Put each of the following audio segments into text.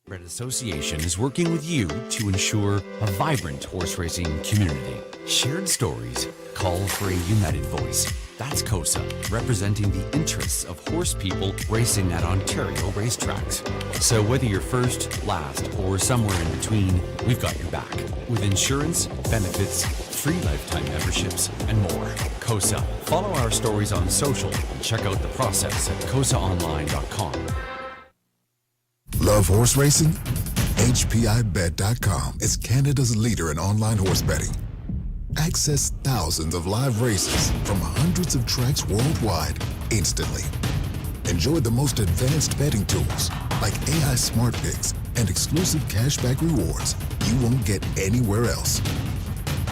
Red Association is working with you to ensure a vibrant horse racing community. Shared stories call for a united voice. That's COSA, representing the interests of horse people racing at Ontario racetracks. So whether you're first, last, or somewhere in between, we've got your back. With insurance, benefits, free lifetime memberships, and more. COSA. Follow our stories on social and check out the process at cosaonline.com. Love horse racing? HPIBet.com is Canada's leader in online horse betting. Access thousands of live races from hundreds of tracks worldwide instantly. Enjoy the most advanced betting tools like AI Smart Picks and exclusive cashback rewards you won't get anywhere else.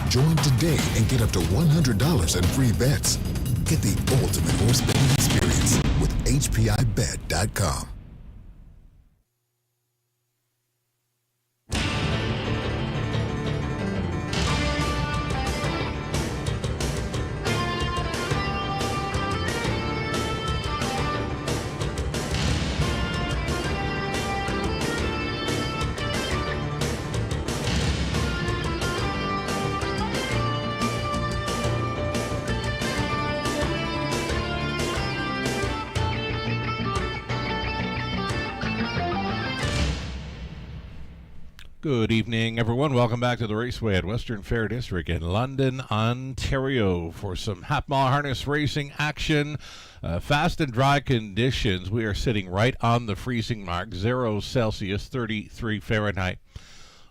Join today and get up to $100 in free bets. Get the ultimate horse betting experience with HPIBet.com. Good evening, everyone. Welcome back to the Raceway at Western Fair District in London, Ontario for some half-mile harness racing action. Fast and dry conditions. We are sitting right on the freezing mark, 0 Celsius, 33 Fahrenheit.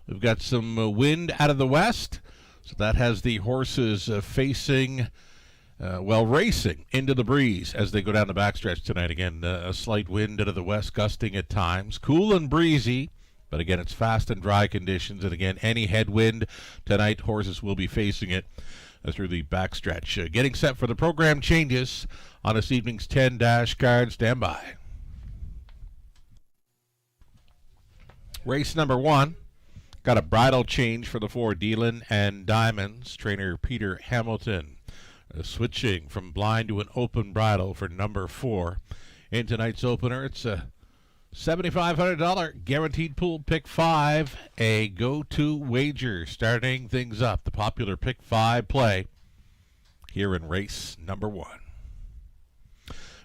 We've got some wind out of the west, so that has the horses racing into the breeze as they go down the backstretch tonight. Again, a slight wind out of the west, gusting at times. Cool and breezy. But again, it's fast and dry conditions. And again, any headwind tonight, horses will be facing it through the backstretch. Getting set for the program changes on this evening's 10-dash card. Stand by. Race number 1. Got a bridle change for the 4 Dealin and Diamonds. Trainer Peter Hamilton switching from blind to an open bridle for number 4. In tonight's opener, it's a $7,500 guaranteed pool pick 5, a go-to wager starting things up. The popular pick 5 play here in race number 1.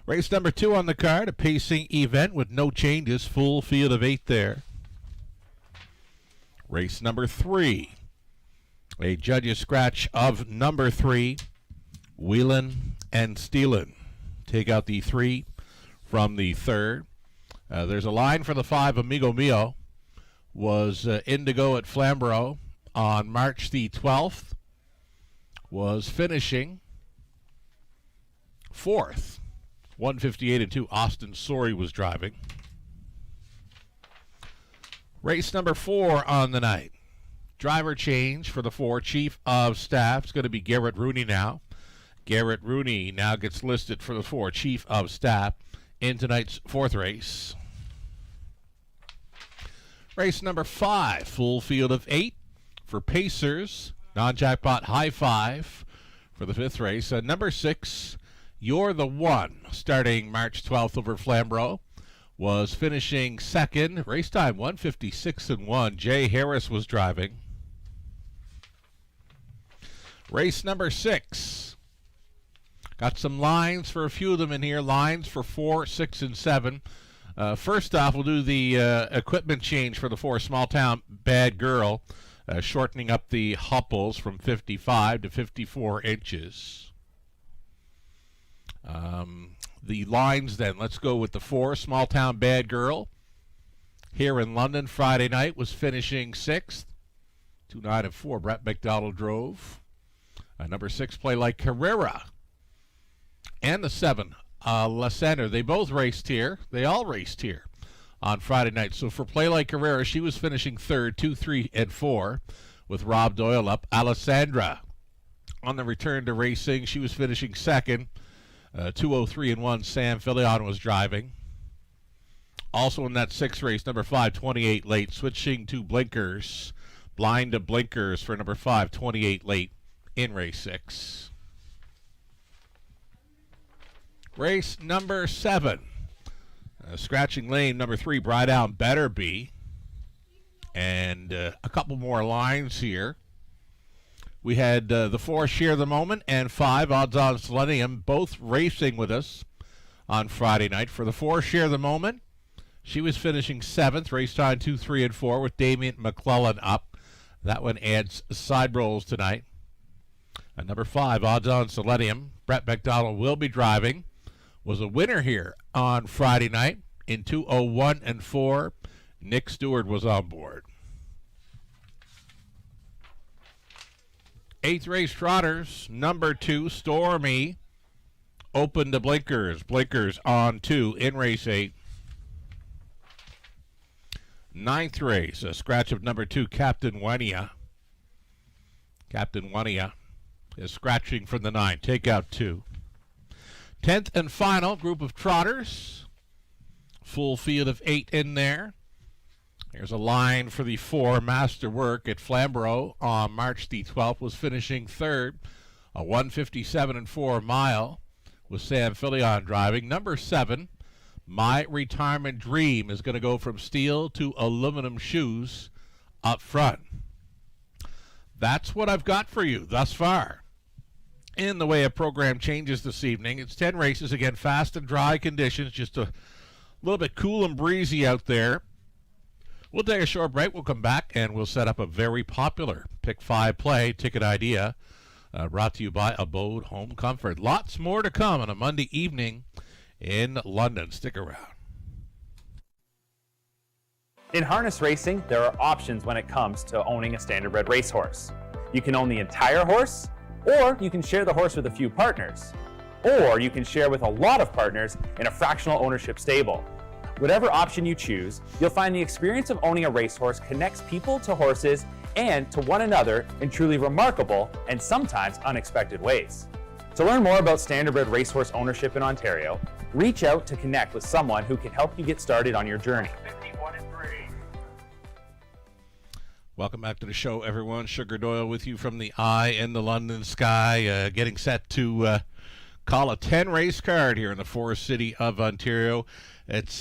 Race number 2 on the card, a pacing event with no changes, full field of 8 there. Race number 3, a judge's scratch of number 3, Wheelin' and Stealin'. Take out the 3 from the third. There's a line for the 5, Amigo Mio, was Indigo at Flamborough on March the 12th, was finishing 4th, 158-2. Austin Sorey was driving. Race number 4 on the night. Driver change for the 4, Chief of Staff. It's going to be Garrett Rooney now. Garrett Rooney now gets listed for the 4, Chief of Staff, in tonight's 4th race. Race number 5, full field of 8 for Pacers. Non-jackpot high 5 for the 5th race. Number 6, You're the One, starting March 12th over Flamborough, was finishing 2nd. Race time 156-1. Jay Harris was driving. Race number 6. Got some lines for a few of them in here. Lines for 4, 6, and 7. First off, we'll do the equipment change for the 4, Small Town Bad Girl, shortening up the hopples from 55 to 54 inches. The lines then, let's go with the 4, Small Town Bad Girl. Here in London, Friday night, was finishing 6th. 2, 9, and 4, Brett McDonald drove. Number 6, Play Like Carrera. And the 7, Lysander. They both raced here. They all raced here on Friday night. So for Play Like Carrera, she was finishing 3rd, 2, 3, and 4 with Rob Doyle up. Alessandra on the return to racing. She was finishing 2nd, 203 and 1. Sam Filion was driving. Also in that 6th race, number 5, 28 late, switching to blinkers. Blind to blinkers for number 5, 28 late in race 6. Race number 7. Scratching lane, number 3, Bry Down Better Be. And a couple more lines here. We had the 4 Share the Moment and 5 Odds On Selenium both racing with us on Friday night. For the 4 Share the Moment, she was finishing 7th, race time 2, 3, and 4 with Damian McClellan up. That one adds side rolls tonight. And number 5, Odds On Selenium, Brett McDonald will be driving, was a winner here on Friday night in 2:01 and 4. Nick Stewart was on board. 8th race trotters, number 2, Stormy, open to blinkers. Blinkers on 2 in race 8. 9th race, a scratch of number 2, Captain Wania. Captain Wania is scratching from the 9. Take out 2. 10th and final group of trotters. Full field of 8 in there. Here's a line for the 4, Masterwork at Flamborough on March the 12th, was finishing 3rd, a 1:57 and 4 mile with Sam Filion driving. Number 7, My Retirement Dream, is going to go from steel to aluminum shoes up front. That's what I've got for you thus far. In the way of program changes this evening, it's 10 races, again, fast and dry conditions, just a little bit cool and breezy out there. We'll take a short break. We'll come back and we'll set up a very popular Pick 5 play ticket idea brought to you by Abode Home Comfort. Lots more to come on a Monday evening in London. Stick around. In harness racing, there are options when it comes to owning a standardbred racehorse. You can own the entire horse, or you can share the horse with a few partners, or you can share with a lot of partners in a fractional ownership stable. Whatever option you choose, you'll find the experience of owning a racehorse connects people to horses and to one another in truly remarkable and sometimes unexpected ways. To learn more about standardbred racehorse ownership in Ontario, reach out to connect with someone who can help you get started on your journey. 51 and 3. Welcome back to the show, everyone. Sugar Doyle with you from the eye in the London sky, getting set to call a 10-race card here in the Forest City of Ontario. It's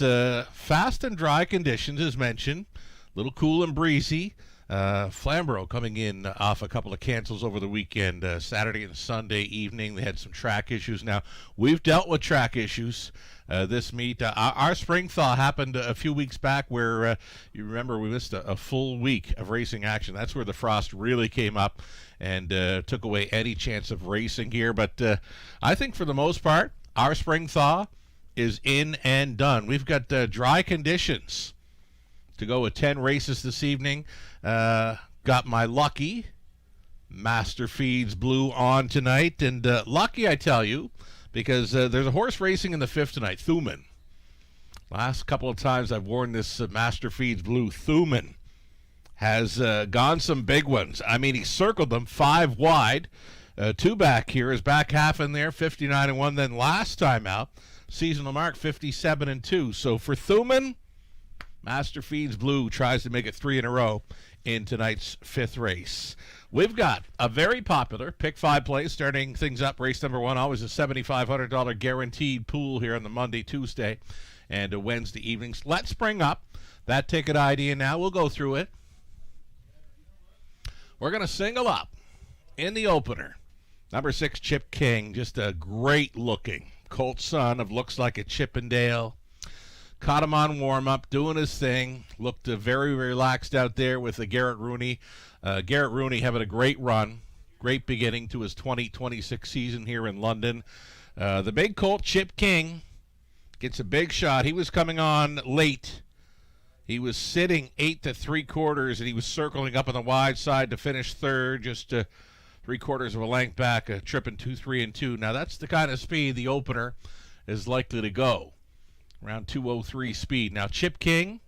fast and dry conditions, as mentioned. A little cool and breezy. Flamborough coming in off a couple of cancels over the weekend, Saturday and Sunday evening. They had some track issues. Now, we've dealt with track issues this meet. Our spring thaw happened a few weeks back where, you remember, we missed a full week of racing action. That's where the frost really came up and took away any chance of racing here. But I think for the most part, our spring thaw is in and done. We've got dry conditions to go with 10 races this evening. Got my lucky Master Feeds Blue on tonight, and lucky, I tell you, because there's a horse racing in the 5th tonight, Thuman. Last couple of times I've worn this Master Feeds Blue, Thuman has gone some big ones. I mean, he circled them 5 wide. 2 back here, his back half in there, 59 and 1. Then last time out, seasonal mark 57 and 2. So for Thuman, Master Feeds Blue tries to make it 3 in a row in tonight's 5th race. We've got a very popular Pick 5 play starting things up. Race number 1, always a $7,500 guaranteed pool here on the Monday, Tuesday, and Wednesday evenings. Let's bring up that ticket idea now. We'll go through it. We're going to single up in the opener. Number 6, Chip King, just a great-looking colt son of looks like a Chippendale. Caught him on warm-up, doing his thing. Looked very relaxed out there with Garrett Rooney. Garrett Rooney having a great run. Great beginning to his 2026 season here in London. The big colt, Chip King, gets a big shot. He was coming on late. He was sitting 8 3/4, and he was circling up on the wide side to finish 3rd, just 3/4 of a length back, tripping 2, 3, and 2. Now, that's the kind of speed the opener is likely to go. Around 2:03 speed. Now, Chip King,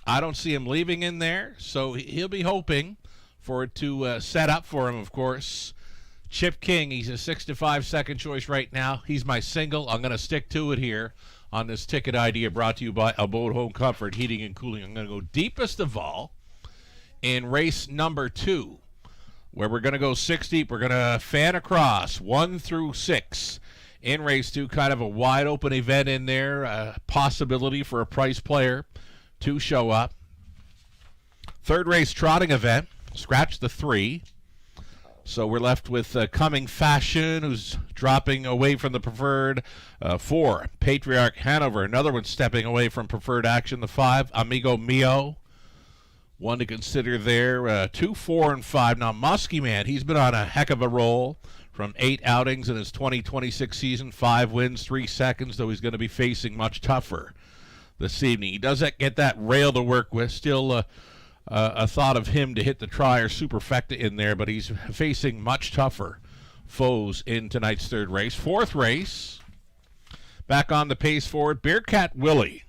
I don't see him leaving in there, so he'll be hoping for it to set up for him, of course. Chip King, he's a 6-5 second choice right now. He's my single. I'm going to stick to it here on this ticket idea brought to you by Abode Home Comfort, Heating and Cooling. I'm going to go deepest of all in race number 2, where we're going to go 6 deep. We're going to fan across 1 through 6. In race 2, kind of a wide open event in there, possibility for a price player to show up. Third race trotting event. Scratch the 3. So we're left with Coming Fashion, who's dropping away from the preferred. 4, Patriarch Hanover, another one stepping away from preferred action. The 5, Amigo Mio, one to consider there. 2, 4, and 5. Now, Muskie Man, he's been on a heck of a roll from 8 outings in his 2026 season. 5 wins, 3 seconds, though he's going to be facing much tougher this evening. He does get that rail to work with. Still a thought of him to hit the try or superfecta in there, but he's facing much tougher foes in tonight's third race. Fourth race, back on the pace forward, Bearcat Willie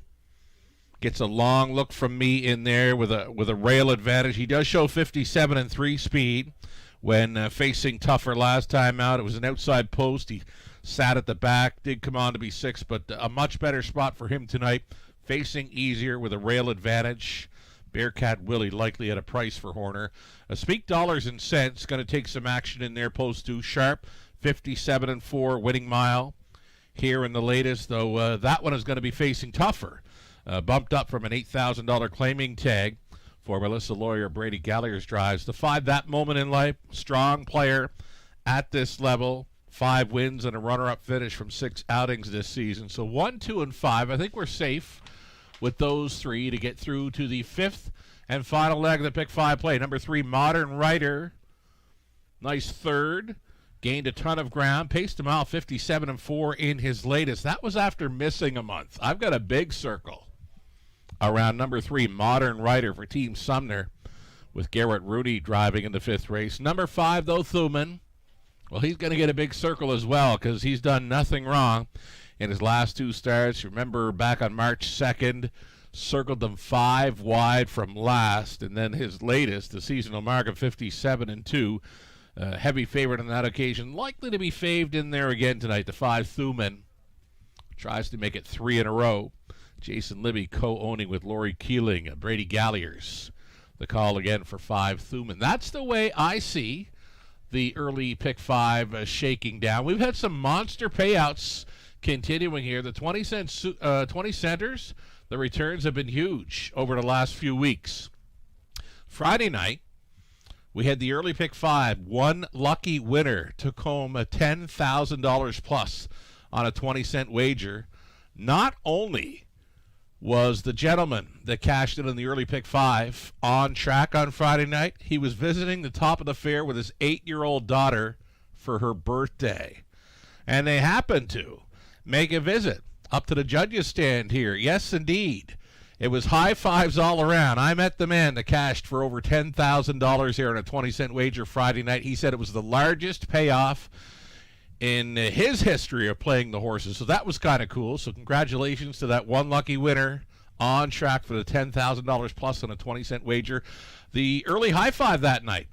gets a long look from me in there with a rail advantage. He does show 57 and 3 speed when facing tougher last time out. It was an outside post. He sat at the back, did come on to be 6, but a much better spot for him tonight, facing easier with a rail advantage. Bearcat Willie likely at a price for Horner. Speak dollars and cents, going to take some action in there. Post 2, Sharp, 57 and 4, winning mile here in the latest, though that one is going to be facing tougher. Bumped up from an $8,000 claiming tag for Melissa Lawyer. Brady Gallagher's drives. The 5, That Moment in Life, strong player at this level. 5 wins and a runner-up finish from 6 outings this season. So 1, 2, and 5. I think we're safe with those 3 to get through to the 5th and final leg of the Pick 5 play. Number 3, Modern Writer. Nice third. Gained a ton of ground. Paced a mile 57 and 4 in his latest. That was after missing a month. I've got a big circle around number 3, Modern Writer for Team Sumner, with Garrett Rooney driving in the 5th race. Number 5, though, Thuman. Well, he's going to get a big circle as well because he's done nothing wrong in his last 2 starts. Remember back on March 2nd, circled them 5 wide from last, and then his latest, the seasonal mark of 57 and 2. Heavy favorite on that occasion. Likely to be faved in there again tonight. The 5, Thuman, tries to make it 3 in a row. Jason Libby co-owning with Lori Keeling. Brady Gallagher's the call again for 5, Thuman. That's the way I see the early Pick 5 shaking down. We've had some monster payouts continuing here. The 20 centers, the returns have been huge over the last few weeks. Friday night, we had the early Pick 5. One lucky winner took home a $10,000 plus on a 20-cent wager. Not only was the gentleman that cashed in on the early Pick 5 on track on Friday night, he was visiting the top of the fair with his 8-year-old daughter for her birthday. And they happened to make a visit up to the judges' stand here. Yes, indeed. It was high fives all around. I met the man that cashed for over $10,000 here on a 20-cent wager Friday night. He said it was the largest payoff in his history of playing the horses. So that was kind of cool. So congratulations to that one lucky winner on track for the $10,000 plus on a 20-cent wager. The early high five that night,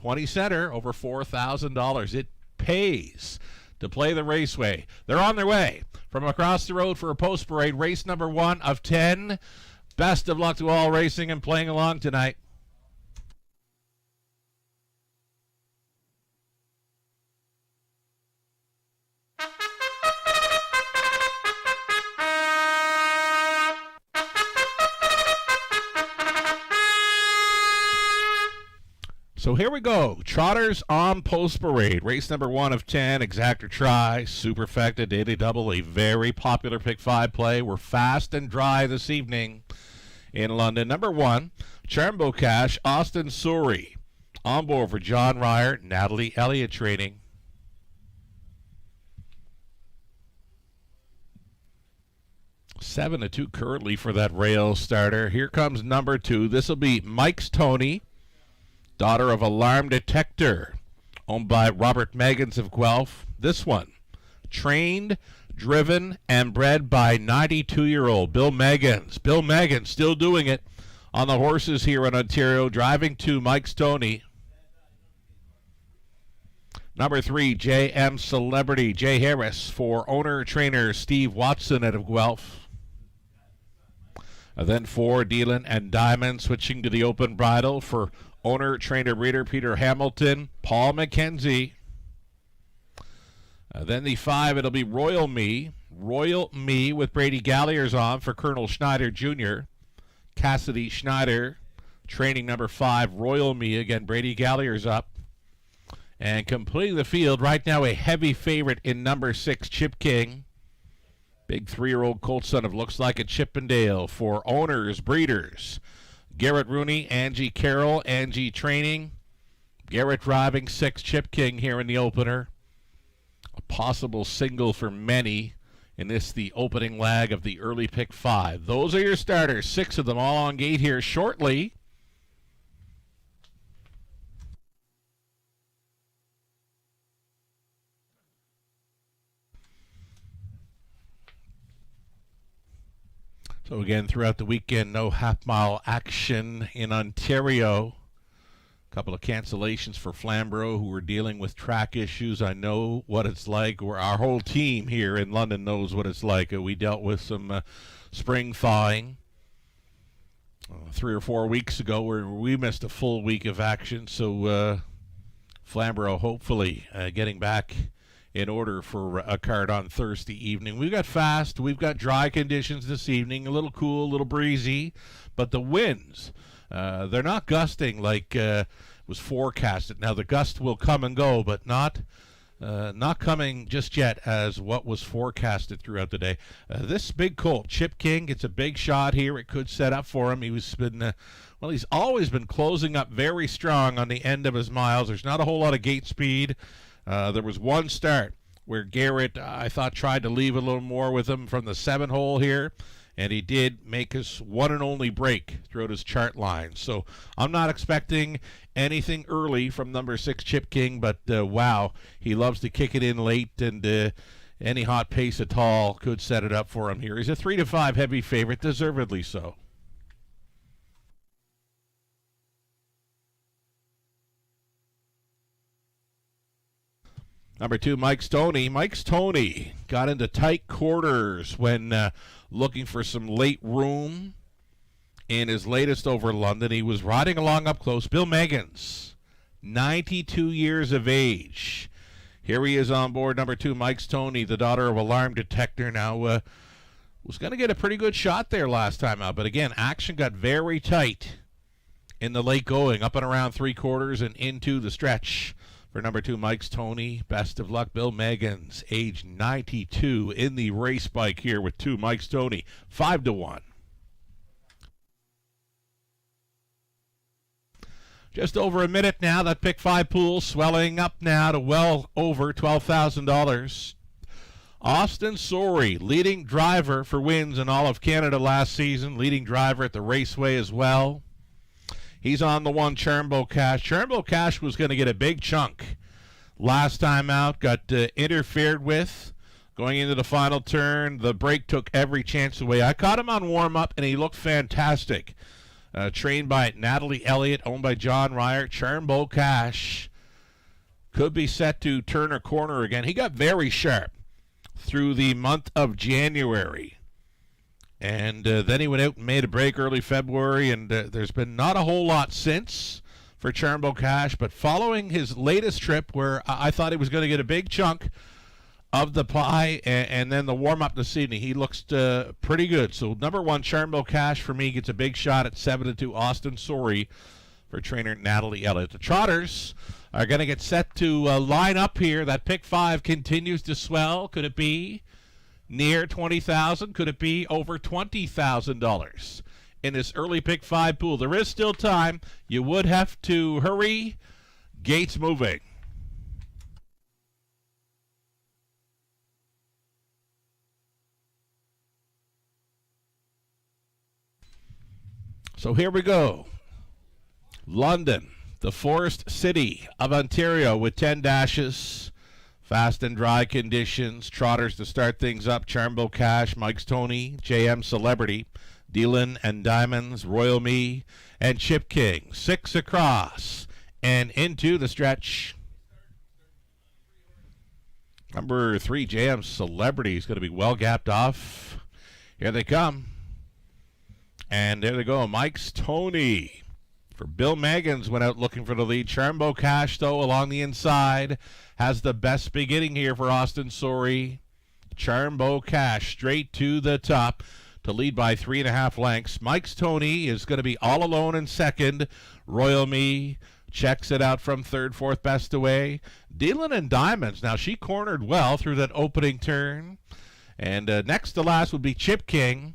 20-center, over $4,000. It pays to play the Raceway. They're on their way from across the road for a post parade. Race number 1 of 10. Best of luck to all racing and playing along tonight. So here we go. Trotters on post parade. Race number 1 of 10. Exactor Try. Superfecta. Daily Double. A very popular Pick 5 play. We're fast and dry this evening in London. Number 1. Charmbo Cash. Austin Suri. On board for John Ryer. Natalie Elliott training. Seven to 2 currently for that rail starter. Here comes number 2. This will be Mike's Tony, daughter of Alarm Detector, owned by Robert Meggans of Guelph. This one, trained, driven, and bred by 92-year-old Bill Meggans. Bill Meggans still doing it on the horses here in Ontario, driving to Mike's Tony. Number 3, JM Celebrity, Jay Harris, for owner-trainer Steve Watson out of Guelph. Then 4, Dealin' and Diamond, switching to the open bridle for owner-trainer breeder Peter Hamilton, Paul McKenzie. Then the 5, it'll be Royal Me with Brady Gallagher's on for Colonel Schneider Jr., Cassidy Schneider, Training number 5, Royal Me. Again, Brady Gallier's up. And completing the field right now, a heavy favorite in number 6, Chip King. Big 3-year-old colt son of looks like a Chippendale for owners, breeders. Garrett Rooney, Angie Carroll, Angie Training. Garrett driving 6, Chip King here in the opener. A possible single for many in this, the opening leg of the early pick 5. Those are your starters, 6 of them all on gate here shortly. So again, throughout the weekend, no half-mile action in Ontario. A couple of cancellations for Flamborough, who were dealing with track issues. I know what it's like. Our whole team here in London knows what it's like. We dealt with some spring thawing 3 or 4 weeks ago, where we missed a full week of action. So Flamborough hopefully getting back in order for a card on Thursday evening. We've got fast, we've got dry conditions this evening, a little cool, a little breezy, but the winds, they're not gusting like was forecasted. Now the gust will come and go, but not coming just yet as what was forecasted throughout the day. This big colt, Chip King, gets a big shot here. It could set up for him. He's always been closing up very strong on the end of his miles. There's not a whole lot of gate speed. There was one start where Garrett, I thought, tried to leave a little more with him from the 7 hole here, and he did make his one and only break throughout his chart line. So I'm not expecting anything early from number 6 Chip King, but wow, he loves to kick it in late, and any hot pace at all could set it up for him here. He's a 3-5 heavy favorite, deservedly so. Number 2, Mike Stoney. Mike Stoney got into tight quarters when looking for some late room in his latest over London. He was riding along up close. Bill Meggins, 92 years of age. Here he is on board, number 2, Mike Stoney, the daughter of Alarm Detector. Now, was going to get a pretty good shot there last time out, but again, action got very tight in the late going, up and around 3/4 and into the stretch. For number 2, Mike Stoney, best of luck. Bill Meggins, age 92, in the race bike here with 2, Mike Stoney, 5-1. Just over a minute now, that pick 5 pool swelling up now to well over $12,000. Austin Sorey, leading driver for wins in all of Canada last season, leading driver at the Raceway as well. He's on the 1, Charmbo Cash. Charmbo Cash was going to get a big chunk last time out, got interfered with going into the final turn. The break took every chance away. I caught him on warm-up, and he looked fantastic. Trained by Natalie Elliott, owned by John Ryer. Charmbo Cash could be set to turn a corner again. He got very sharp through the month of January. And then he went out and made a break early February, and there's been not a whole lot since for Charmbo Cash. But following his latest trip, where I thought he was going to get a big chunk of the pie, and then the warm-up this evening, he looks pretty good. So number 1, Charmbo Cash, for me, gets a big shot at 7-2, Austin Sorey, for trainer Natalie Elliott. The Trotters are going to get set to line up here. That pick 5 continues to swell. Could it be near $20,000? Could it be over $20,000 in this early pick 5 pool? There is still time. You would have to hurry. Gates moving. So here we go. London, the Forest City of Ontario, with 10 dashes. Fast and dry conditions. Trotters to start things up. Charmbo Cash, Mike Stoney, JM Celebrity, Dealin' and Diamonds, Royal Me, and Chip King. 6 across and into the stretch. Number 3, JM Celebrity, is going to be well gapped off. Here they come. And there they go. Mike Stoney for Bill Meggins went out looking for the lead. Charmbo Cash, though, along the inside, has the best beginning here for Austin Sorey. Charmbo Cash straight to the top. to lead by 3.5 lengths. Mike's Tony is going to be all alone in second. Royal Me checks it out from third, fourth best away. Dealin' in Diamonds. Now, she cornered well through that opening turn. And next to last would be Chip King.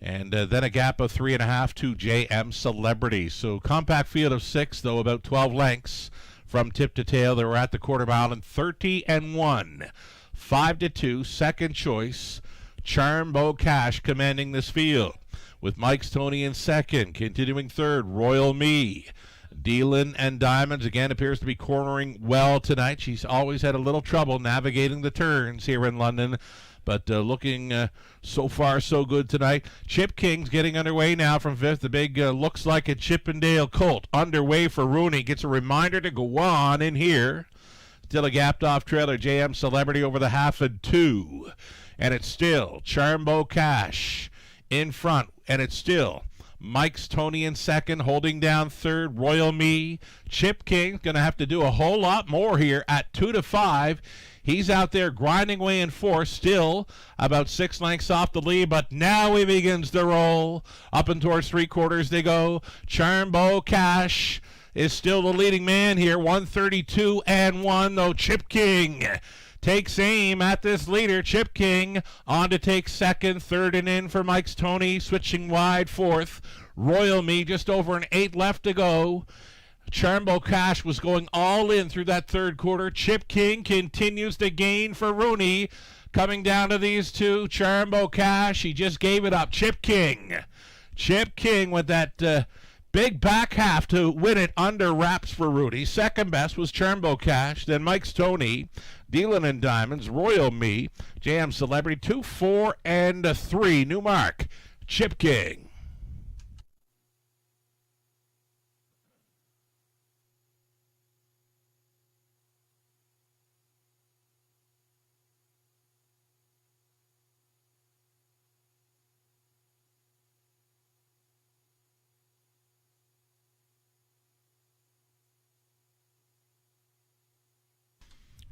And then a gap of 3.5 to JM Celebrity. So compact field of 6, though, about 12 lengths from tip to tail. They were at the quarter mile in 30-1. 5-2, second choice. Charmbo Cash commanding this field, with Mike's Tony in second. Continuing third, Royal Me. Dealin' and Diamonds again appears to be cornering well tonight. She's always had a little trouble navigating the turns here in London, but looking so far so good tonight. Chip King's getting underway now from fifth. The big looks like a Chippendale Colt underway for Rooney. Gets a reminder to go on in here. Still a gapped off trailer. JM Celebrity over the half and 2. And it's still Charmbo Cash in front. And it's still Mike's Tony in second, holding down third. Royal Me. Chip King's going to have to do a whole lot more here at 2-5. He's out there grinding away in fourth, still about 6 lengths off the lead, but now he begins to roll. Up and towards 3/4 they go. Charmbo Cash is still the leading man here, 132-1, though Chip King takes aim at this leader. Chip King on to take second, third and in for Mike's Tony, switching wide fourth. Royal Me just over an 8 left to go. Charmbo Cash was going all in through that third quarter. Chip King continues to gain for Rooney. Coming down to these two, Charmbo Cash, he just gave it up. Chip King with that big back half to win it under wraps for Rudy. Second best was Charmbo Cash, then Mike's Tony, Dealin' in Diamonds, Royal Me, JM Celebrity, 2, 4, and 3. New mark, Chip King.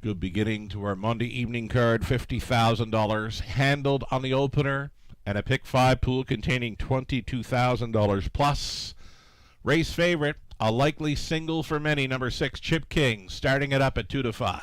Good beginning to our Monday evening card. $50,000 handled on the opener, and a pick 5 pool containing $22,000 plus. Race favorite, a likely single for many, number 6, Chip King, starting it up at 2-5.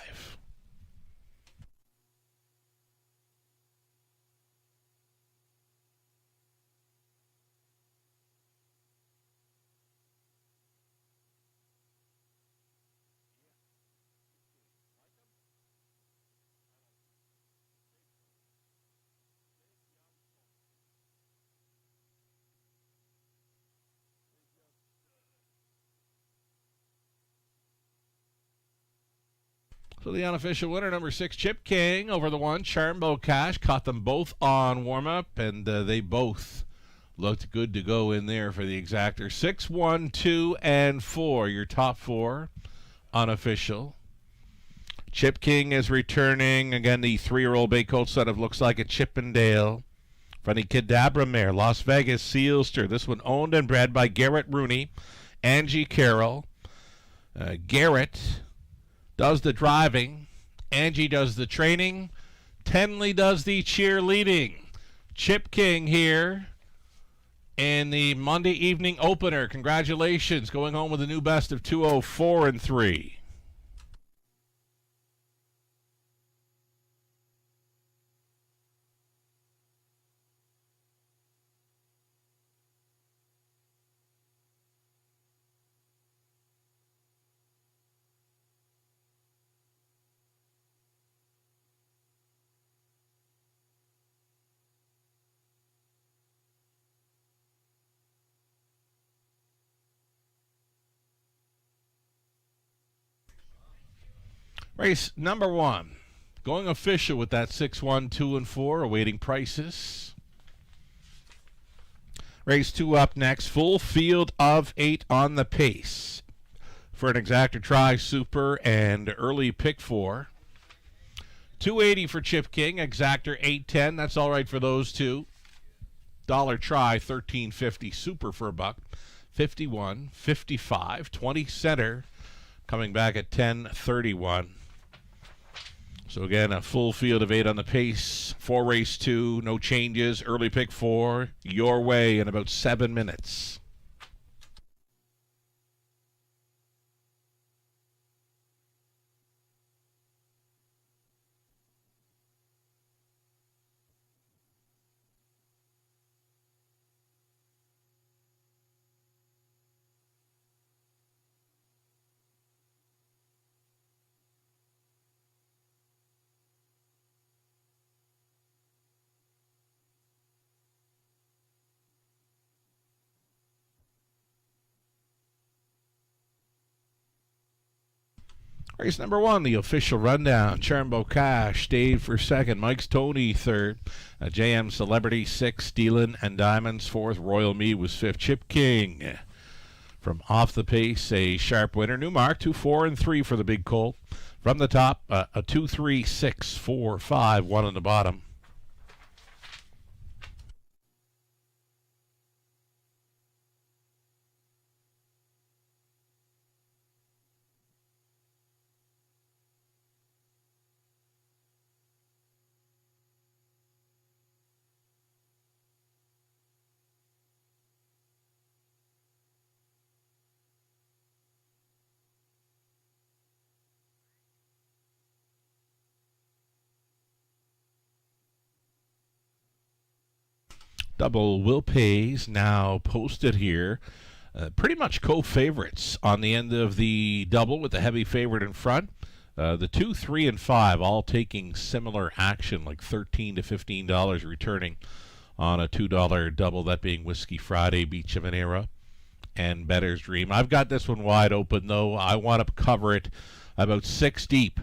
So the unofficial winner, number 6, Chip King, over the 1, Charmbo Cash. Caught them both on warm-up, and they both looked good to go in there for the exactor. 6, 1, 2, and 4, your top 4 unofficial. Chip King is returning. Again, the 3-year-old bay colt son of looks like a Chippendale. From the Cadabra mare, Las Vegas Sealster. This one owned and bred by Garrett Rooney, Angie Carroll. Garrett does the driving. Angie does the training. Tenley does the cheerleading. Chip King here in the Monday evening opener. Congratulations, going home with a new best of 204 and 3. Race number 1. Going official with that 6, 1, 2, and 4, awaiting prices. Race 2 up next. Full field of 8 on the pace for an exactor try, super, and early pick 4. $280 for Chip King, exactor $810. That's all right for those two. Dollar try, $13.50. Super for $1. 51, 55, 20 center, coming back at $10.31. So again, a full field of 8 on the pace for race 2. No changes. Early pick 4. Your way in about 7 minutes. Race number 1, the official rundown. Charambo Cash stayed for second. Mike's Tony third. JM Celebrity 6. Steelin' and Diamonds fourth. Royal Me was fifth. Chip King from off the pace, a sharp winner. New mark 2, 4, and 3 for the big colt. From the top, a 2, 3, 6, 4, 5, 1 on the bottom. Double Will Pays now posted here. Pretty much co-favorites on the end of the double with the heavy favorite in front. The 2, 3, and 5 all taking similar action, like $13 to $15 returning on a $2 double, that being Whiskey Friday, Beach of Venera, and Better's Dream. I've got this one wide open, though. I want to cover it about 6 deep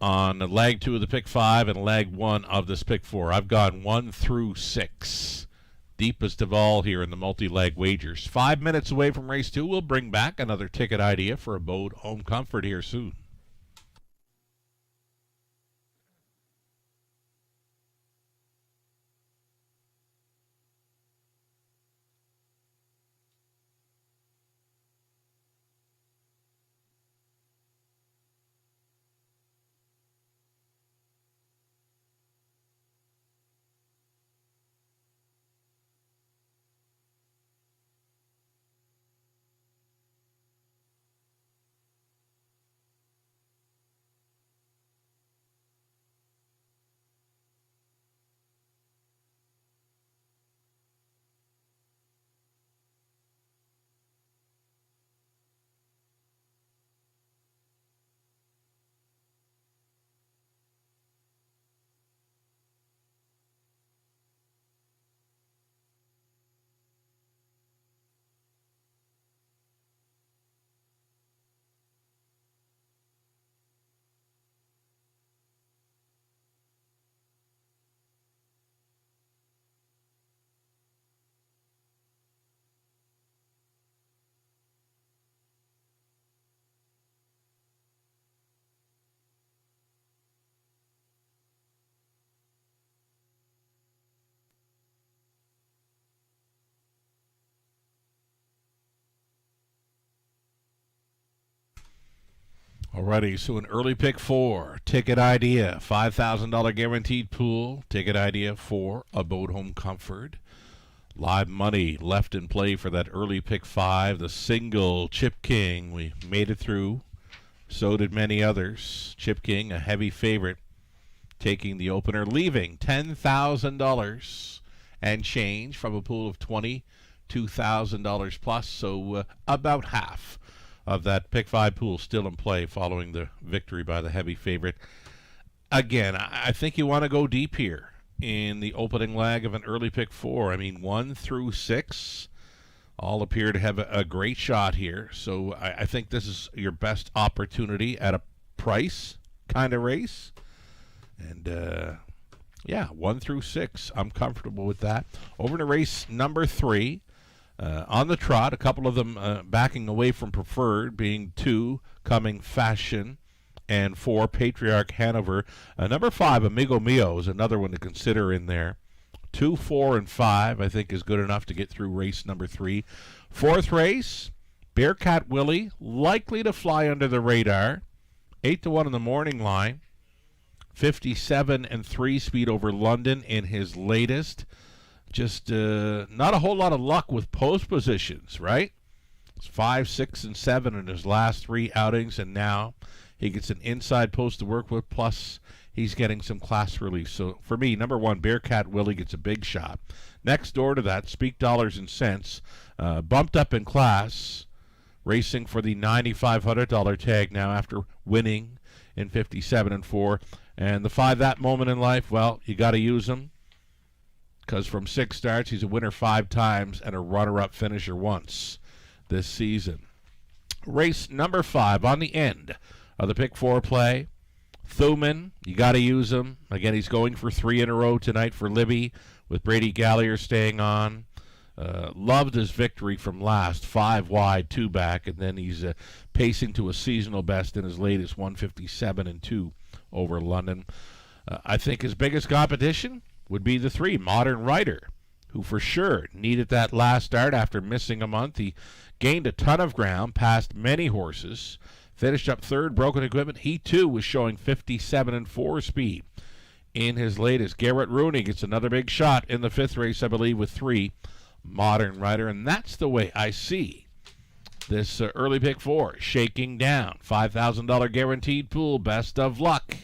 on leg 2 of the pick 5 and leg 1 of this pick 4. I've gone 1 through 6. Deepest of all here in the multi-leg wagers. 5 minutes away from race 2. We'll bring back another ticket idea for Abode Home Comfort here soon. Alrighty, so an early pick 4, ticket idea, $5,000 guaranteed pool, ticket idea for Abode Home Comfort. Live money left in play for that early pick 5, the single Chip King. We made it through, so did many others. Chip King, a heavy favorite, taking the opener, leaving $10,000 and change from a pool of $22,000 plus, so about half of that pick 5 pool still in play following the victory by the heavy favorite. Again, I think you want to go deep here in the opening leg of an early pick 4. I mean, 1 through 6 all appear to have a great shot here. So I think this is your best opportunity at a price kind of race. And, yeah, 1 through 6, I'm comfortable with that. Over to race number 3. On the trot, a couple of them backing away from preferred, being 2, Coming Fashion, and 4, Patriarch Hanover. Number 5, Amigo Mio, is another one to consider in there. 2, 4, and 5, I think, is good enough to get through race number 3. Fourth race, Bearcat Willie, likely to fly under the radar. 8 to 1 in the morning line. 57 and 3 speed over London in his latest. Just not a whole lot of luck with post positions, right? It's 5, 6, and 7 in his last 3 outings, and now he gets an inside post to work with, plus he's getting some class relief. So for me, number 1, Bearcat Willie gets a big shot. Next door to that, Speak Dollars and Cents, bumped up in class, racing for the $9,500 tag now after winning in 57 and 4. And the 5 that moment in life, well, you got to use him, because from 6 starts, he's a winner 5 times and a runner-up finisher once this season. Race number 5 on the end of the pick 4 play. Thuman, you got to use him. Again, he's going for 3 in a row tonight for Libby, with Brady Gallier staying on. Loved his victory from last, 5 wide, 2 back, and then he's pacing to a seasonal best in his latest 157 and 2 over London. I think his biggest competition would be the 3, Modern Rider, who for sure needed that last start after missing a month. He gained a ton of ground, passed many horses, finished up 3rd, broken equipment. He too was showing 57 and 4 speed in his latest. Garrett Rooney gets another big shot in the 5th race, I believe, with 3, Modern Rider. And that's the way I see this early pick 4 shaking down. $5,000 guaranteed pool. Best of luck.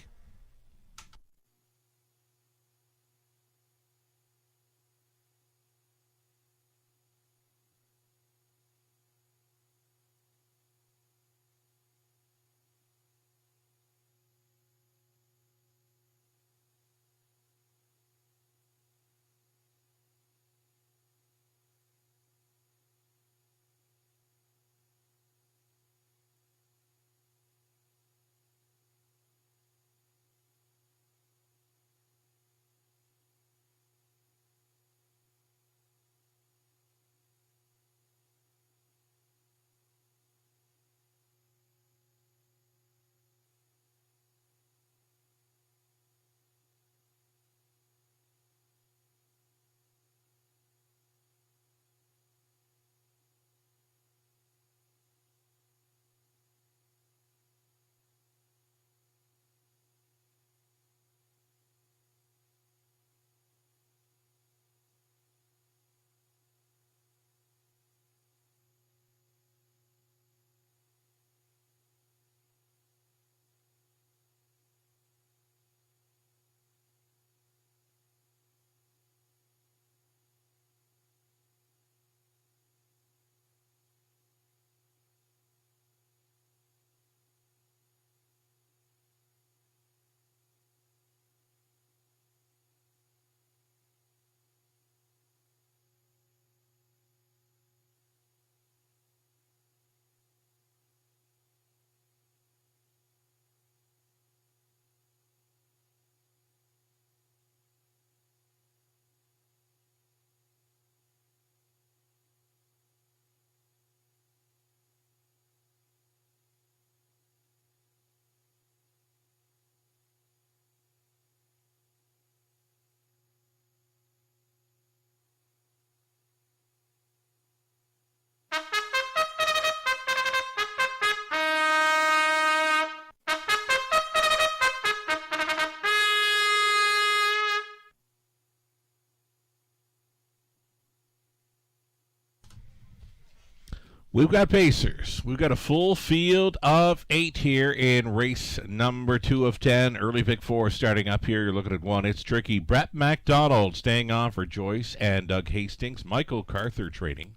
We've got Pacers. We've got a full field of 8 here in race number 2 of 10. Early pick 4 starting up here. You're looking at 1. It's tricky. Brett MacDonald staying on for Joyce and Doug Hastings. Michael Carther trading.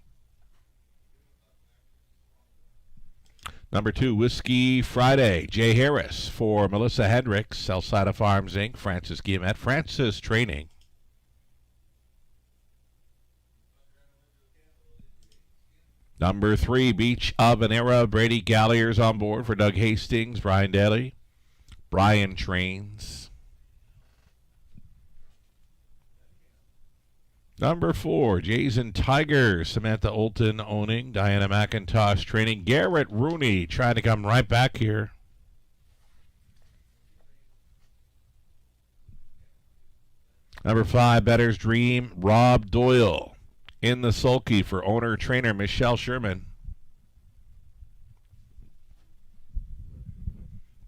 Number 2, Whiskey Friday. Jay Harris for Melissa Hendricks. Elsida Farms Inc. Francis Guillemette. Francis training. Number 3, Beach of an Era. Brady Gallier's on board for Doug Hastings. Brian Daly. Brian trains. Number 4, Jason Tiger. Samantha Olton owning. Diana McIntosh training. Garrett Rooney trying to come right back here. Number 5, Better's Dream. Rob Doyle in the sulky for owner-trainer Michelle Sherman.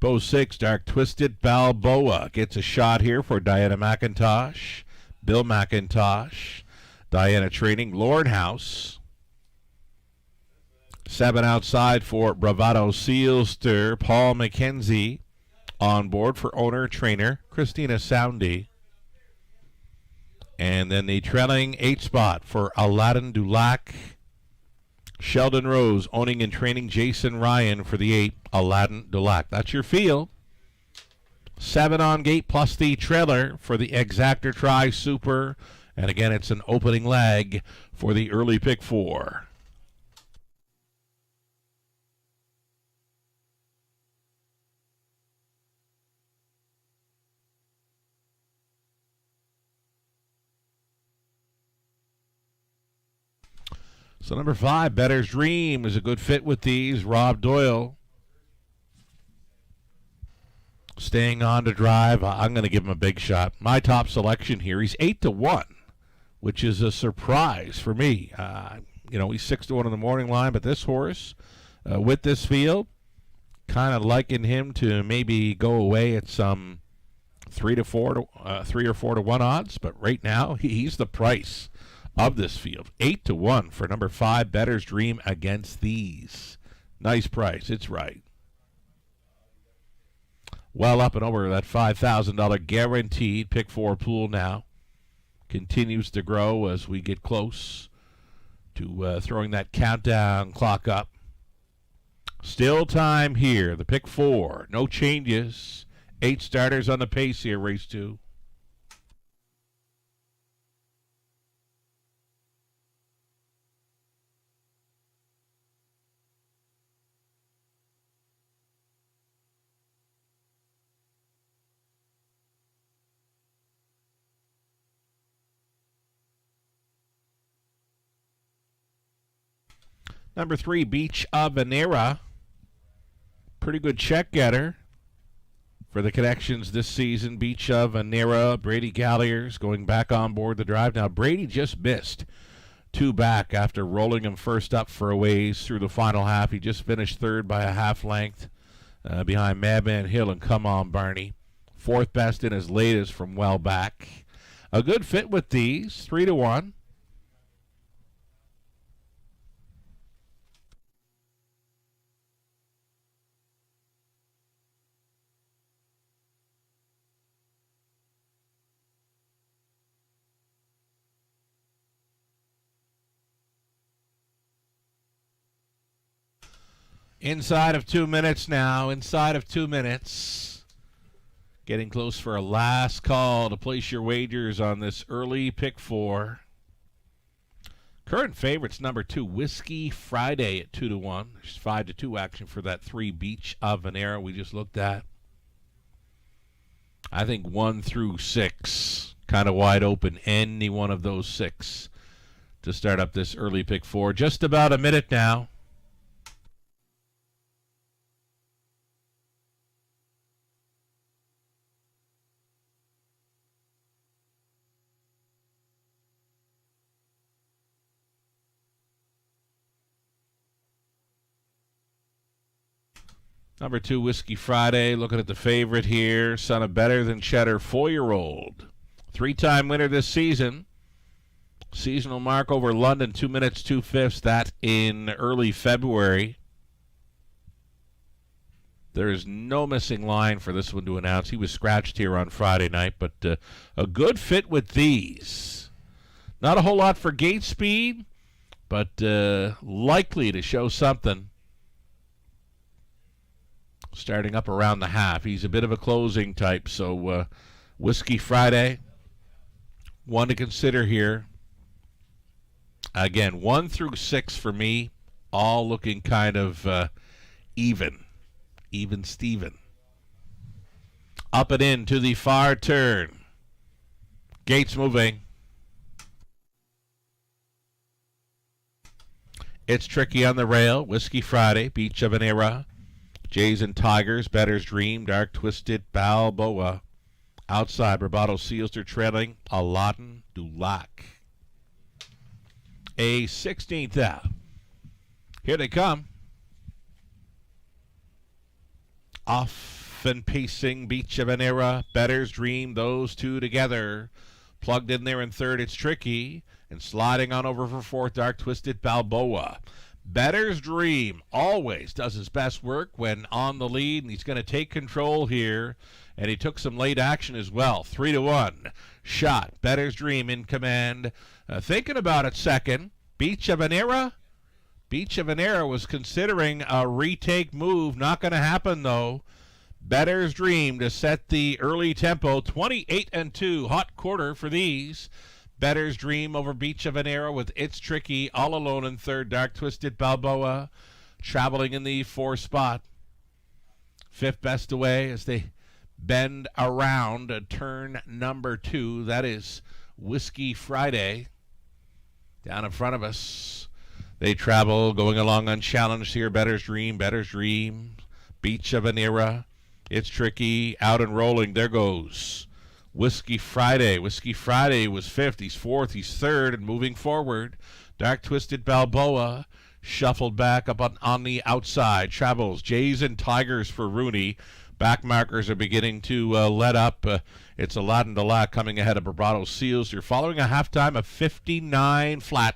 Bow 6, Dark Twisted Balboa gets a shot here for Diana McIntosh, Bill McIntosh, Diana Training, Lord House. 7 outside for Bravado Sealster, Paul McKenzie. On board for owner-trainer Christina Soundy. And then the trailing 8 spot for Aladdin Dulac. Sheldon Rose owning and training Jason Ryan for the 8, Aladdin Dulac. That's your field. 7 on gate plus the trailer for the Exactor Tri Super. And again, it's an opening leg for the early pick 4. So number 5, Better's Dream, is a good fit with these. Rob Doyle staying on to drive. I'm going to give him a big shot. My top selection here, he's 8-1, which is a surprise for me. He's 6-1 in the morning line, but this horse with this field, kind of liken him to maybe go away at some 3 or 4 to 1 odds. But right now, he's the price of this field. 8-1 for number 5, Better's Dream against these. Nice price. It's right. Well up and over that $5,000 guaranteed pick 4 pool now. Continues to grow as we get close to throwing that countdown clock up. Still time here. The pick 4. No changes. 8 starters on the pace here, race 2. Number 3, Beach of Venera. Pretty good check getter for the connections this season. Beach of Venera, Brady Galliers going back on board the drive. Now, Brady just missed 2 back after rolling him first up for a ways through the final half. He just finished 3rd by a half length behind Madman Hill and Come On Barney. 4th best in his latest from well back. A good fit with these, 3-1. Inside of 2 minutes now. Inside of 2 minutes. Getting close for a last call to place your wagers on this early pick 4. Current favorites, number 2, Whiskey Friday at 2-1. There's 5-2 action for that 3, Beach of Venera we just looked at. I think 1 through 6, kind of wide open. Any one of those 6 to start up this early pick 4. Just about a minute now. Number 2, Whiskey Friday, looking at the favorite here, son of Better Than Cheddar, 4-year-old. 3-time winner this season. Seasonal mark over London, 2 minutes, 2/5, that in early February. There is no missing line for this one to announce. He was scratched here on Friday night, but a good fit with these. Not a whole lot for gate speed, but likely to show something. Starting up around the half. He's a bit of a closing type, so Whiskey Friday, one to consider here. Again, 1 through 6 for me, all looking kind of even Steven. Up and in to the far turn. Gates moving. It's tricky on the rail. Whiskey Friday, Beach of Venera. Jays and Tigers, Better's Dream, Dark Twisted Balboa. Outside, Bravado Sealster trailing Aladdin Dulac. A 16th out. Here they come. Off Off and pacing, Beach of an Era, Better's Dream, those two together. Plugged in there in third, It's Tricky. And sliding on over for fourth, Dark Twisted Balboa. Better's Dream always does his best work when on the lead, and he's going to take control here. And he took some late action as well. 3-1 shot. Better's Dream in command. Thinking about it second. Beach of an Era. Beach of an Era was considering a retake move. Not going to happen, though. Better's Dream to set the early tempo. 28-2. Hot quarter for these. Better's Dream over Beach of an Era with It's Tricky all alone in third. Dark Twisted Balboa traveling in the fourth spot. Fifth best away as they bend around turn number 2. That is Whiskey Friday. Down in front of us. They travel going along unchallenged here. Better's Dream, Beach of an Era. It's Tricky, out and rolling. There goes Whiskey Friday. Whiskey Friday was fifth. He's fourth. He's third and moving forward. Dark Twisted Balboa shuffled back up on the outside. Travels Jays and Tigers for Rooney. Back markers are beginning to let up. It's Aladdin Delac coming ahead of Bravado Seals. You're following a halftime of 59 flat.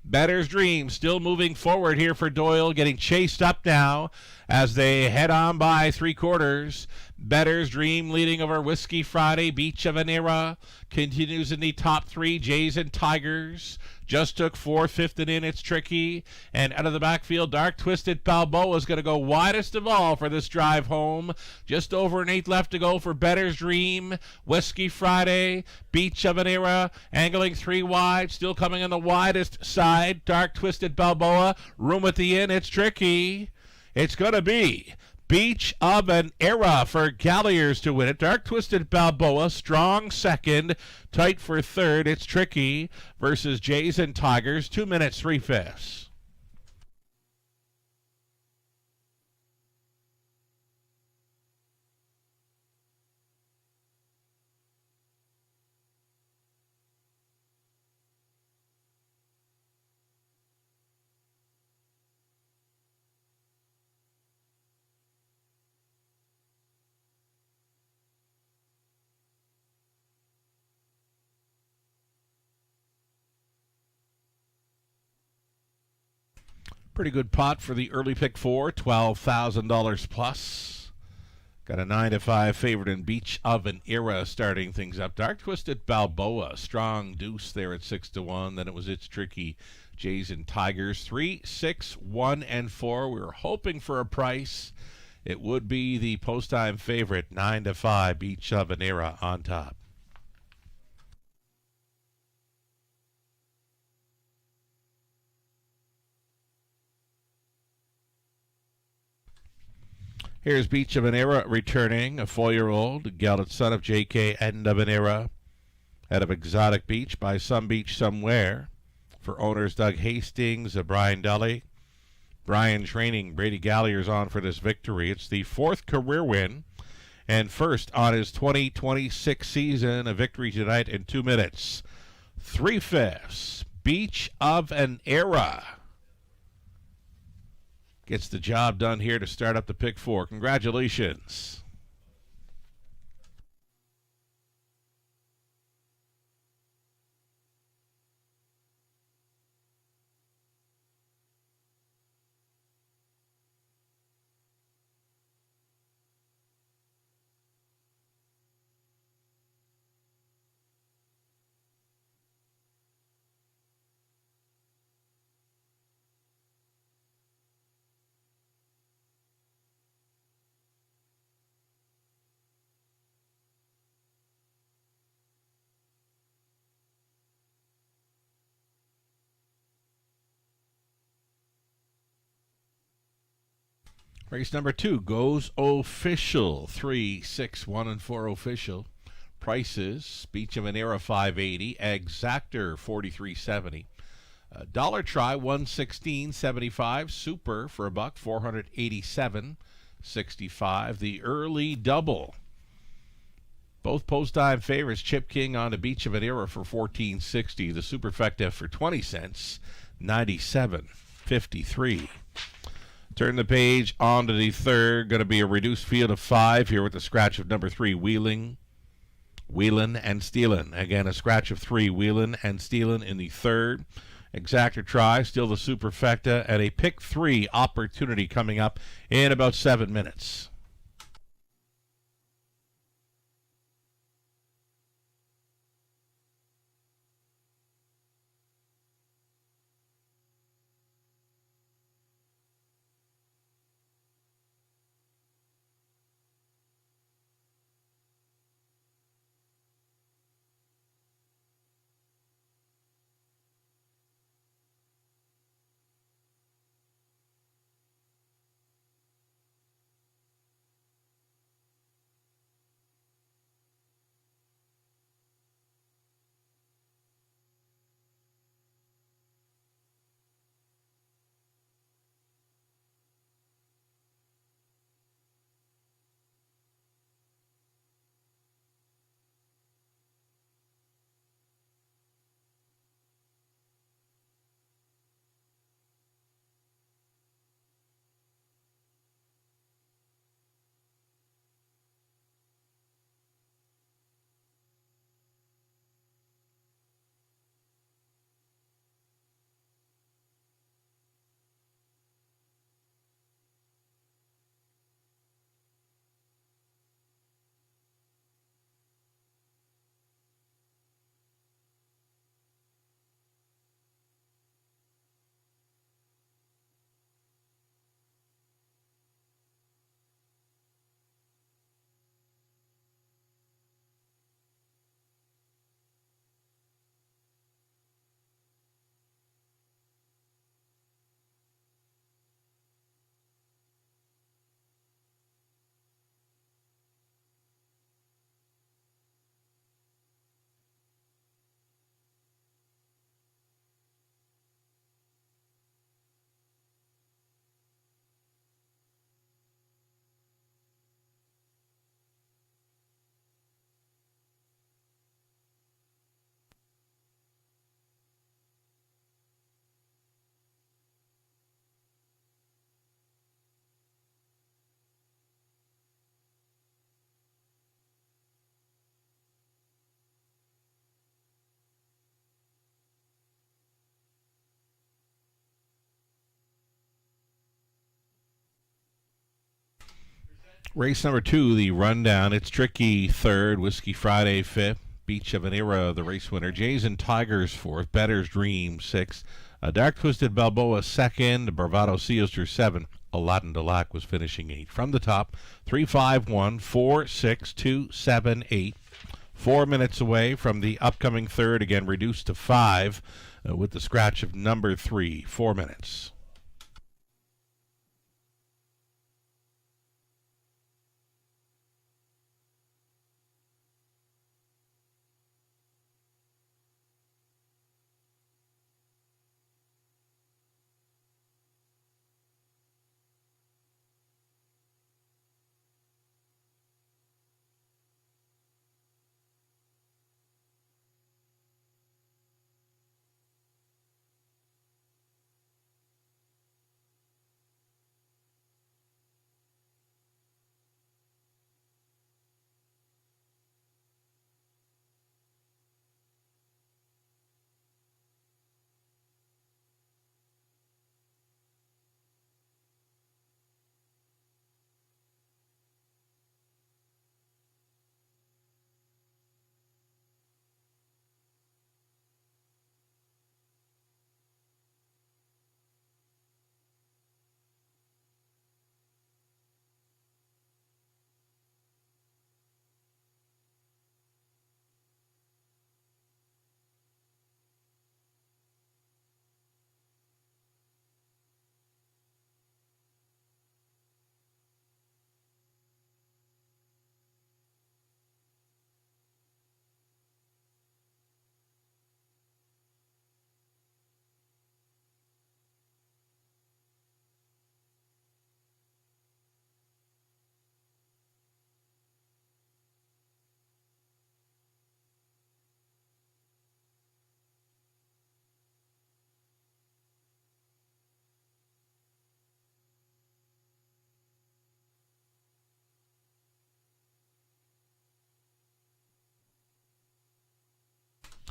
Better's Dream still moving forward here for Doyle, getting chased up now as they head on by three quarters. Better's Dream leading over Whiskey Friday. Beach of an Era continues in the top three. Jays and Tigers just took fourth, fifth and in. It's Tricky. And out of the backfield, Dark Twisted Balboa is going to go widest of all for this drive home. Just over an eighth left to go for Better's Dream. Whiskey Friday, Beach of an Era, angling three wide, still coming on the widest side. Dark Twisted Balboa, room at the end. It's Tricky. It's going to be Beach of an Era for Galliers to win it. Dark Twisted Balboa, strong second, tight for third. It's Tricky versus Jays and Tigers. 2 minutes, 3/5. Pretty good pot for the early pick four, $12,000 plus. Got a 9-5 favorite in Beach of an Era starting things up. Dark Twisted Balboa, strong deuce there at 6-1. Then it was It's Tricky, Jays and Tigers. 3, 6, 1, and 4. We were hoping for a price. It would be the post-time favorite, 9-5, Beach of an Era on top. Here's Beach of an Era returning, a 4-year-old, gelded son of J.K. End of an Era, out of Exotic Beach by Some Beach Somewhere. For owners Doug Hastings, Brian Dully, Brian Training, Brady Gallier's on for this victory. It's the fourth career win and first on his 2026 season. A victory tonight in 2 minutes, 3/5. Beach of an Era gets the job done here to start up the pick four. Congratulations. Race number 2 goes official. 3, 6, 1, and 4 official. Prices: Beach of an Era $5.80, Exactor $43.70, Dollar Try $116.75, Super for $1 $487.65. The early double. Both post-time favorites. Chip King on the Beach of an Era for $14.60. The Superfecta for 20 cents, $97.53. Turn the page on to the third. Going to be a reduced field of 5 here with the scratch of number 3, Wheelin' and Stealin'. Again, a scratch of 3, Wheelin' and Stealin' in the third. Exactor try, still the superfecta, and a pick 3 opportunity coming up in about 7 minutes. Race number 2, the rundown. It's Tricky third, Whiskey Friday fifth, Beach Habanera the race winner, Jays and Tigers fourth, Better's Dream sixth, Dark Twisted Balboa second, Bravado Seals through 7. Aladdin Delac was finishing 8. From the top, 3, 5, 1, 4, 6, 2, 7, 8. 4 minutes away from the upcoming third, again reduced to 5 with the scratch of number 3. 4 minutes.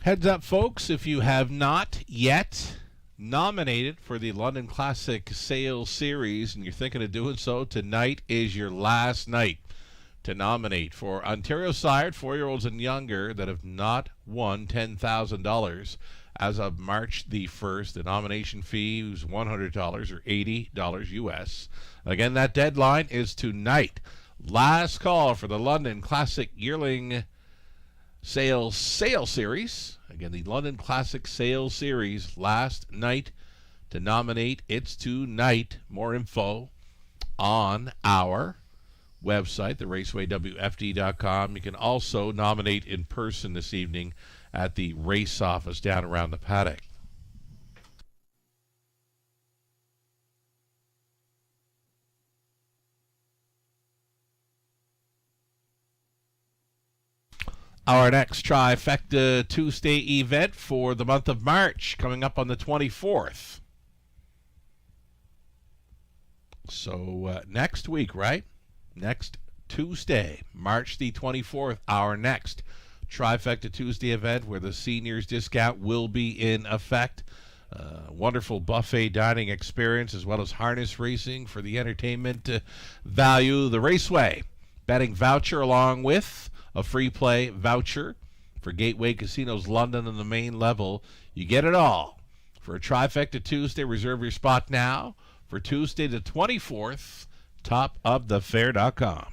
Heads up, folks, if you have not yet nominated for the London Classic Sales Series and you're thinking of doing so, tonight is your last night to nominate for Ontario sired 4-year-olds and younger that have not won $10,000 as of March the 1st. The nomination fee is $100 or $80 US. Again, that deadline is tonight. Last call for the London Classic Yearling Sales Series. Again, the London Classic Sales Series. Last night to nominate. It's tonight. More info on our website, theRacewayWFD.com. You can also nominate in person this evening at the race office down around the paddock. Our next Trifecta Tuesday event for the month of March, coming up on the 24th. So next week, right? Next Tuesday, March the 24th, our next Trifecta Tuesday event where the seniors discount will be in effect. Wonderful buffet dining experience as well as harness racing for the entertainment value. The Raceway betting voucher along with a free play voucher for Gateway Casinos London on the main level. You get it all for a Trifecta Tuesday. Reserve your spot now for Tuesday the 24th, topofthefair.com.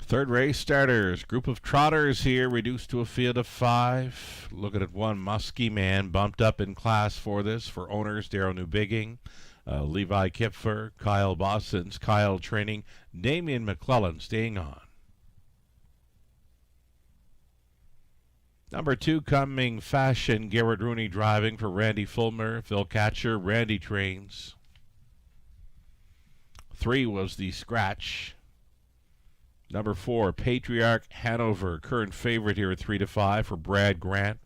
Third race starters, group of trotters here, reduced to a field of 5. Looking at one musky man, bumped up in class for this. For owners, Darryl Newbigging, Levi Kipfer, Kyle Bossins, Kyle Training, Damian McClellan staying on. Number 2, Coming Fashion, Garrett Rooney driving for Randy Fulmer, Phil Catcher, Randy Trains. 3 was the scratch. Number 4, Patriarch Hanover, current favorite here at 3-5 for Brad Grant.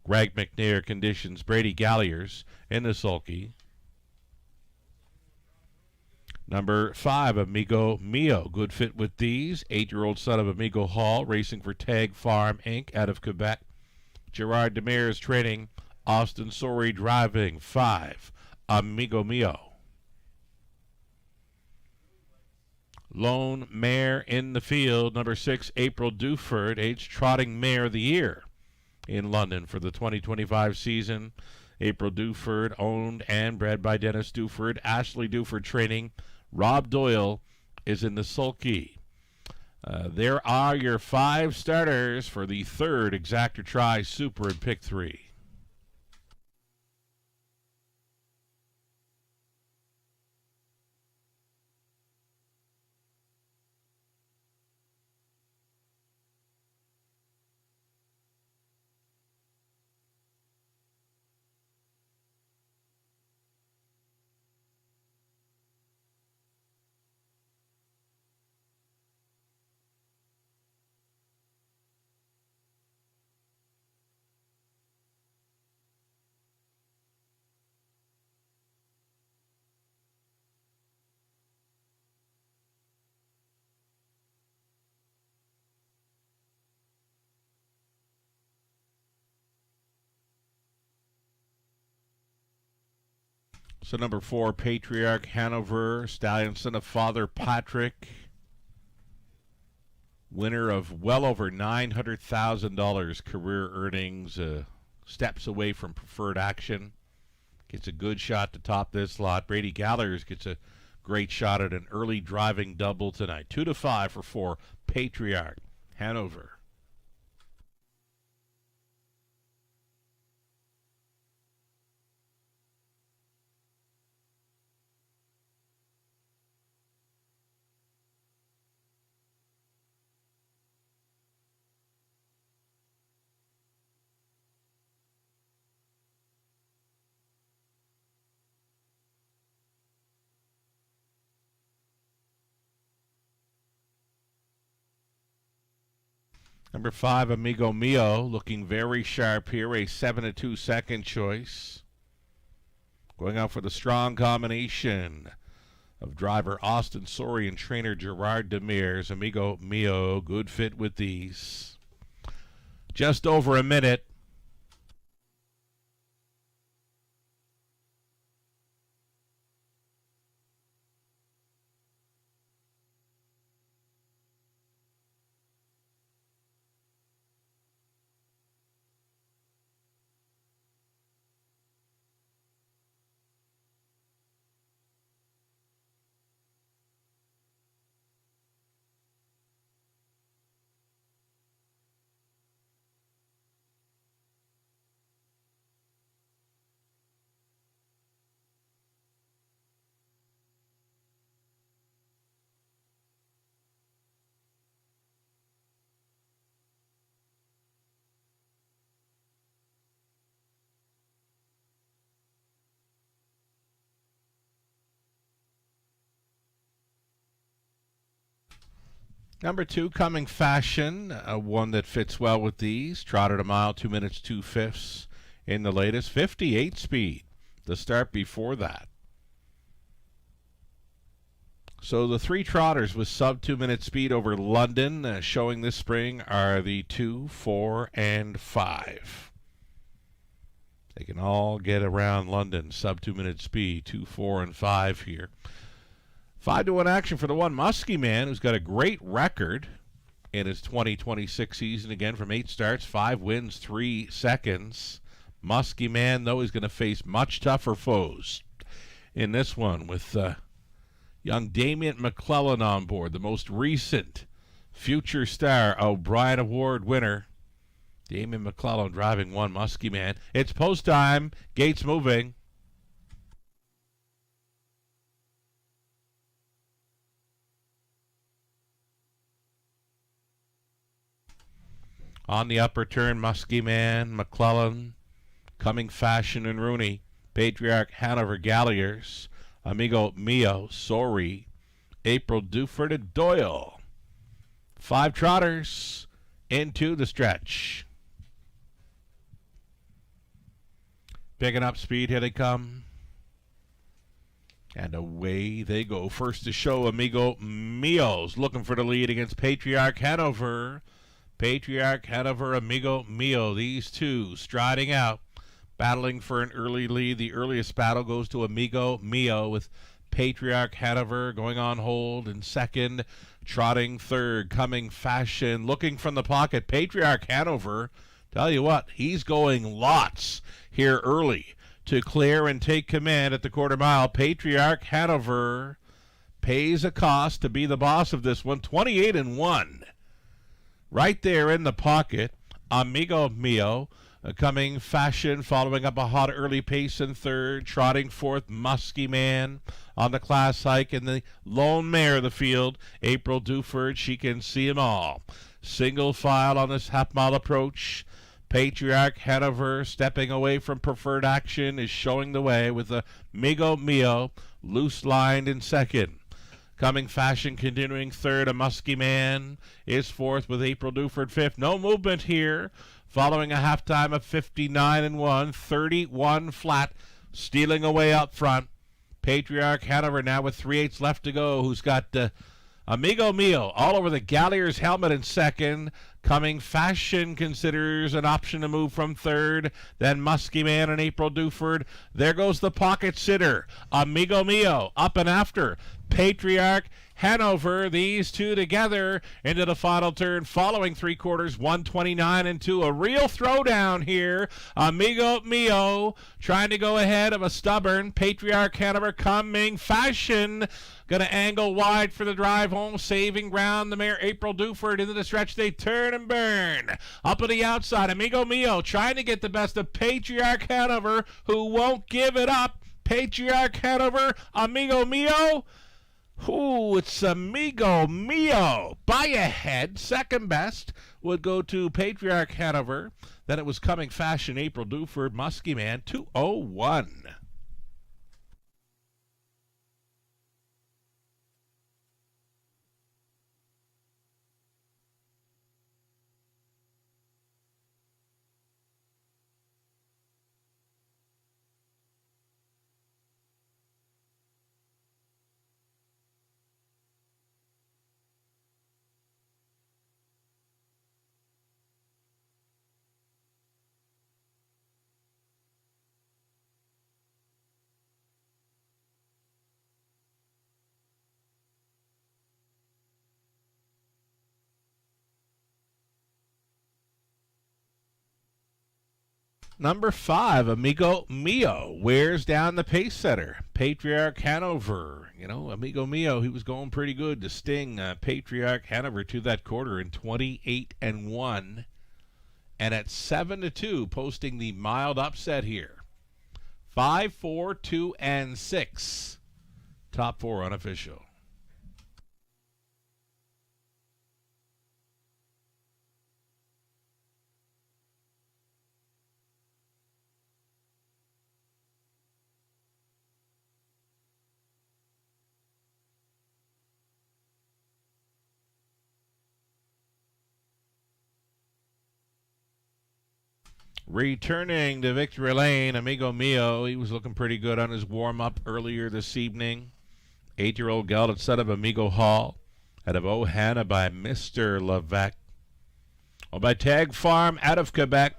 Greg McNair conditions, Brady Galliers in the sulky. Number 5, Amigo Mio, good fit with these. 8-year-old son of Amigo Hall, racing for Tag Farm Inc. out of Quebec. Gerard Demers training, Austin Sorey driving. 5, Amigo Mio. Lone Mare in the field, number 6, April Duford, age trotting mare of the year in London for the 2025 season. April Duford, owned and bred by Dennis Duford. Ashley Duford training. Rob Doyle is in the sulky. There are your 5 starters for the third Exactor Tri Super in Pick 3. So number 4, Patriarch Hanover, stallion son of Father Patrick, winner of well over $900,000 career earnings, steps away from preferred action, gets a good shot to top this lot. Brady Gallagher gets a great shot at an early driving double tonight. 2-5 for 4, Patriarch Hanover. Number 5, Amigo Mio, looking very sharp here, a 7-2 second choice. Going out for the strong combination of driver Austin Sori and trainer Gerard Demers. Amigo Mio, good fit with these. Just over a minute. Number 2, Coming Fashion, one that fits well with these. Trotted a mile, 2 minutes, 2/5 in the latest. 58 speed, the start before that. So the 3 trotters with sub 2 minute speed over London showing this spring are the 2, 4, and 5. They can all get around London, sub 2 minute speed, 2, 4, and 5 here. 5-1 action for the one Muskie Man, who's got a great record in his 2026 season. Again, from 8 starts, 5 wins, 3 seconds. Muskie Man, though, is going to face much tougher foes in this one with young Damien McClellan on board, the most recent future star O'Brien Award winner. Damien McClellan driving one Muskie Man. It's post time. Gates moving. On the upper turn, Muskie Man, McClellan, Coming Fashion and Rooney, Patriarch Hanover Galliers, Amigo Mio, Sori, April Duford and Doyle. 5 trotters into the stretch. Picking up speed, here they come. And away they go. First to show, Amigo Mio's looking for the lead against Patriarch Hanover. Patriarch Hanover, Amigo Mio, these two striding out, battling for an early lead. The earliest battle goes to Amigo Mio, with Patriarch Hanover going on hold in second, trotting third, Coming Fashion, looking from the pocket. Patriarch Hanover, tell you what, he's going lots here early to clear and take command at the quarter mile. Patriarch Hanover pays a cost to be the boss of this one, 28-1. Right there in the pocket, Amigo Mio, Coming Fashion, following up a hot early pace in third, trotting fourth, Muskie Man on the class hike, and the lone mare of the field, April Duford. She can see them all. Single file on this half-mile approach. Patriarch Hanover, stepping away from preferred action, is showing the way with Amigo Mio loose-lined in second. Coming Fashion continuing third. A Muskie Man is fourth with April Duford fifth. No movement here. Following a halftime of 59-1, 31 flat, stealing away up front. Patriarch Hanover now with 3/8 left to go, who's got Amigo Mio, all over the Gallier's helmet in second. Coming Fashion considers an option to move from third. Then Muskie Man and April Duford. There goes the pocket sitter. Amigo Mio up and after. Patriarch, Hanover, these two together into the final turn, following three quarters, 129 and 2. A real throwdown here. Amigo Mio trying to go ahead of a stubborn Patriarch Hanover. Coming Fashion, going to angle wide for the drive home, saving ground. The mare April Duford into the stretch. They turn and burn. Up to the outside, Amigo Mio trying to get the best of Patriarch Hanover, who won't give it up. Patriarch Hanover, Amigo Mio. Ooh, it's Amigo Mio. By a head. Second best would go to Patriarch Hanover. Then it was Coming Fashion, April Duford, Muskie Man, 201. Number 5, Amigo Mio, wears down the pace setter. Patriarch Hanover. You know, Amigo Mio, he was going pretty good to sting Patriarch Hanover to that quarter in 28 and 1. And at 7 to 2, posting the mild upset here. 5, 4, 2, and 6. Top 4 unofficial. Returning to victory lane, Amigo Mio. He was looking pretty good on his warm-up earlier this evening. 8-year-old gelded son of Amigo Hall. Out of Ohana by Mr. Levesque. By Tag Farm out of Quebec.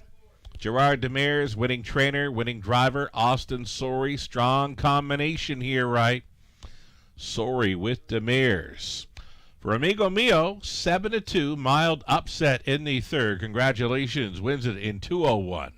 Gerard Demers, winning trainer, winning driver. Austin Sorey, strong combination here, right? Sorey with Demers. For Amigo Mio, 7 to 2, mild upset in the third. Congratulations, wins it in 201.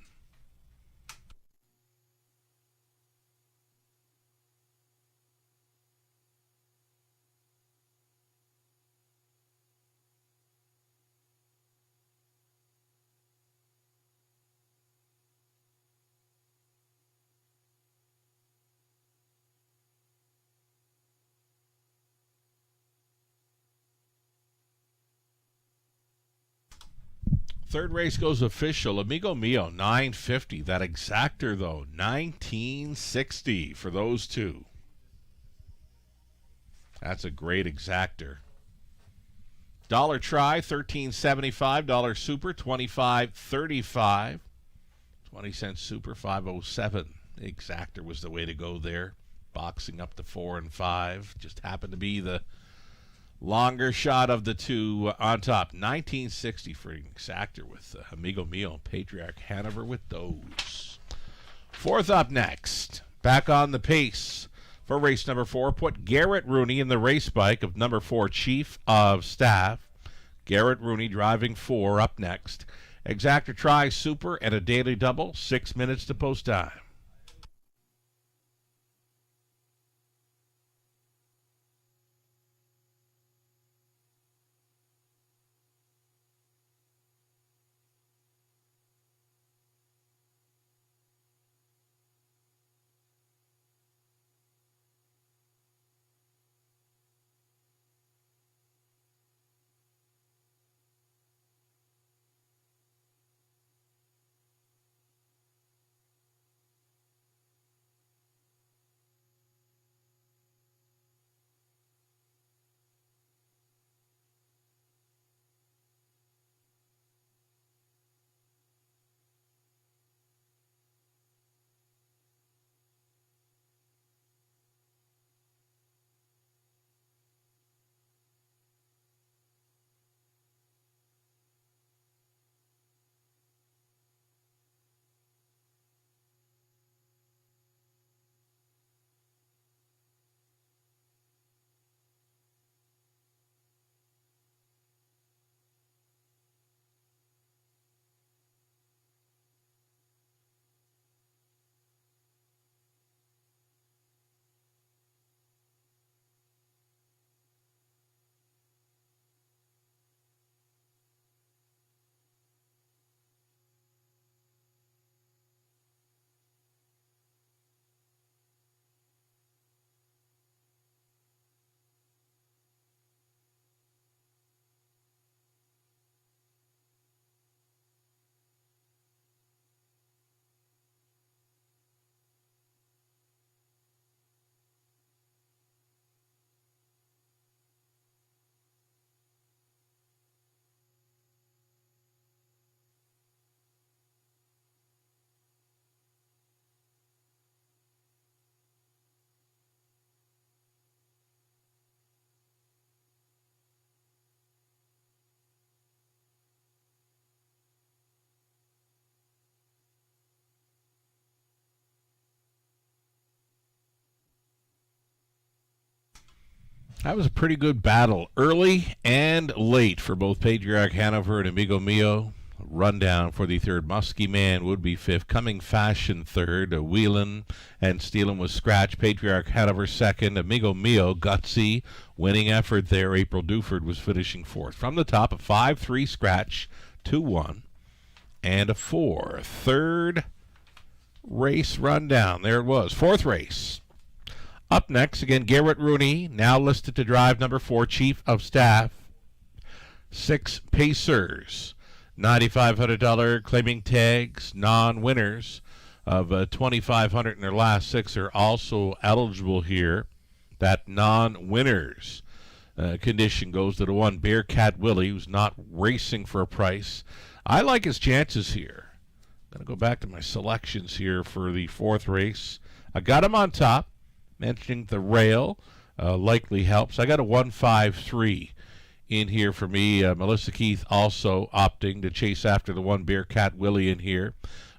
Third race goes official. Amigo Mio, 950. That exactor, though, 1960 for those two. That's a great exactor. Dollar try, $13.75. Dollar super, $25.35. 20-cent super, $5.07. The exactor was the way to go there. Boxing up to 4 and 5. Just happened to be the longer shot of the two on top. 1960 for an exactor with Amigo Mio and Patriarch Hanover with those. Fourth up next. Back on the pace for race number 4. Put Garrett Rooney in the race bike of number 4, Chief of Staff. Garrett Rooney driving 4 up next. Exactor try, super, and a daily double. 6 minutes to post time. That was a pretty good battle, early and late for both Patriarch Hanover and Amigo Mio. Rundown for the third. Muskie Man would be fifth. Coming Fashion third. Wheelin' and Steelin' was scratch. Patriarch Hanover second. Amigo Mio, gutsy, winning effort there. April Duford was finishing fourth. From the top, a 5-3 scratch, 2-1, and a 4. Third race rundown. There it was. Fourth race. Up next, again, Garrett Rooney, now listed to drive number 4, Chief of Staff. 6 Pacers. $9,500 claiming tags. Non-winners of $2,500 in their last 6 are also eligible here. That non-winners condition goes to the 1 Bearcat Willie, who's not racing for a price. I like his chances here. I'm going to go back to my selections here for the 4th race. I got him on top. Mentioning the rail likely helps. I got a 153 in here for me. Melissa Keith also opting to chase after the 1 Bearcat Willie in here.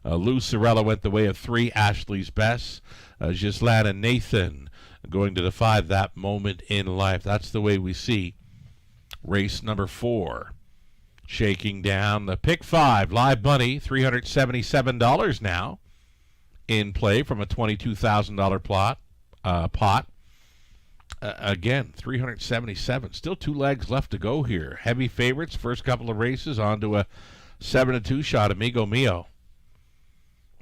Lou Sorella went the way of 3 Ashley's Best. Gislaine and Nathan going to defy that moment in life. That's the way we see race number 4. Shaking down the pick 5 live money, $377 now in play from a $22,000 pot. Again, 377. Still 2 legs left to go here. Heavy favorites, first couple of races, on to a 7-2 shot, Amigo Mio.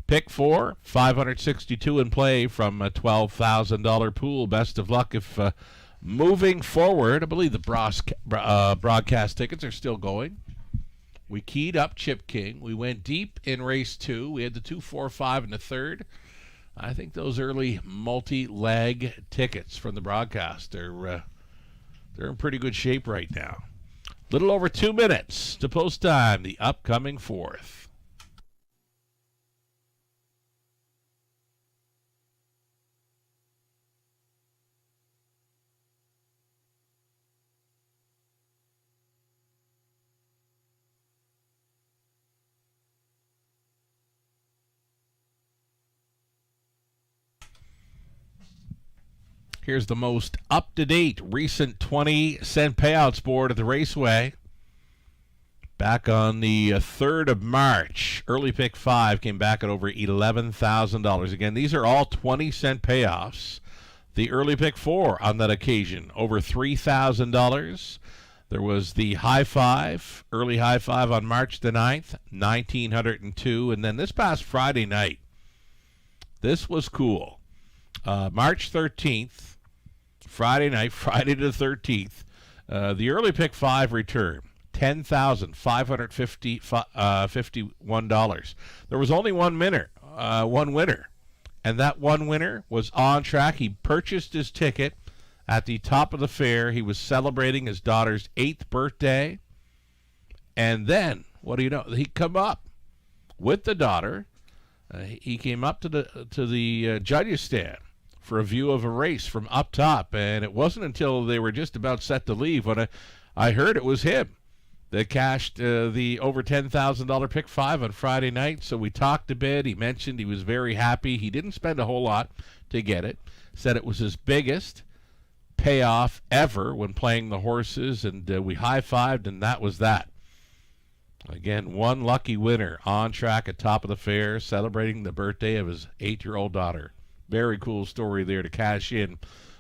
Pick 4, 562 in play from a $12,000 pool. Best of luck if moving forward. I believe the broadcast tickets are still going. We keyed up Chip King. We went deep in race 2. We had the 2, 4, 5 in the 3rd. I think those early multi-leg tickets from the broadcast, they're in pretty good shape right now. Little over 2 minutes to post time, the upcoming 4th. Here's the most up-to-date recent 20-cent payouts board at the Raceway. Back on the 3rd of March, early pick 5 came back at over $11,000. Again, these are all 20-cent payoffs. The early pick 4 on that occasion, over $3,000. There was the high 5, early high 5 on March the 9th, $1,902. And then this past Friday night, this was cool. March 13th, Friday night, Friday the 13th, the early pick 5 return, $10,551. There was only one winner, and that one winner was on track. He purchased his ticket at the top of the fair. He was celebrating his daughter's 8th birthday, and then, what do you know, he come up with the daughter. He came up to the judges' stand for a view of a race from up top, and it wasn't until they were just about set to leave when I heard it was him that cashed the over $10,000 pick 5 on Friday night. So we talked a bit. He mentioned he was very happy. He didn't spend a whole lot to get it. Said it was his biggest payoff ever when playing the horses, and we high-fived, and that was that. Again, one lucky winner on track at top of the fair, celebrating the birthday of his 8-year-old daughter. Very cool story there to cash in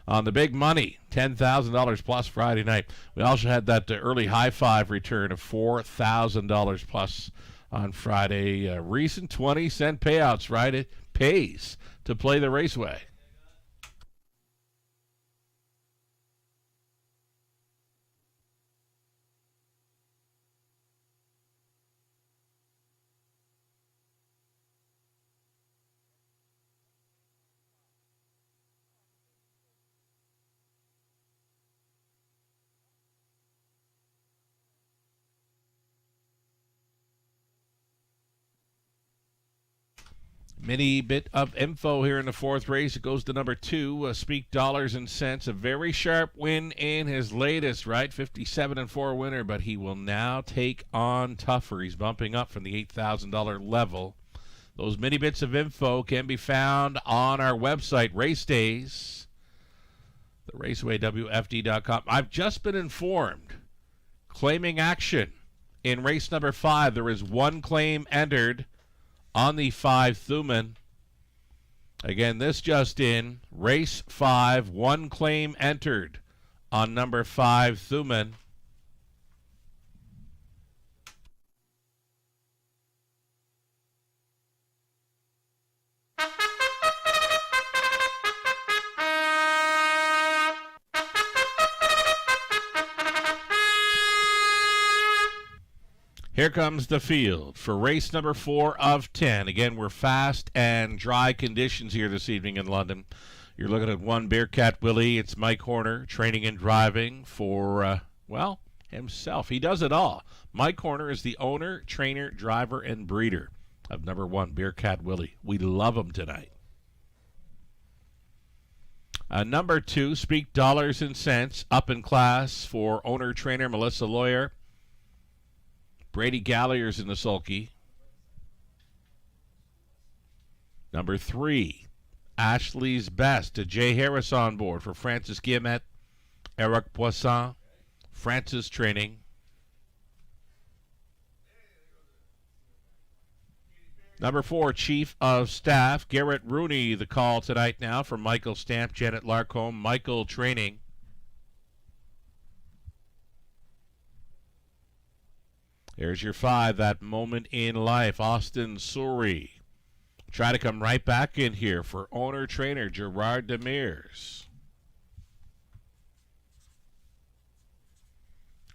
on the big money, $10,000 plus Friday night. We also had that early high 5 return of $4,000 plus on Friday. Recent 20-cent payouts, right? It pays to play the Raceway. Mini bit of info here in the 4th race. It goes to number 2, Speak Dollars and Cents. A very sharp win in his latest, right? 57-4 winner, but he will now take on tougher. He's bumping up from the $8,000 level. Those mini bits of info can be found on our website, The RacewayWFD.com. I've just been informed. Claiming action in race number 5. There is one claim entered on the 5 Thuman. Again, this just in. Race 5, one claim entered on number 5 Thuman. Here comes the field for race number 4 of 10. Again, we're fast and dry conditions here this evening in London. You're looking at one Bearcat Willie. It's Mike Horner training and driving for, well, himself. He does it all. Mike Horner is the owner, trainer, driver, and breeder of number 1 Bearcat Willie. We love him tonight. Number 2, Speak Dollars and Cents, up in class for owner, trainer Melissa Lawyer. Brady Gallagher's in the sulky. Number 3, Ashley's Best. Jay Harris on board for Francis Guillemette, Eric Poisson, Francis Training. Number 4, Chief of Staff, Garrett Rooney, the call tonight now from Michael Stamp, Janet Larcombe, Michael Training. There's your 5, That Moment in Life, Austin Suri. Try to come right back in here for owner-trainer Gerard Demers.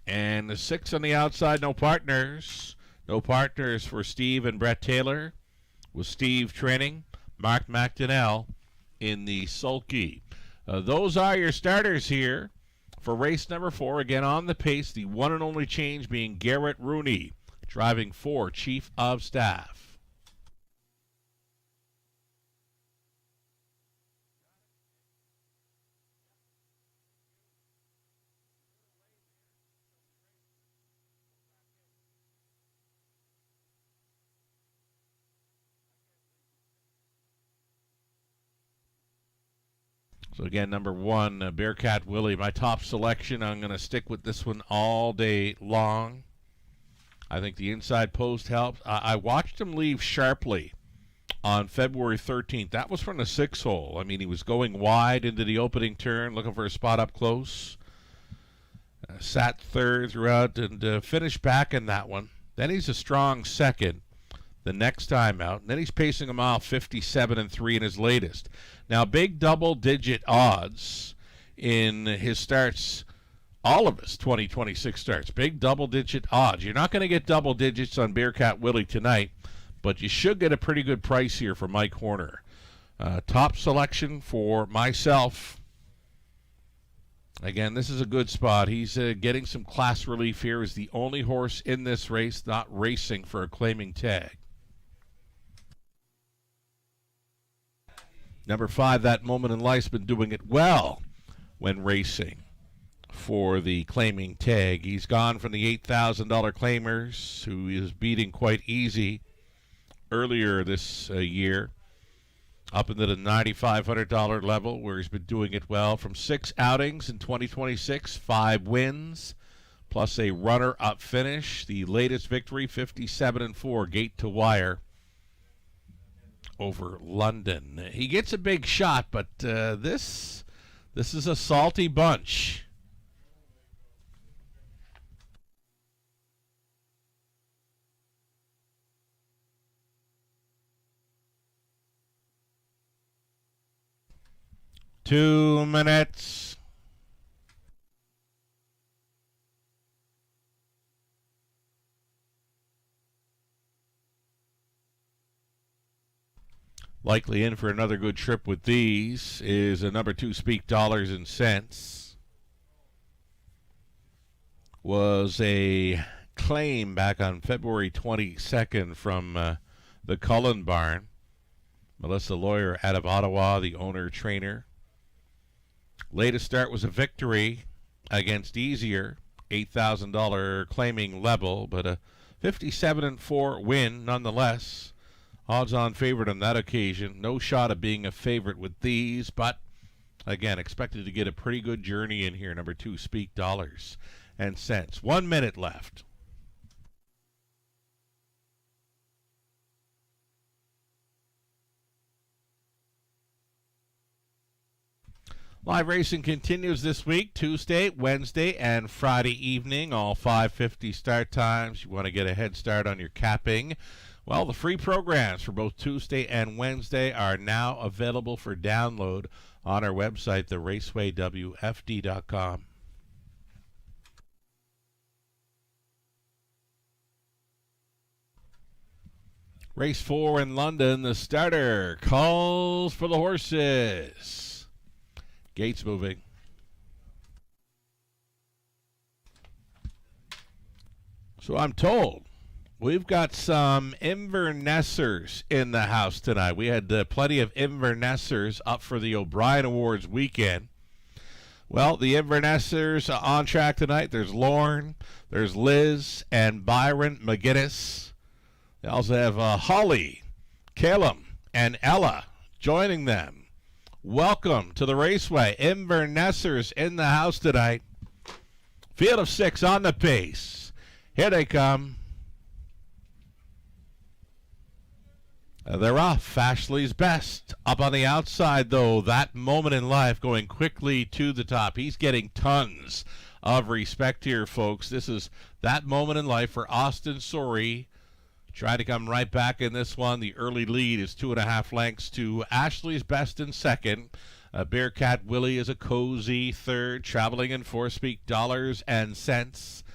And the 6 on the outside, no partners. No partners for Steve and Brett Taylor, with Steve training, Mark McDonnell in the sulky. Those are your starters here for race number 4. Again, on the pace, the one and only change being Garrett Rooney, driving for Chief of Staff. So again, number 1, Bearcat Willie, my top selection. I'm going to stick with this one all day long. I think the inside post helps. I watched him leave sharply on February 13th. That was from the 6 hole. I mean, he was going wide into the opening turn, looking for a spot up close. Sat third throughout and finished back in that one. Then he's a strong second the next time out. And then he's pacing a mile 57-3 in his latest. Now, big double-digit odds in his starts, all of his 2026 starts. Big double-digit odds. You're not going to get double digits on Bearcat Willie tonight, but you should get a pretty good price here for Mike Horner. Top selection for myself. Again, this is a good spot. He's getting some class relief here. He's the only horse in this race not racing for a claiming tag. Number 5, That Moment in Life's been doing it well when racing for the claiming tag. He's gone from the $8,000 claimers, who is beating quite easy earlier this year, up into the $9,500 level, where he's been doing it well. From 6 outings in 2026, 5 wins, plus a runner-up finish. The latest victory, 57-4, gate to wire over London. He gets a big shot, but this is a salty bunch. Two minutes. Likely in for another good trip with these is a number 2, Speak Dollars and Cents. Was a claim back on February 22nd from the Cullen Barn. Melissa Lawyer out of Ottawa, the owner-trainer. Latest start was a victory against Easier, $8,000 claiming level, but a 57-4 win nonetheless. Odds-on favorite on that occasion. No shot of being a favorite with these, but Again, expected to get a pretty good journey in here. Number 2, Speak Dollars and Cents. 1 minute left. Live racing continues this week, Tuesday, Wednesday, and Friday evening, all 5:50 start times. You want to get a head start on your capping. Well, the free programs for both Tuesday and Wednesday are now available for download on our website, theracewaywfd.com. Race 4 in London, the starter calls for the horses. Gates moving. So I'm told we've got some Invernessers in the house tonight. We had plenty of Invernessers up for the O'Brien Awards weekend. Well, the Invernessers are on track tonight. There's Lorne, there's Liz, and Byron McGinnis. They also have Holly, Calum, and Ella joining them. Welcome to the Raceway. Invernessers in the house tonight. Field of 6 on the pace. Here they come. They're off. Ashley's Best. Up on the outside, though. That Moment in Life going quickly to the top. He's getting tons of respect here, folks. This is That Moment in Life for Austin Sorey. Trying to come right back in this one. The early lead is 2.5 lengths to Ashley's Best in second. Bearcat Willie is a cozy third. Traveling in 4, Speak Dollars and Cents.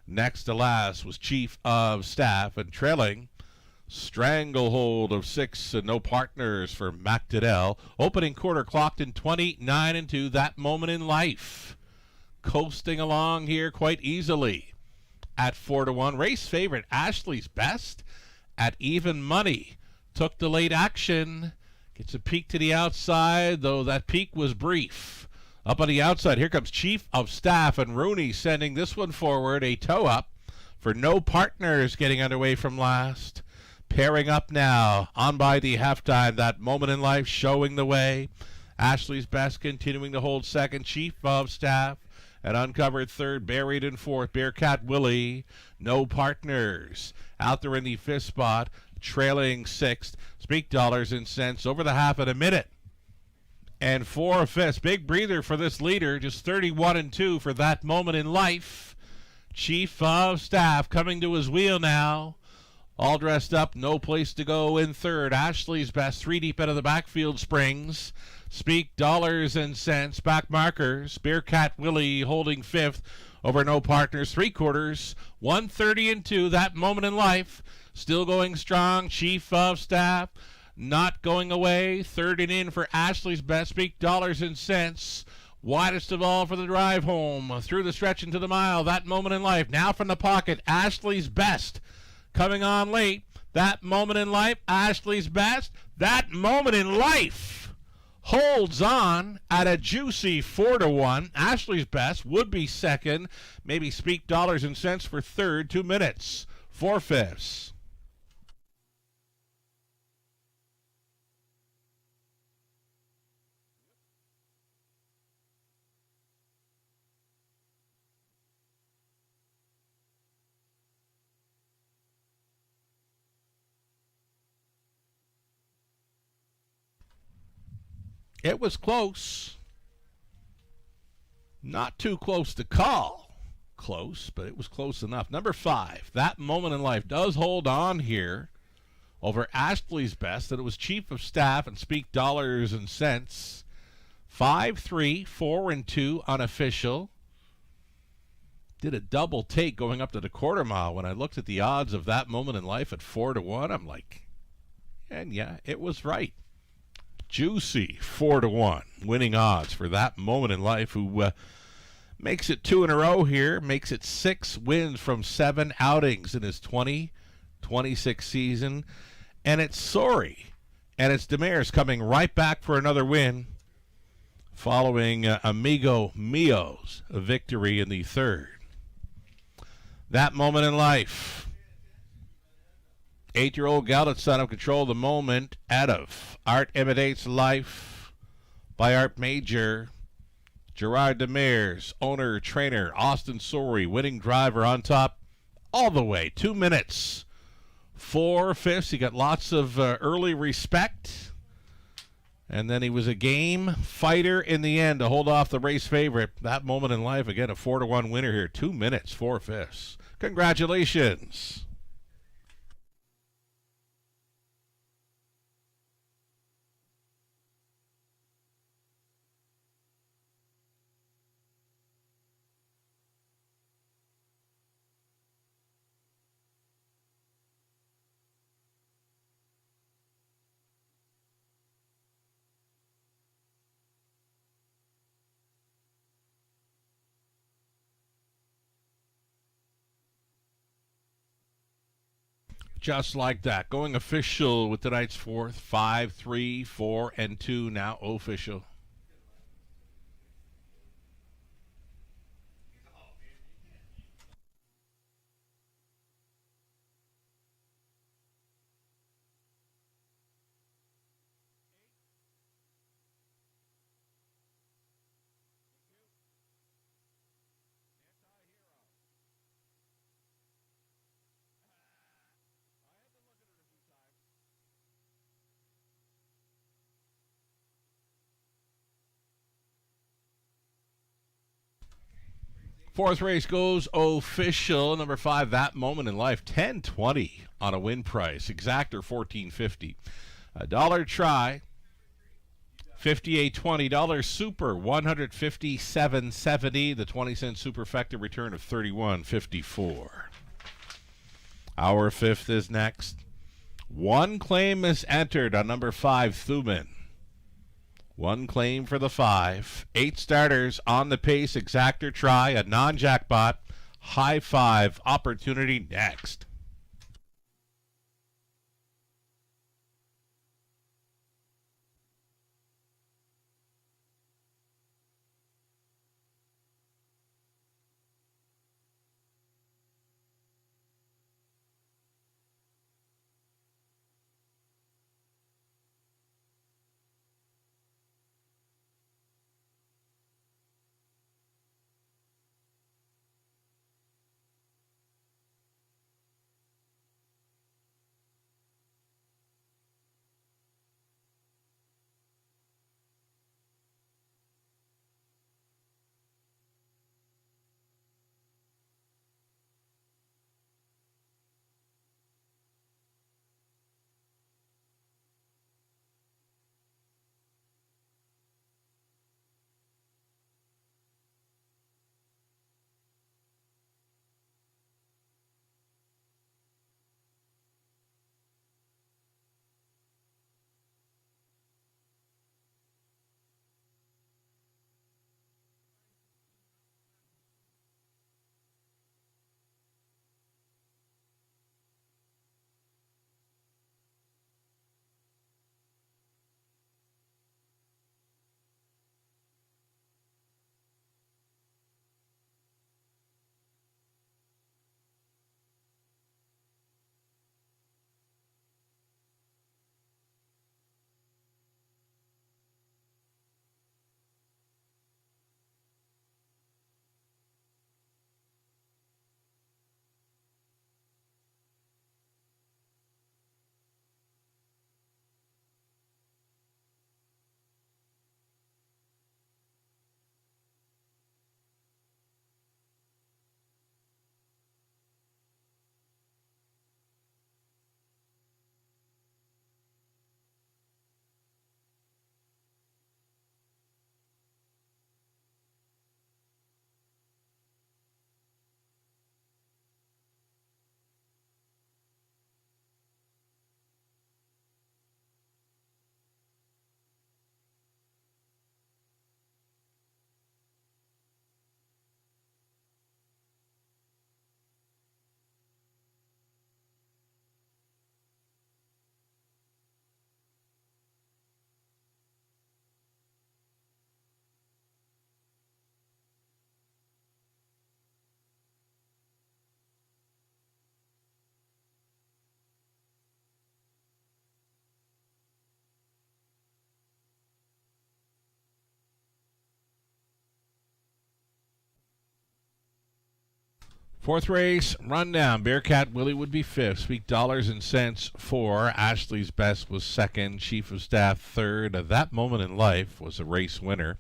Next to last was Chief of Staff, and trailing Stranglehold of 6 and No Partners for Mac Diddell. Opening quarter clocked in 29-2. That Moment in Life coasting along here quite easily at 4-1. Race favorite Ashley's Best at even money took the late action. Gets a peek to the outside, though that peek was brief. Up on the outside, here comes Chief of Staff, and Rooney sending this one forward. A toe up for No Partners getting underway from last. Pairing up now on by the halftime. That Moment in Life showing the way. Ashley's Best continuing to hold second. Chief of Staff at uncovered third, buried in fourth, Bearcat Willie. No Partners out there in the fifth spot, trailing sixth. Speak Dollars and Cents over the half at a minute. And 4/5. Big breather for this leader, just 31-2 for That Moment in Life. Chief of Staff coming to his wheel now. All dressed up, no place to go in third. Ashley's Best, 3 deep out of the backfield springs. Speak Dollars and Cents, back markers. Bearcat Willie holding fifth over No Partners. 3/4, 130-2. That Moment in Life still going strong. Chief of Staff not going away. Third and in for Ashley's Best. Speak Dollars and Cents. Widest of all for the drive home. Through the stretch into the mile. That Moment in Life. Now from the pocket. Ashley's Best coming on late. That Moment in Life. Ashley's Best. That Moment in Life holds on at a juicy 4-1. Ashley's Best would be second. Maybe Speak Dollars and Cents for third. 2 minutes. 4/5. It was close. Not too close to call. Close, but it was close enough. Number 5, That Moment in Life does hold on here over Ashley's Best. That it was Chief of Staff and Speak Dollars and Cents. 5-3, 4-2 unofficial. Did a double take going up to the quarter mile. When I looked at the odds of That Moment in Life at 4-1, I'm like, and yeah, it was right. Juicy 4-1 winning odds for That Moment in Life, who makes it 2 in a row here, makes it 6 wins from 7 outings in his 2026 season. And it's Sorey and it's Demers coming right back for another win following Amigo Mio's victory in the third. That Moment in Life. 8-year-old Gallatin son of Control the Moment out of Art Imitates Life by Art Major. Gerard Demers, owner, trainer, Austin Sorey, winning driver on top all the way. 2 minutes, 4/5. He got lots of early respect. And then he was a game fighter in the end to hold off the race favorite. That moment in life, again, a 4-1 winner here. 2 minutes, 4/5. Congratulations. Just like that. Going official with tonight's fourth. 5, 3, 4, and 2 now official. Fourth race goes official. Number 5, That Moment in Life. 10.20 on a win price. Exactor $14.50. $1 try. $58.20. $1 super. $157.70. The 20-cent superfecta return of $31.54. Our fifth is next. One claim is entered on number 5, Thuman. One claim for the 5. 8 starters on the pace. Exactor try. A non-jackpot. High 5 opportunity next. Fourth race, rundown. Bearcat Willie would be fifth. Speak dollars and cents four. Ashley's Best was second. Chief of Staff third. That Moment in Life was a race winner.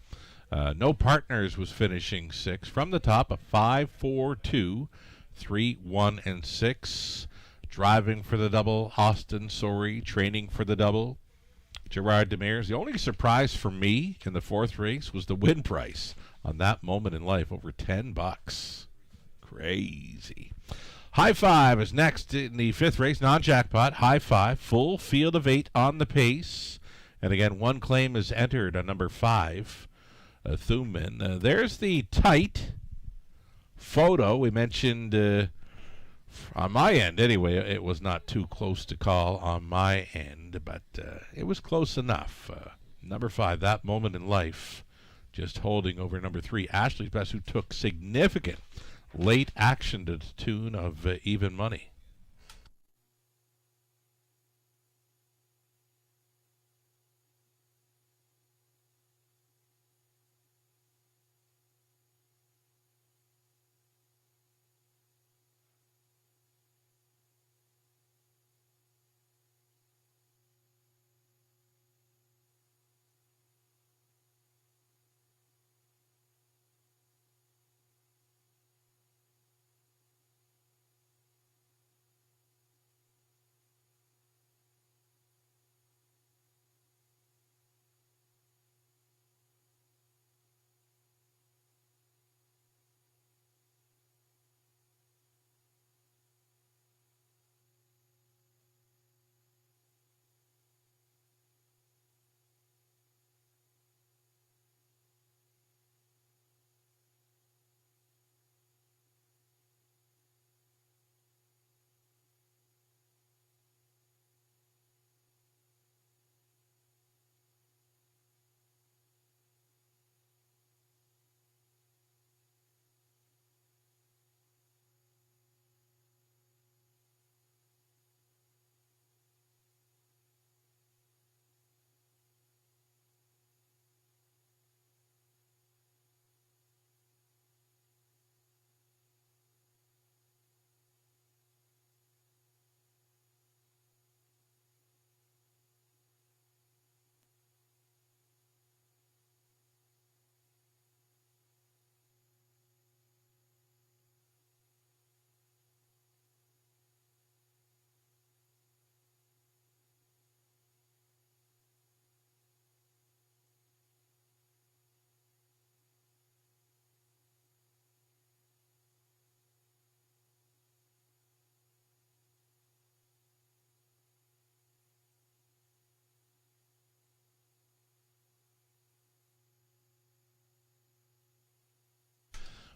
No Partners was finishing sixth. From the top, a 5, 4, 2, 3, 1, and 6. Driving for the double, Austin Sorey. Training for the double, Gerard Demers. The only surprise for me in the fourth race was the win price on That Moment in Life, over $10. Crazy. High Five is next in the fifth race, non-jackpot. High Five, full field of 8 on the pace. And again, one claim is entered on number 5, Thuman. There's the tight photo. We mentioned, on my end anyway, it was not too close to call on my end, but it was close enough. Number 5, That Moment in Life, just holding over number 3, Ashley's Best, who took significant late action to the tune of even money.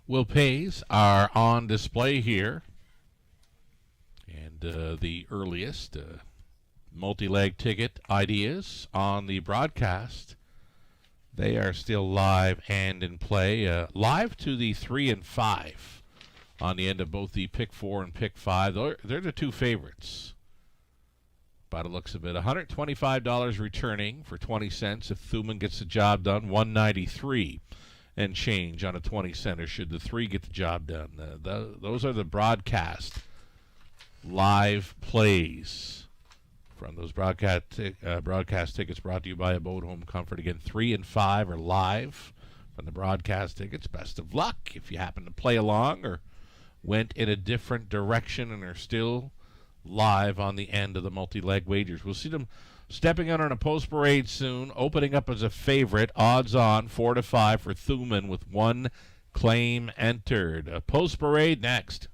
Will Pays are on display here. And the earliest multi-leg ticket ideas on the broadcast, they are still live and in play. Live to the 3 and 5 on the end of both the pick 4 and pick 5. They're the two favorites by the looks of it. $125 returning for 20 cents if Thuman gets the job done. $193 and change on a 20-center should the 3 get the job done. Those are the broadcast live plays from those broadcast tickets brought to you by Abode Home Comfort. Again, 3 and 5 are live from the broadcast tickets. Best of luck if you happen to play along or went in a different direction and are still live on the end of the multi-leg wagers. We'll see them stepping out on a post parade soon, opening up as a favorite, odds on 4 to 5 for Thuman with one claim entered. A post parade next.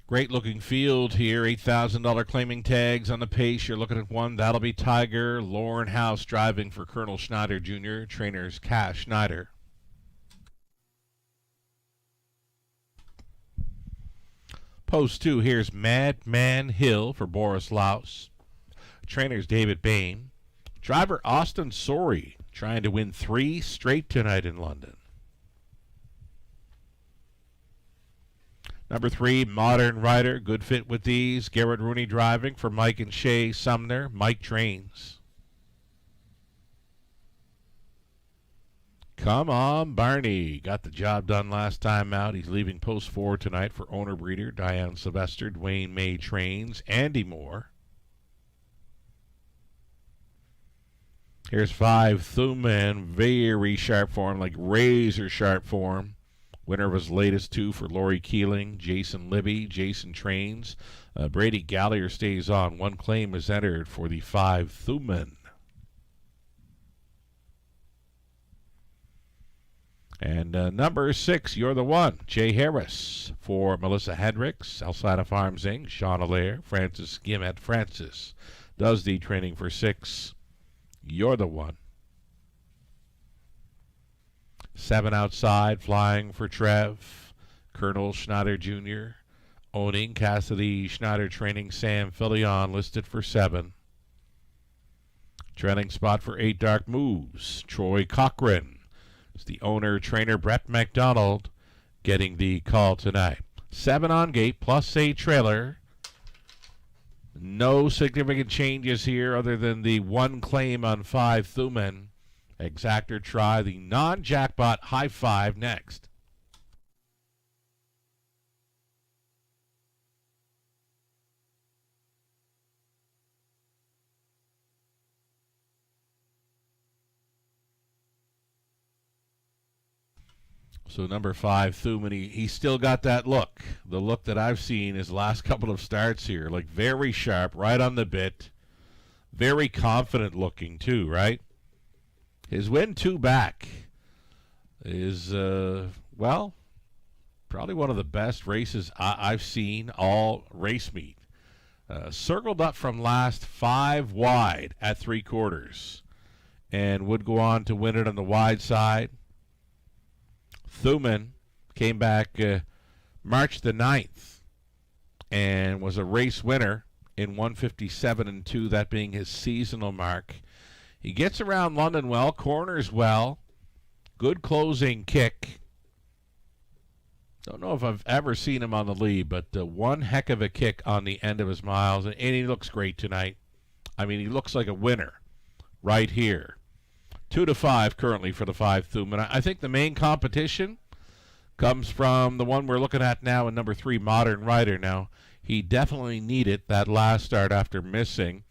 Great looking field here. $8,000 claiming tags on the pace. You're looking at one. That'll be Tiger. Lauren House driving for Colonel Schneider Jr. Trainers Cash Schneider. Post 2. Here's Madman Hill for Boris Laus. trainer's David Bain. Driver Austin Sorey trying to win 3 straight tonight in London. Number 3, Modern Rider. Good fit with these. Garrett Rooney driving for Mike and Shay Sumner. Mike trains. Come on, Barney. Got the job done last time out. He's leaving post 4 tonight for owner breeder Diane Sylvester. Dwayne May trains. Andy Moore. Here's 5, Thuman. Very sharp form, like razor sharp form. Winner of his latest 2 for Laurie Keeling, Jason Libby. Jason trains. Brady Gallagher stays on. 1 claim is entered for the 5, Thuman. And number 6, You're the One. Jay Harris for Melissa Hendricks, Alsina Farms Inc., Sean Allaire, Francis Gimet. Francis does the training for 6, You're the One. 7 outside, flying for Trev. Colonel Schneider Jr. owning Cassidy Schneider training. Sam Filion listed for 7. Trailing spot for 8, Dark Moves. Troy Cochran. It's the owner, trainer Brett McDonald getting the call tonight. 7 on gate plus a trailer. No significant changes here other than the 1 claim on 5, Thuman. Exactor try the non-jackpot high 5 next. So number 5, Thuman, he's still got that look. The look that I've seen his last couple of starts here. Like very sharp, right on the bit. Very confident looking too, right? His win 2 back is, well, probably one of the best races I've seen all race meet. Circled up from last 5 wide at 3/4 and would go on to win it on the wide side. Thuman came back March the 9th and was a race winner in 157-2, that being his seasonal mark. He gets around London well, corners well, good closing kick. Don't know if I've ever seen him on the lead, but one heck of a kick on the end of his miles, and he looks great tonight. I mean, he looks like a winner right here. 2-5 currently for the 5, Thuman. I think the main competition comes from the one we're looking at now in number 3, Modern Rider. Now, he definitely needed that last start after missing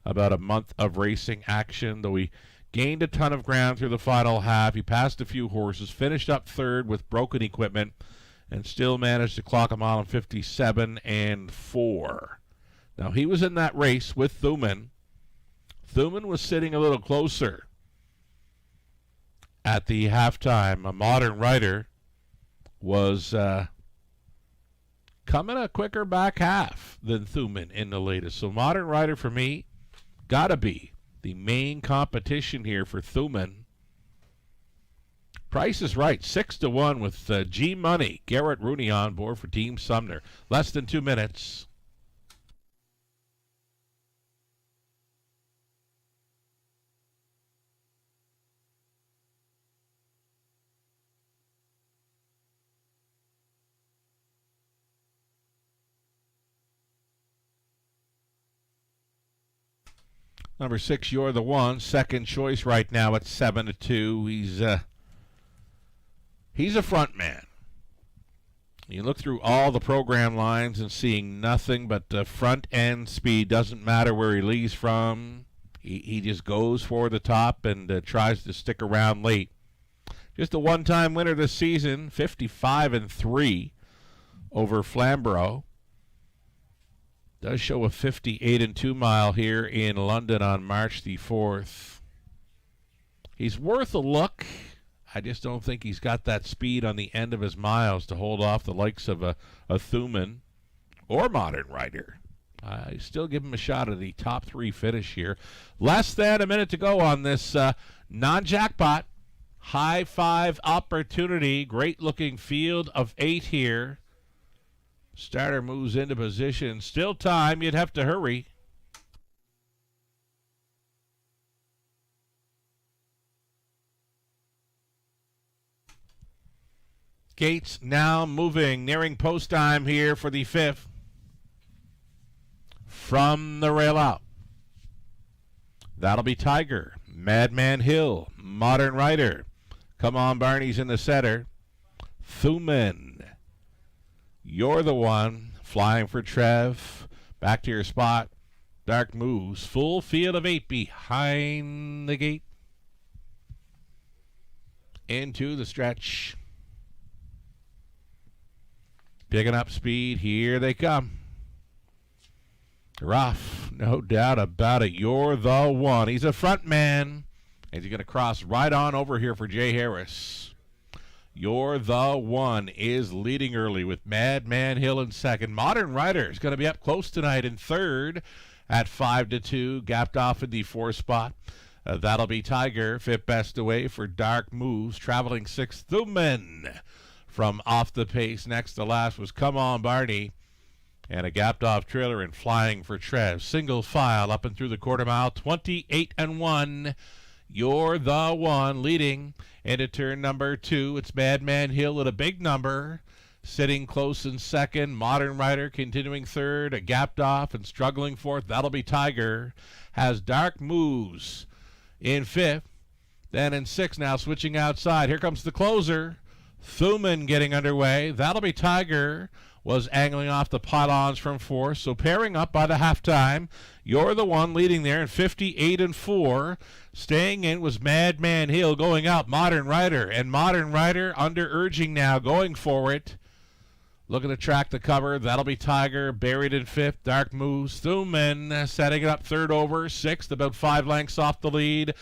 about a month of racing action, though he gained a ton of ground through the final half. He passed a few horses, finished up 3rd with broken equipment, and still managed to clock a mile in 57-4. Now, he was in that race with Thuman. Thuman was sitting a little closer at the halftime. A Modern Rider was coming a quicker back half than Thuman in the latest. So Modern Rider for me gotta be the main competition here for Thuman. Price is right, 6-1 with G Money. Garrett Rooney on board for Team Sumner. Less than 2 minutes. Number 6, You're the One. Second choice right now at 7-2. He's a front man. You look through all the program lines and seeing nothing but front end speed. Doesn't matter where he leaves from. He just goes for the top and tries to stick around late. Just a one-time winner this season, 55-3 over Flamborough. Does show a 58-2 mile here in London on March the 4th. He's worth a look. I just don't think he's got that speed on the end of his miles to hold off the likes of a Thuman or Modern Rider. I still give him a shot at the top 3 finish here. Less than a minute to go on this non-jackpot high 5 opportunity. Great-looking field of 8 here. Starter moves into position. Still time. You'd have to hurry. Gates now moving, nearing post time here for the 5th. From the rail out. That'll be Tiger, Madman Hill, Modern Rider. Come on, Barney's in the center. Thuman, You're the One, flying for Trev. Back to your spot. Dark Moves, full field of 8 behind the gate. Into the stretch. Picking up speed, here they come. Rough, no doubt about it. You're the One. He's a front man. And he's going to cross right on over here for Jay Harris. You're the One is leading early with Madman Hill in second. Modern Rider is going to be up close tonight in third at 5-2. Gapped off in the 4th spot. That'll be Tiger. 5th best away for Dark Moves. Traveling 6th. Thuman from off the pace. Next to last was Come On Barney. And a gapped off trailer and flying for Trev. Single file up and through the quarter mile. 28-1. You're the One leading into turn number 2. It's Madman Hill at a big number. Sitting close in second. Modern Rider continuing third. A gapped off and struggling fourth. That'll be Tiger. Has Dark Moves in 5th. Then in 6th now switching outside. Here comes the closer. Thuman getting underway. That'll be Tiger. Was angling off the pylons from 4th. So pairing up by the halftime. You're the One leading there in 58-4. Staying in was Madman Hill going out. Modern Rider. And Modern Rider under urging now going for it. Looking to track the cover. That'll be Tiger. Buried in 5th. Dark Moves. Thuman setting it up third over. 6th. About 5 lengths off the lead.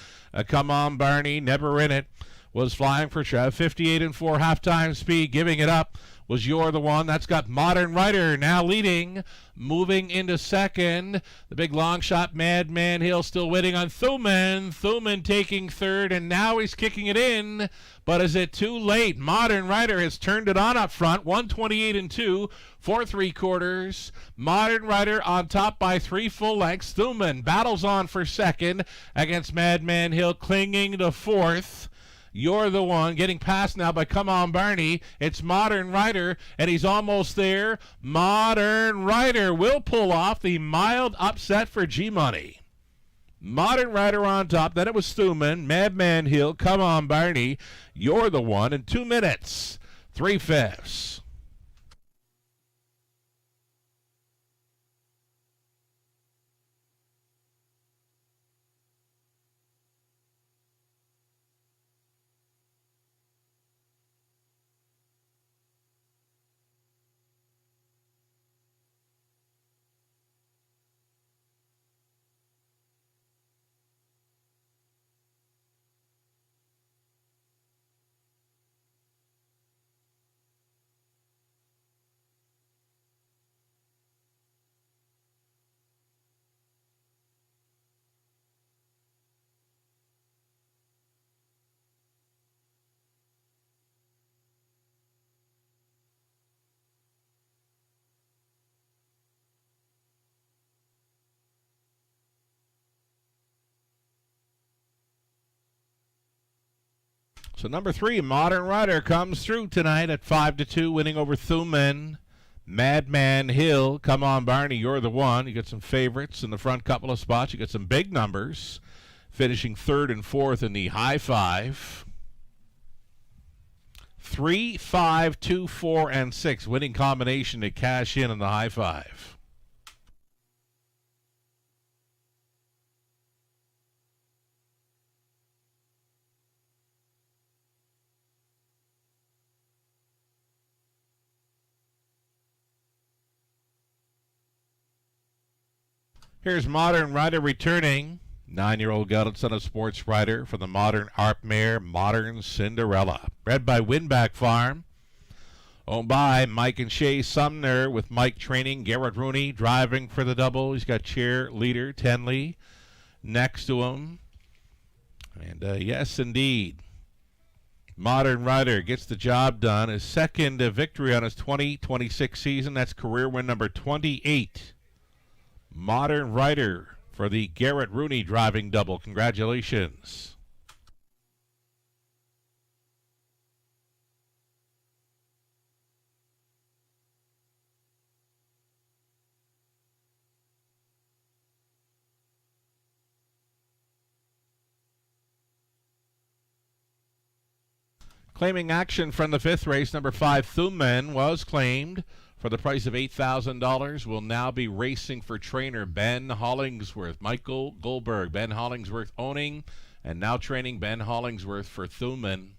Come On Barney. Never in it. Was flying for Trev. 58-4 halftime speed. Giving it up was You're the One. That's got Modern Rider now leading. Moving into second. The big long shot Madman Hill still waiting on Thuman. Thuman taking third, and now he's kicking it in. But is it too late? Modern Rider has turned it on up front. 128-2 for 3/4. Modern Rider on top by 3 full lengths. Thuman battles on for second against Madman Hill, clinging to 4th. You're the One getting passed now by Come On Barney. It's Modern Rider, and he's almost there. Modern Rider will pull off the mild upset for G-Money. Modern Rider on top. Then it was Thuman, Madman Hill, Come On Barney. You're the One in 2 minutes, 3/5. So number 3, Modern Rider comes through tonight at 5-2, winning over Thuman. Madman Hill, Come On Barney, You're the One. You got some favorites in the front couple of spots. You got some big numbers, finishing 3rd and 4th in the high 5. 3, 5, 2, 4, and 6, winning combination to cash in the high 5. Here's Modern Rider returning. 9-year-old gelded son of sports rider from the modern ARP mare, Modern Cinderella. Bred by Winback Farm. Owned by Mike and Shay Sumner, with Mike training. Garrett Rooney driving for the double. He's got cheerleader Tenley next to him. And yes, indeed, Modern Rider gets the job done. His second victory on his 2026 season. That's career win number 28. Modern Rider for the Garrett Rooney driving double. Congratulations. Claiming action from the fifth race, number 5, Thuman, was claimed for the price of $8,000. Will now be racing for trainer Ben Hollingsworth. Michael Goldberg, Ben Hollingsworth owning and now training Ben Hollingsworth for Thuman.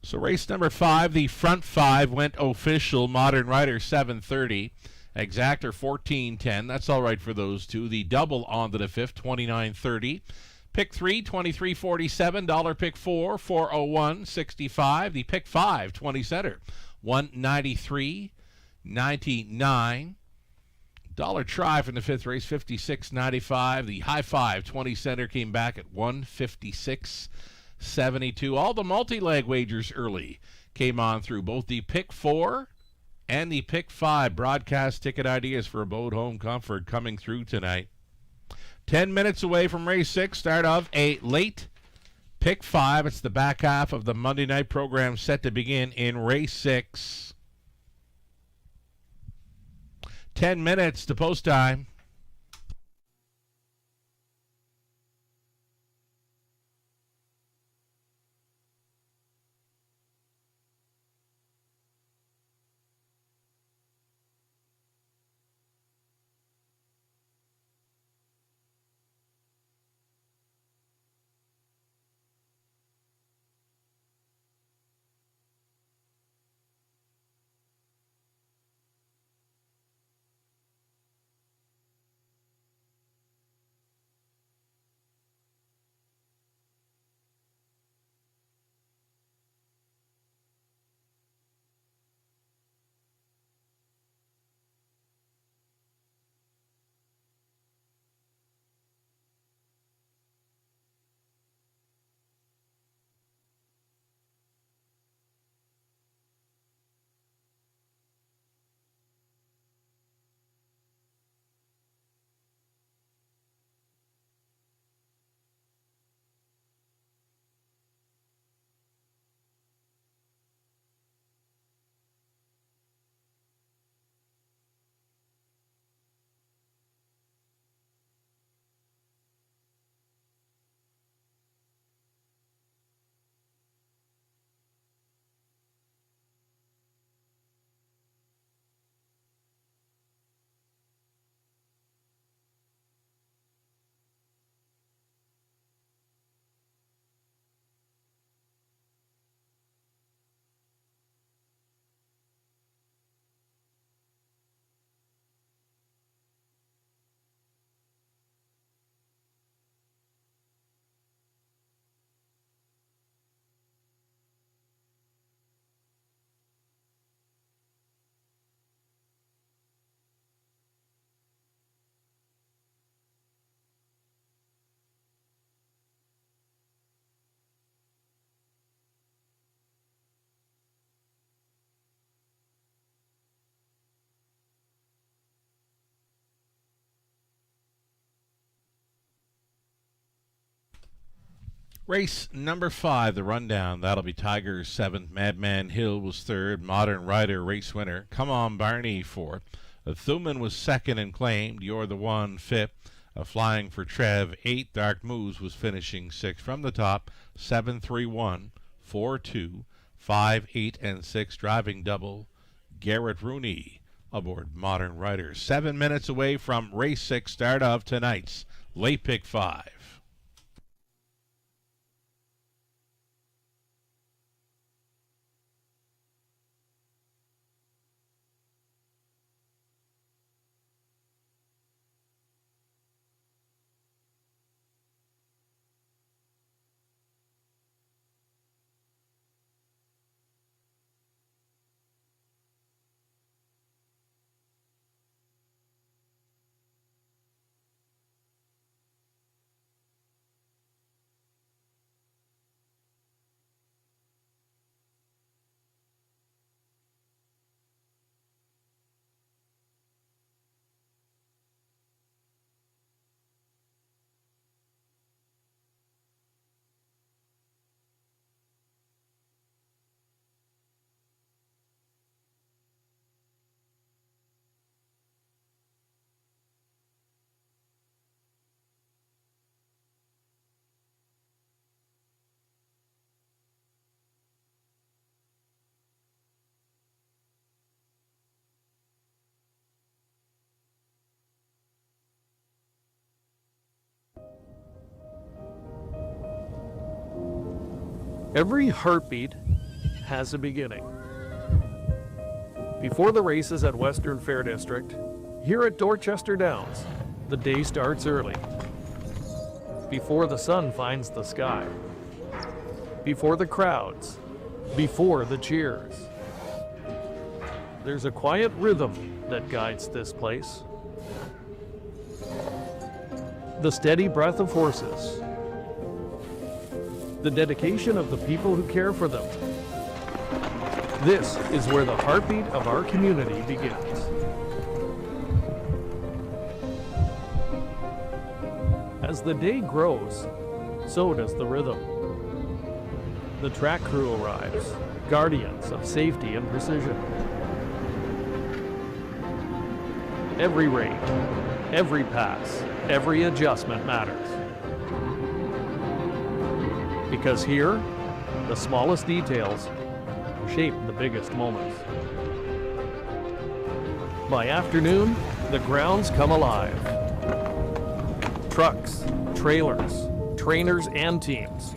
So race number 5, the front 5 went official. Modern Rider 7:30, Exactor 14:10. That's all right for those two. The double onto the fifth 29:30. Pick 3 23:47. Dollar pick 4 401.65. The pick 5 20 center 193.99. Dollar try from the fifth race 56.95. The high 5 20 center came back at 156.72. All the multi-leg wagers early came on through both the pick 4 and the pick 5. Broadcast ticket ideas for abode home comfort coming through tonight. 10 minutes away from race 6, start of a late pick 5. It's the back half of the Monday night program set to begin in race 6. 10 minutes to post time. Race number 5, the rundown. That'll be Tigers 7th. Madman Hill was 3rd. Modern Rider race winner. Come On Barney 4th. Thuman was 2nd and claimed. You're the One 5th. Flying for Trev 8th. Dark Moves was finishing 6th. From the top, 7-3-1, 4-2, 5-8, and 6. Driving double, Garrett Rooney aboard Modern Rider. 7 minutes away from race 6, start of tonight's late pick 5. Every heartbeat has a beginning. Before the races at Western Fair District, here at Dorchester Downs, the day starts early. Before the sun finds the sky. Before the crowds. Before the cheers. There's a quiet rhythm that guides this place. The steady breath of horses. The dedication of the people who care for them. This is where the heartbeat of our community begins. As the day grows, so does the rhythm. The track crew arrives, guardians of safety and precision. Every rate, every pass, every adjustment matters. Because here, the smallest details shape the biggest moments. By afternoon, the grounds come alive. Trucks, trailers, trainers, and teams,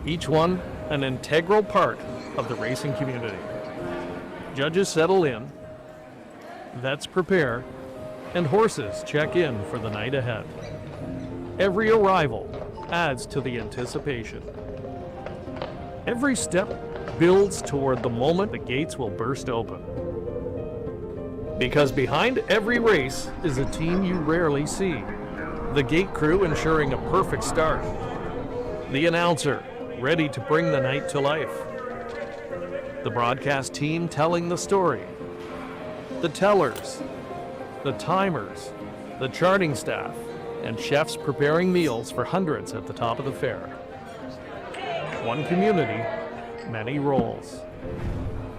each one an integral part of the racing community. Judges settle in, vets prepare, and horses check in for the night ahead. Every arrival adds to the anticipation. Every step builds toward the moment the gates will burst open. Because behind every race is a team you rarely see. The gate crew ensuring a perfect start. The announcer ready to bring the night to life. The broadcast team telling the story. The tellers, the timers, the charting staff, and chefs preparing meals for hundreds at the top of the fair. One community, many roles.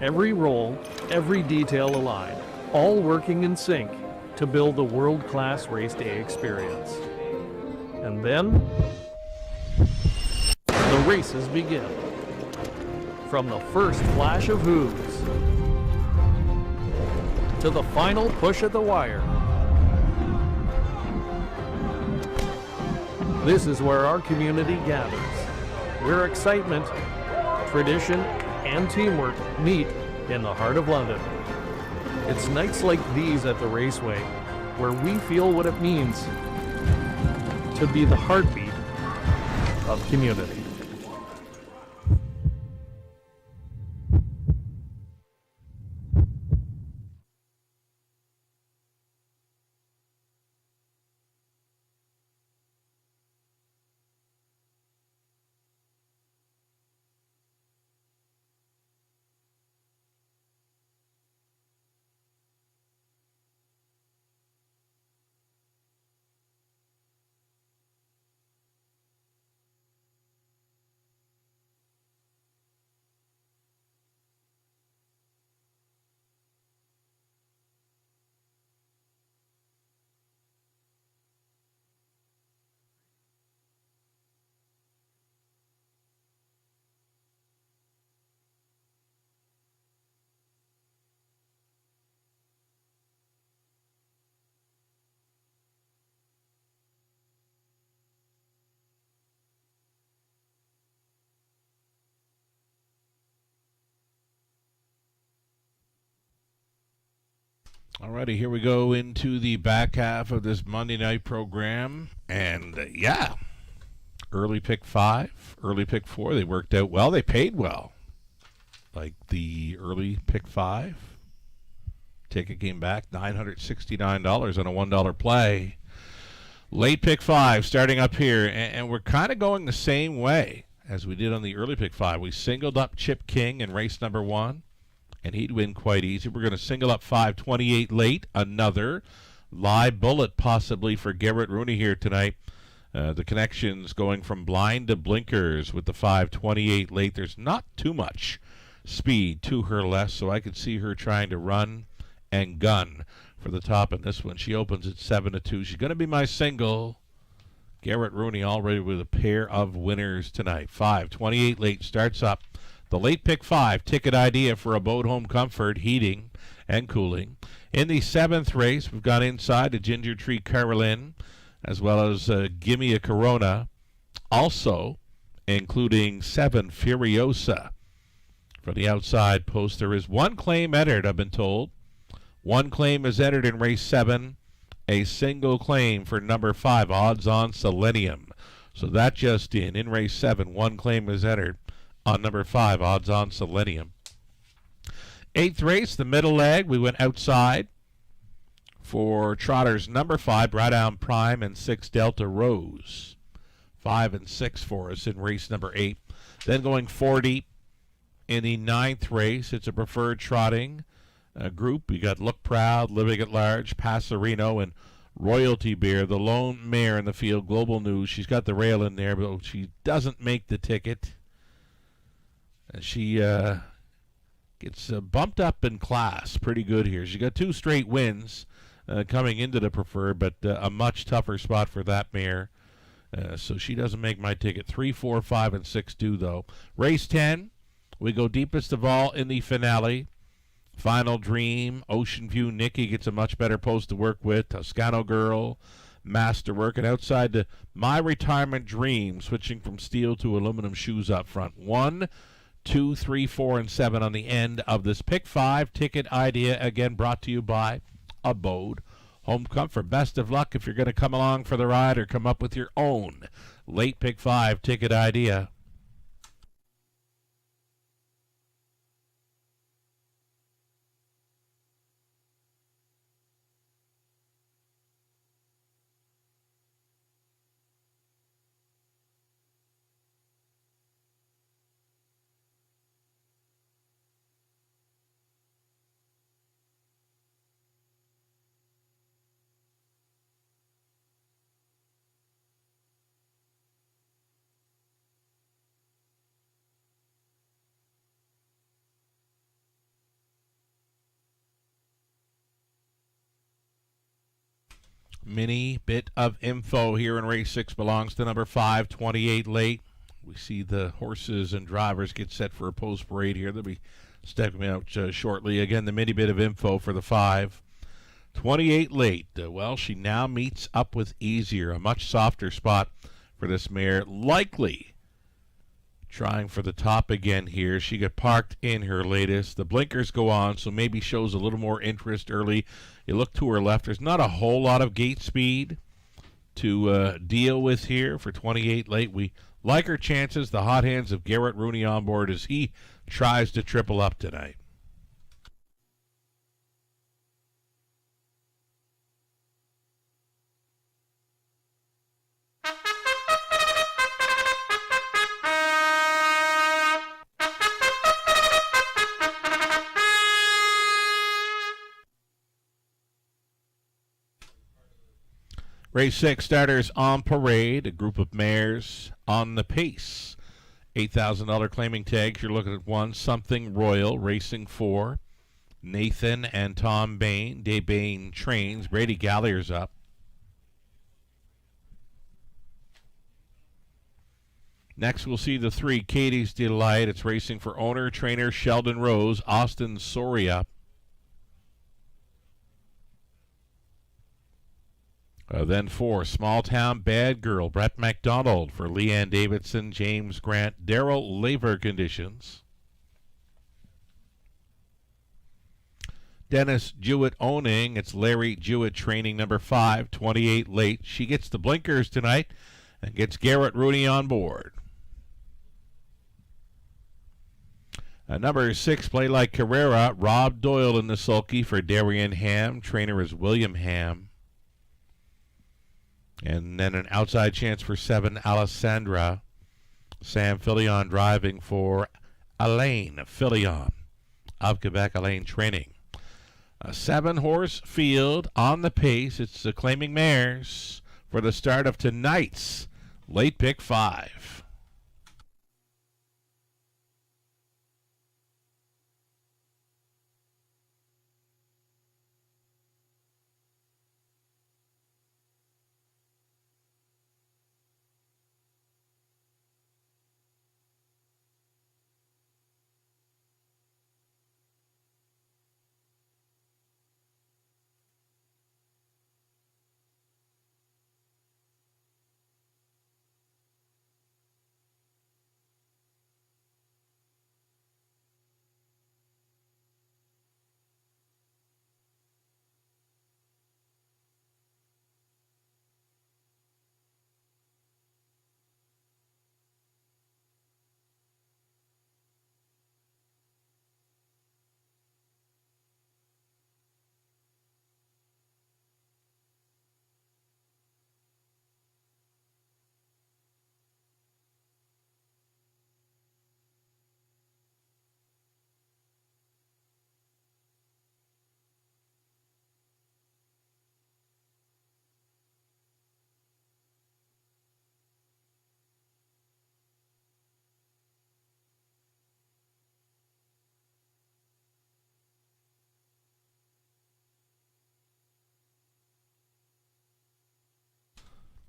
Every role, every detail aligned, all working in sync to build a world-class race day experience. And then, the races begin. From the first flash of hooves to the final push at the wire. This is where our community gathers, where excitement, tradition, and teamwork meet in the heart of London. It's nights like these at the Raceway where we feel what it means to be the heartbeat of community. Alrighty, here we go into the back half of this Monday night program. And early pick 5, early pick 4, they worked out well. They paid well. Like the early pick 5. Ticket came back $969 on a $1 play. Late pick 5 starting up here. And we're kind of going the same way as we did on the early pick 5. We singled up Chip King in race number 1. And he'd win quite easy. We're going to single up 528 late. Another live bullet possibly for Garrett Rooney here tonight. The connections going from blind to blinkers with the 528 late. There's not too much speed to her less, so I could see her trying to run and gun for the top in this one. She opens at 7-2. She's going to be my single. Garrett Rooney already with a pair of winners tonight. 528 late starts up. The late pick 5, ticket idea for a boat home comfort, heating and cooling. In the 7th race, we've got inside the Ginger Tree Carolyn, as well as Gimme a Corona. Also, including 7 Furiosa. For the outside post, there is 1 claim entered, I've been told. 1 claim is entered in race 7. A single claim for number 5, Odds on Selenium. So that just in race 7, 1 claim is entered on number 5, Odds on Selenium. 8th race, the middle leg, we went outside for trotters number 5, Browdown Prime, and 6 Delta Rose. 5 and 6 for us in race number 8. Then going 4 deep in the 9th race, it's a preferred trotting group. We got Look Proud, Living at Large, Passerino, and Royalty Beer, the lone mare in the field. Global News, she's got the rail in there, but she doesn't make the ticket. And she gets bumped up in class pretty good here. She got 2 straight wins coming into the preferred, but a much tougher spot for that mare. So she doesn't make my ticket. 3, 4, 5, and 6 do, though. Race 10, we go deepest of all in the finale. Final Dream, Ocean View Nikki gets a much better post to work with. Toscano Girl, Masterwork, and outside to My Retirement Dream, switching from steel to aluminum shoes up front. 1, 2, 3, 4, and 7 on the end of this Pick 5 ticket idea, again brought to you by Abode Home Comfort. Best of luck if you're going to come along for the ride or come up with your own late Pick 5 ticket idea. Mini bit of info here in race 6 belongs to number 5, 28 late. We see the horses and drivers get set for a post parade here. They'll be stepping out shortly. Again, the mini bit of info for the 5, 28 late. Well, she now meets up with Easier, a much softer spot for this mare. Likely trying for the top again here. She got parked in her latest. The blinkers go on, so maybe shows a little more interest early. You look to her left. There's not a whole lot of gate speed to deal with here for 28 late. We like her chances. The hot hands of Garrett Rooney on board as he tries to triple up tonight. Race 6 starters on parade, a group of mares on the pace. $8,000 claiming tags. You're looking at 1, Something Royal, racing 4. Nathan and Tom Bain. Dave Bain trains. Brady Gallier's up. Next, we'll see the 3, Katie's Delight. It's racing for owner, trainer Sheldon Rose. Austin Soria. Then 4, Small Town Bad Girl, Brett McDonald for Leanne Davidson, James Grant, Daryl Laver conditions. Dennis Jewett owning, it's Larry Jewett training number 5, 28 late. She gets the blinkers tonight and gets Garrett Rooney on board. Number 6, Play Like Carrera, Rob Doyle in the sulky for Darian Ham. Trainer is William Ham. And then an outside chance for 7, Alessandra. Sam Filion driving for Alain Filion of Quebec, Alain training. A 7-horse field on the pace. It's the claiming mares for the start of tonight's late Pick 5.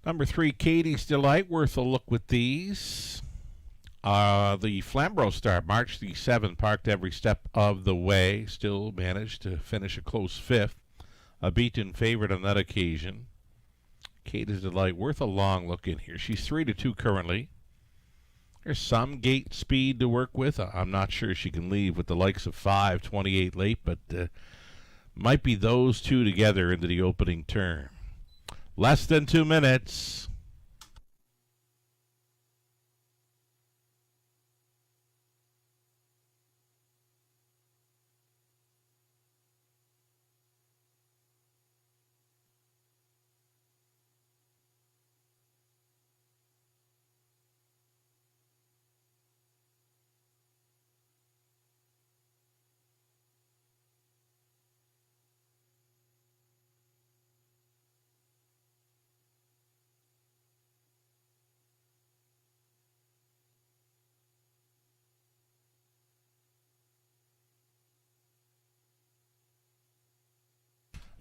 Number 3, Katie's Delight, worth a look with these. The Flamborough start, March the 7th, parked every step of the way. Still managed to finish a close 5th. A beaten favorite on that occasion. Katie's Delight, worth a long look in here. She's 3-2 currently. There's some gate speed to work with. I'm not sure she can leave with the likes of 5, 28 late, but might be those two together into the opening turn. Less than 2 minutes.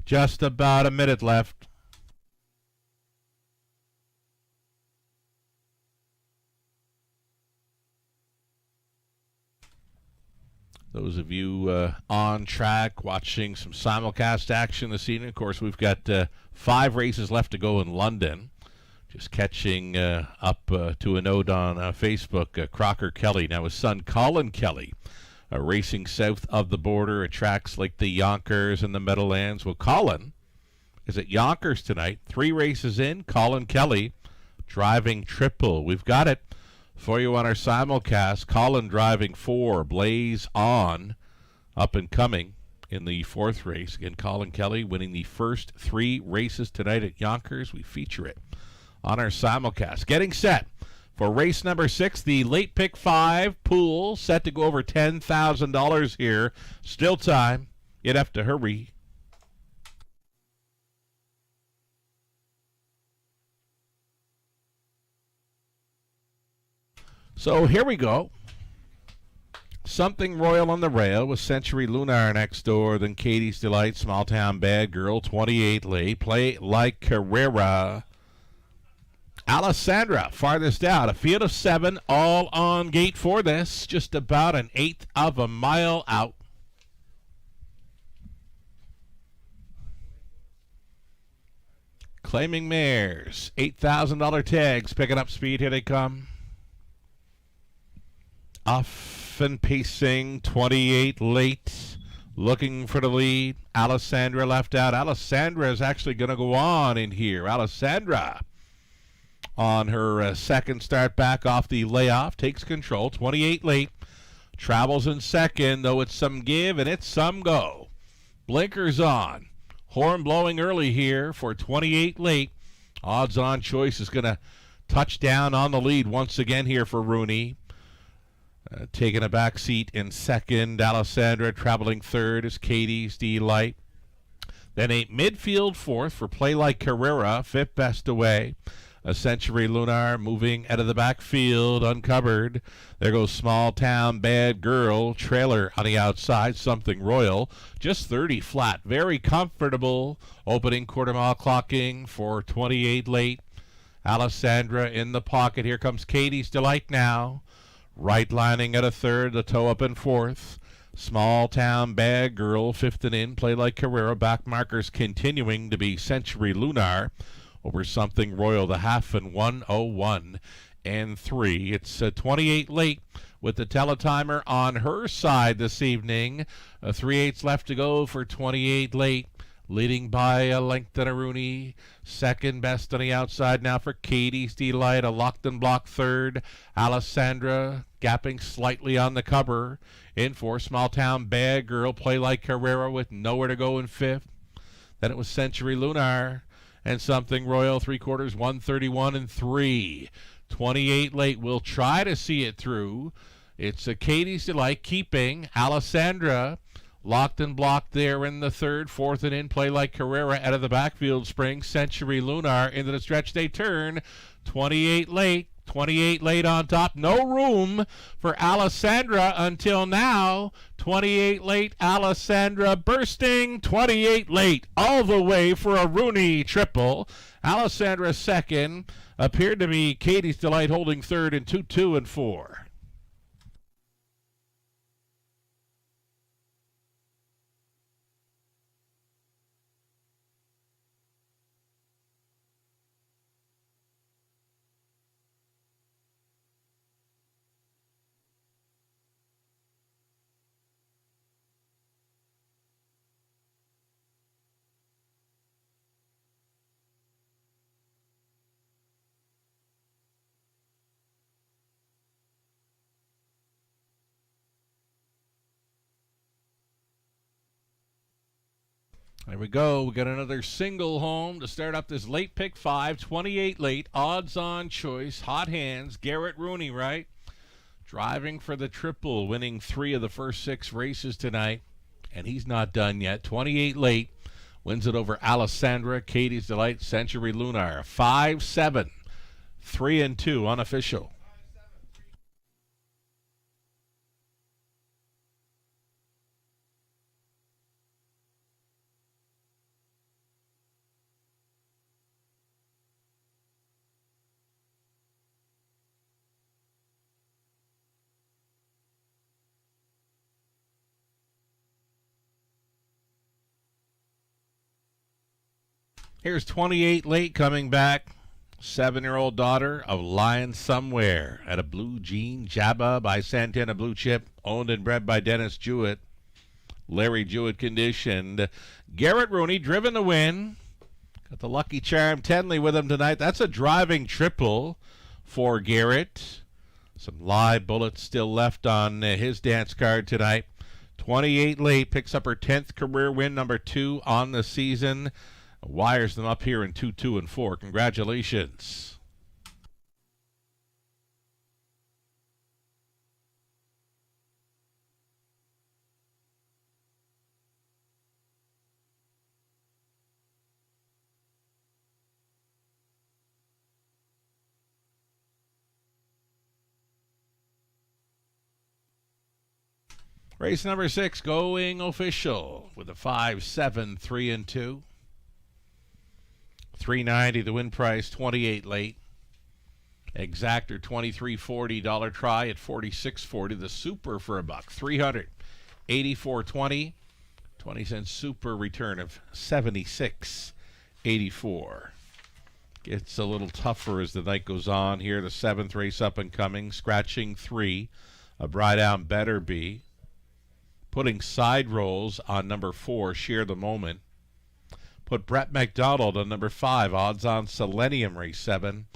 Just about a minute left. Those of you on track watching some simulcast action this evening, of course, we've got 5 races left to go in London. Just catching up to a note on Facebook, Crocker Kelly, now his son Colin Kelly, racing south of the border at tracks like the Yonkers and the Meadowlands. Well, Colin is at Yonkers tonight. 3 races in, Colin Kelly driving triple. We've got it for you on our simulcast. Colin driving 4, Blaze On, up and coming in the 4th race. Again, Colin Kelly winning the first 3 races tonight at Yonkers. We feature it on our simulcast. Getting set for race number 6, the late pick 5 pool, set to go over $10,000 here. Still time. You'd have to hurry. So here we go. Something Royal on the rail with Century Lunar next door. Then Katie's Delight, Small Town Bad Girl, 28 late. Play Like Carrera. Alessandra, farthest out. A field of 7, all on gate for this. Just about an 1/8 of a mile out. Claiming mares. $8,000 tags. Picking up speed. Here they come. Off and pacing. 28 late. Looking for the lead. Alessandra left out. Alessandra is actually going to go on in here. Alessandra, on her second start back off the layoff, takes control. 28 late. Travels in second, though it's some give and it's some go. Blinkers on. Horn blowing early here for 28 late. Odds on choice is going to touch down on the lead once again here for Rooney. Taking a back seat in second. Alessandra traveling third is Katie's Delight. Then a midfield 4th for Play Like Carrera, 5th best away. A Century Lunar moving out of the backfield, uncovered. There goes Small Town Bad Girl. Trailer on the outside, Something Royal. Just 30 flat, very comfortable. Opening quarter mile clocking for 28 late. Alessandra in the pocket. Here comes Katie's Delight now. Right lining at a third, the toe up in 4th. Small Town Bad Girl, 5th and in. Play Like Carrera. Back markers continuing to be Century Lunar over Something Royal, the half and 1:01 and 3. It's 28 late with the teletimer on her side this evening. 3/8 left to go for 28 late. Leading by a length and a Rooney. Second best on the outside now for Katie's Delight. A locked and block third. Alessandra gapping slightly on the cover. In for Small Town Bad Girl. Play Like Carrera with nowhere to go in 5th. Then it was Century Lunar and Something Royal, 3/4, 131 and 3. 28 late. We'll try to see it through. It's a Katie's Delight keeping. Alessandra locked and blocked there in the third. 4th and in. Play Like Carrera out of the backfield spring. Century Lunar into the stretch they turn. 28 late. 28 late on top. No room for Alessandra until now. 28 late, Alessandra bursting. 28 late, all the way for a Rooney triple. Alessandra second. Appeared to be Katie's Delight holding third in 2, 2, and 4. There we go. We got another single home to start up this late pick 5. 28 late. Odds on choice. Hot hands. Garrett Rooney, right? Driving for the triple. Winning 3 of the first 6 races tonight. And he's not done yet. 28 late. Wins it over Alessandra, Katie's Delight, Century Lunar. 5-7. 3 and 2 unofficial. Here's 28 late coming back. 7-year-old daughter of Lion Somewhere at a Blue Jean Jabba by Santana Blue Chip, owned and bred by Dennis Jewett. Larry Jewett conditioned. Garrett Rooney driven to win. Got the Lucky Charm Tenley with him tonight. That's a driving triple for Garrett. Some live bullets still left on his dance card tonight. 28 late picks up her 10th career win, number 2 on the season. Wires them up here in 2, 2, and 4. Congratulations. Race number 6 going official with a 5-7, 3 and 2. $390 the win price, 28 late. Exactor $23.40, dollar try at $46.40. The super for a buck, $300. $84.20. 20-cent super return of $76.84. Gets a little tougher as the night goes on here. The 7th race up and coming, scratching 3. A Bride Down Better Be. Putting side rolls on number 4, Share the Moment. Put Brett McDonald on number 5, Odds on Selenium, race 7.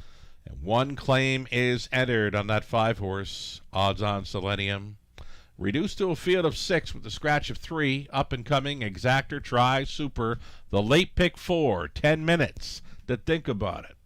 And 1 claim is entered on that 5-horse, Odds on Selenium. Reduced to a field of 6 with the scratch of 3. Up and coming, Exactor, Try, Super. The late pick 4, 10 minutes to think about it.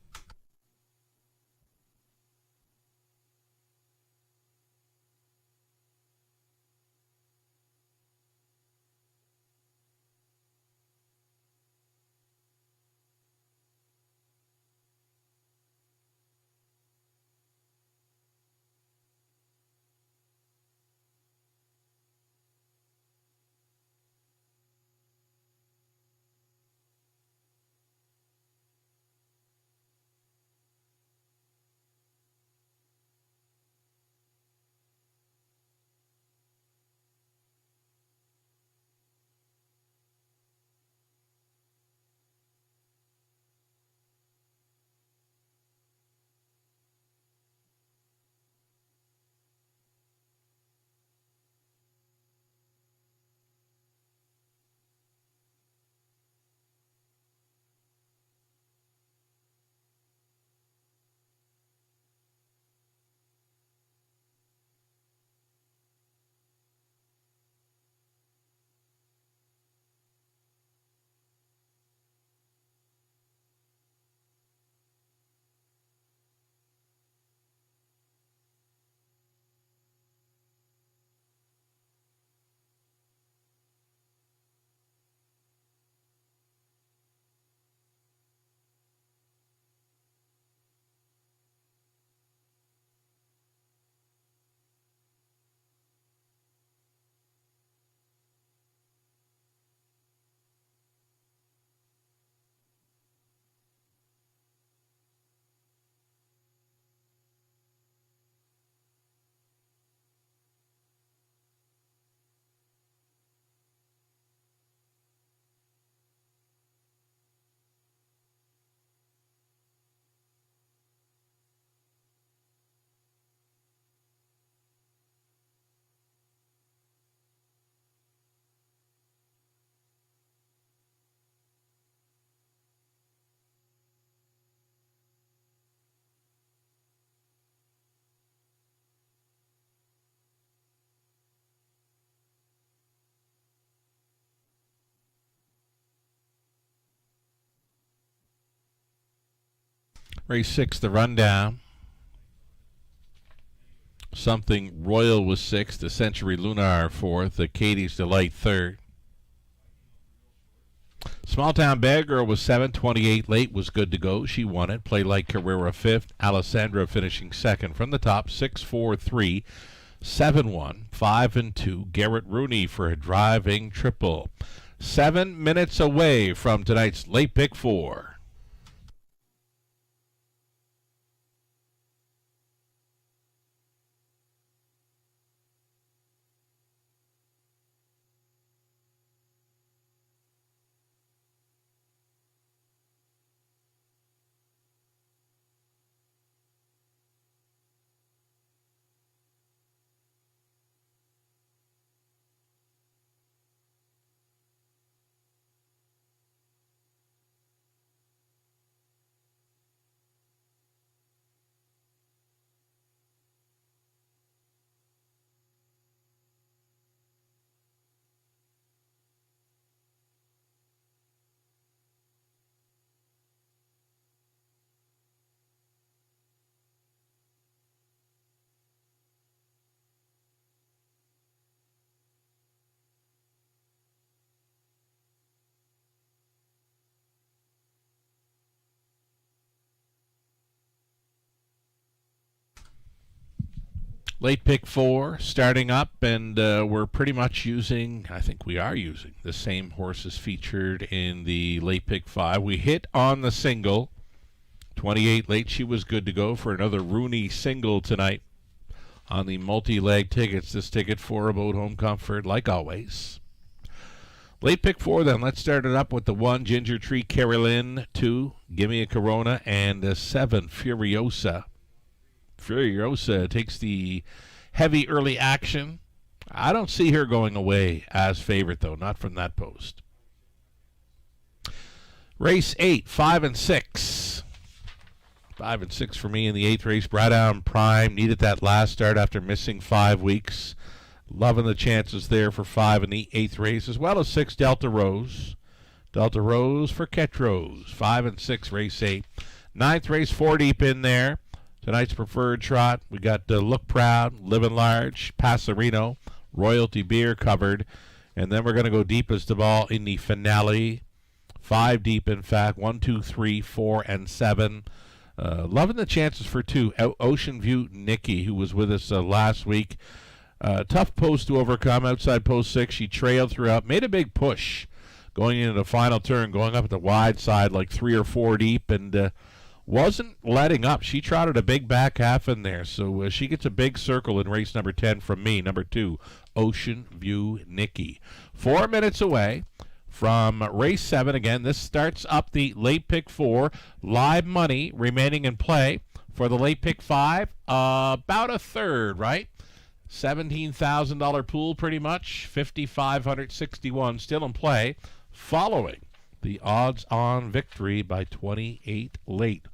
Race 6, the rundown. Something Royal was 6th, the Century Lunar 4th, the Katie's Delight 3rd. Small Town Bad Girl was 7th, 28 late, was good to go. She won it. Play Like Carrera 5th, Alessandra finishing 2nd. From the top, 6-4-3, 7-1, 5-2. Garrett Rooney for a driving triple. 7 minutes away from tonight's late pick 4. Late pick 4 starting up, and we're pretty much using, I think we are using, the same horses featured in the late pick 5. We hit on the single. 28 late, she was good to go for another Rooney single tonight on the multi-leg tickets. This ticket for about home comfort, like always. Late pick 4 then. Let's start it up with the 1, Ginger Tree Carolyn, 2, Gimme a Corona, and 7, Furiosa. Furiosa takes the heavy early action. I don't see her going away as favorite, though, not from that post. Race 8, 5 and 6. 5 and 6 for me in the 8th race. Browdown Prime needed that last start after missing 5 weeks. Loving the chances there for 5 in the 8th race, as well as 6 Delta Rose. Delta Rose for Ketros. 5 and 6, race 8. 9th race, 4 deep in there. Tonight's preferred trot, we got Look Proud, Living Large, Passerino, Royalty Beer covered, and then we're going to go deepest of all in the finale. 5 deep, in fact, 1, 2, 3, 4, and 7. Loving the chances for 2. Ocean View Nikki, who was with us last week. Tough post to overcome, outside post 6. She trailed throughout, made a big push going into the final turn, going up at the wide side like 3 or 4 deep, and wasn't letting up. She trotted a big back half in there, so she gets a big circle in race number 10 from me. Number 2, Ocean View Nikki. 4 minutes away from race 7. Again, this starts up the late pick 4. Live money remaining in play for the late pick 5. About a third, right? $17,000 pool pretty much. 5,561 still in play following the odds-on victory by 28 late.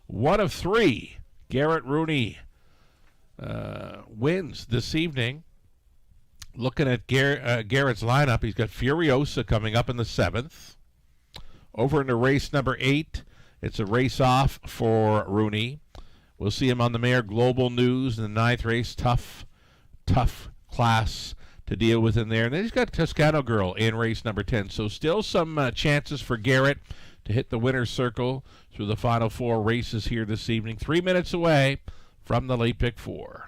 1 of 3, Garrett Rooney wins this evening. Looking at Garrett's lineup, he's got Furiosa coming up in the 7th. Over into race number 8, it's a race off for Rooney. We'll see him on the mare Global News in the 9th race. Tough class to deal with in there. And then he's got Toscano Girl in race number 10. So still some chances for Garrett to hit the winner's circle through the final 4 races here this evening. 3 minutes away from the late pick 4.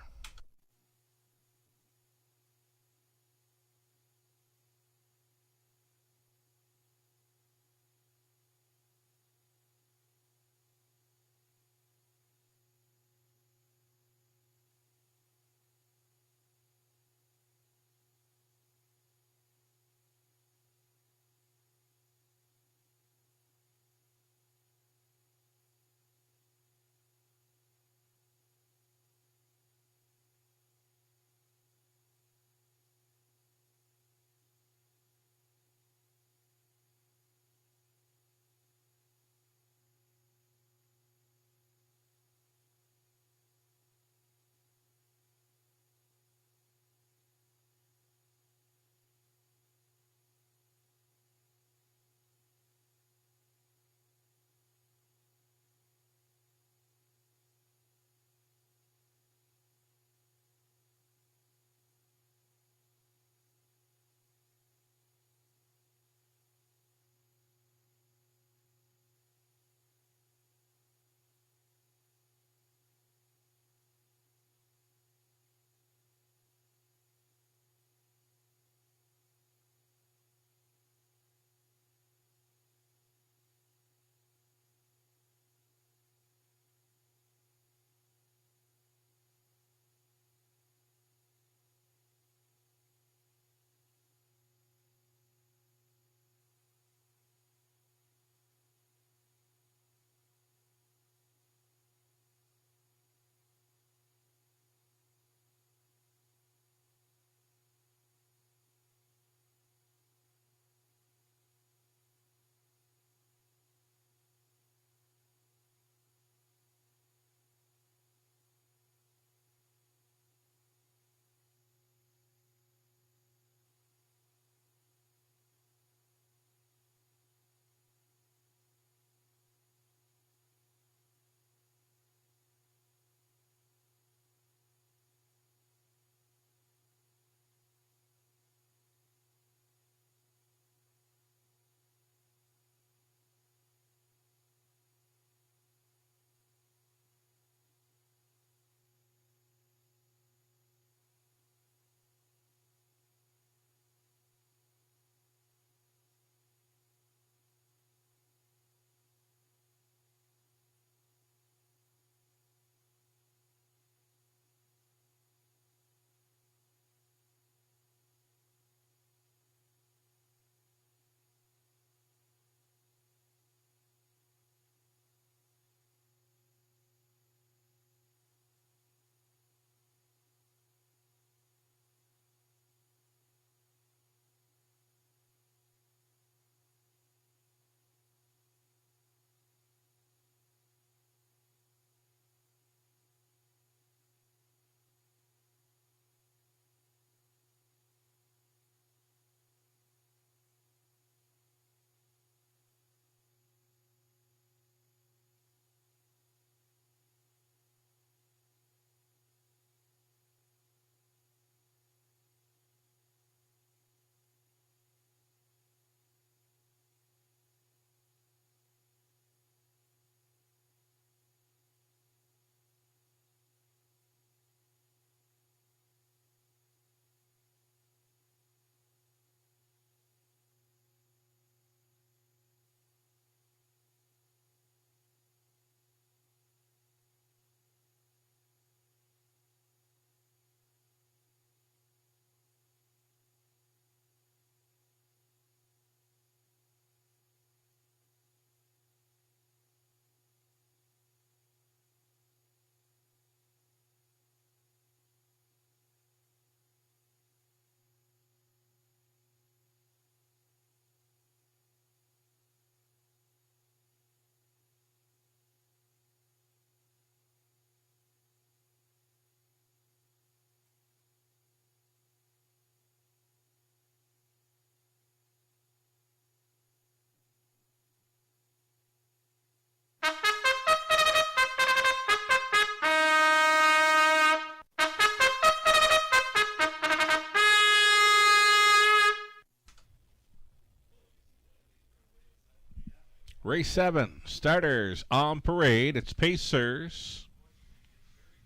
Race 7, starters on parade. It's Pacers.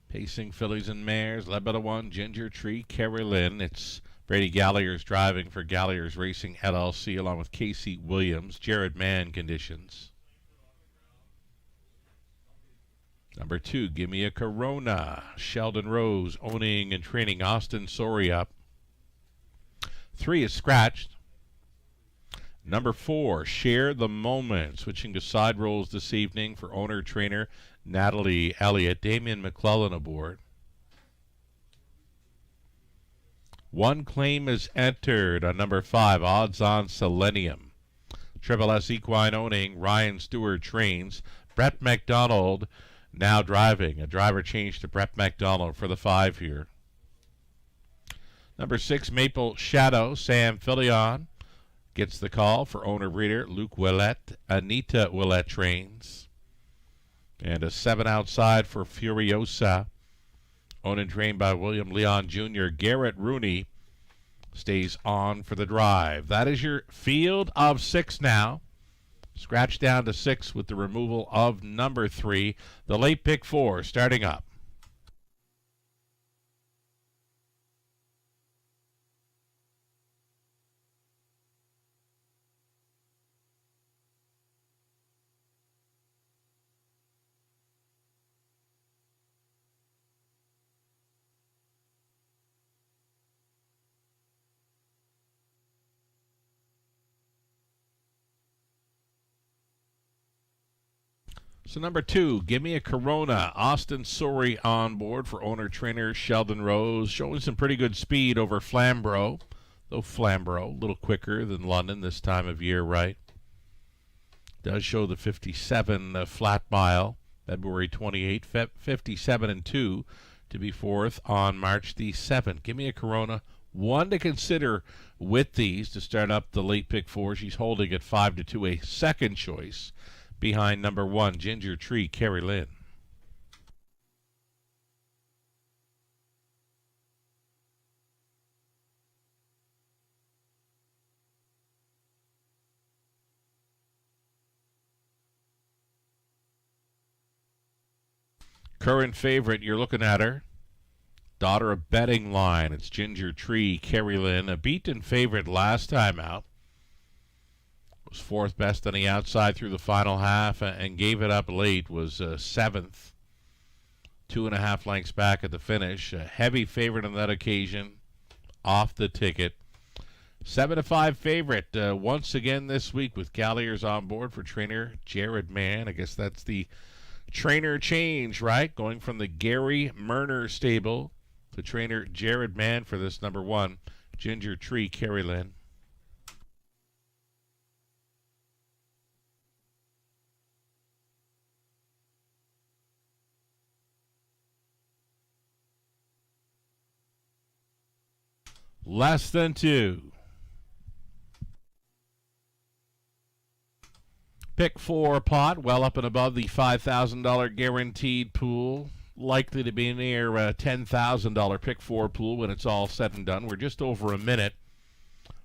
Pacing fillies and mares, led by the 1, Ginger Tree, Carrie Lynn. It's Brady Gallagher's driving for Gallagher's Racing LLC along with Casey Williams. Jared Mann conditions. Number 2, Give Me a Corona. Sheldon Rose owning and training Austin Sori up. 3 is scratched. Number 4, Share the Moment. Switching to side rolls this evening for owner-trainer Natalie Elliott. Damian McClellan aboard. 1 claim is entered on number 5, Odds on Selenium. Triple S Equine owning, Ryan Stewart trains. Brett McDonald now driving. A driver change to Brett McDonald for the 5 here. Number 6, Maple Shadow, Sam Filion gets the call for owner-breeder Luke Willett. Anita Willett trains. And a 7 outside for Furiosa, owned and trained by William Leon Jr. Garrett Rooney stays on for the drive. That is your field of 6 now. Scratch down to 6 with the removal of number 3. The late pick 4 starting up. So number 2, Give Me a Corona. Austin Sori on board for owner-trainer Sheldon Rose, showing some pretty good speed over Flamborough. Though Flamborough, a little quicker than London this time of year, right? Does show the 57 flat mile, February 28, 57 and 2 to be 4th on March the 7th. Give Me a Corona. 1 to consider with these to start up the late pick 4. She's holding at 5-2, a second choice behind number 1, Ginger Tree, Carrie Lynn. Current favorite, you're looking at her. Daughter of Betting Line. It's Ginger Tree, Carrie Lynn. A beaten favorite last time out. Was 4th best on the outside through the final half and gave it up late. Was 7th. 2.5 lengths back at the finish. A heavy favorite on that occasion. Off the ticket. 7-5 favorite once again this week with Gallagher's on board for trainer Jared Mann. I guess that's the trainer change, right? Going from the Gary Murner stable to trainer Jared Mann for this number 1, Ginger Tree, Carrie Lynn. Less than 2. Pick 4 pot, well up and above the $5,000 guaranteed pool. Likely to be near a $10,000 pick 4 pool when it's all said and done. We're just over a minute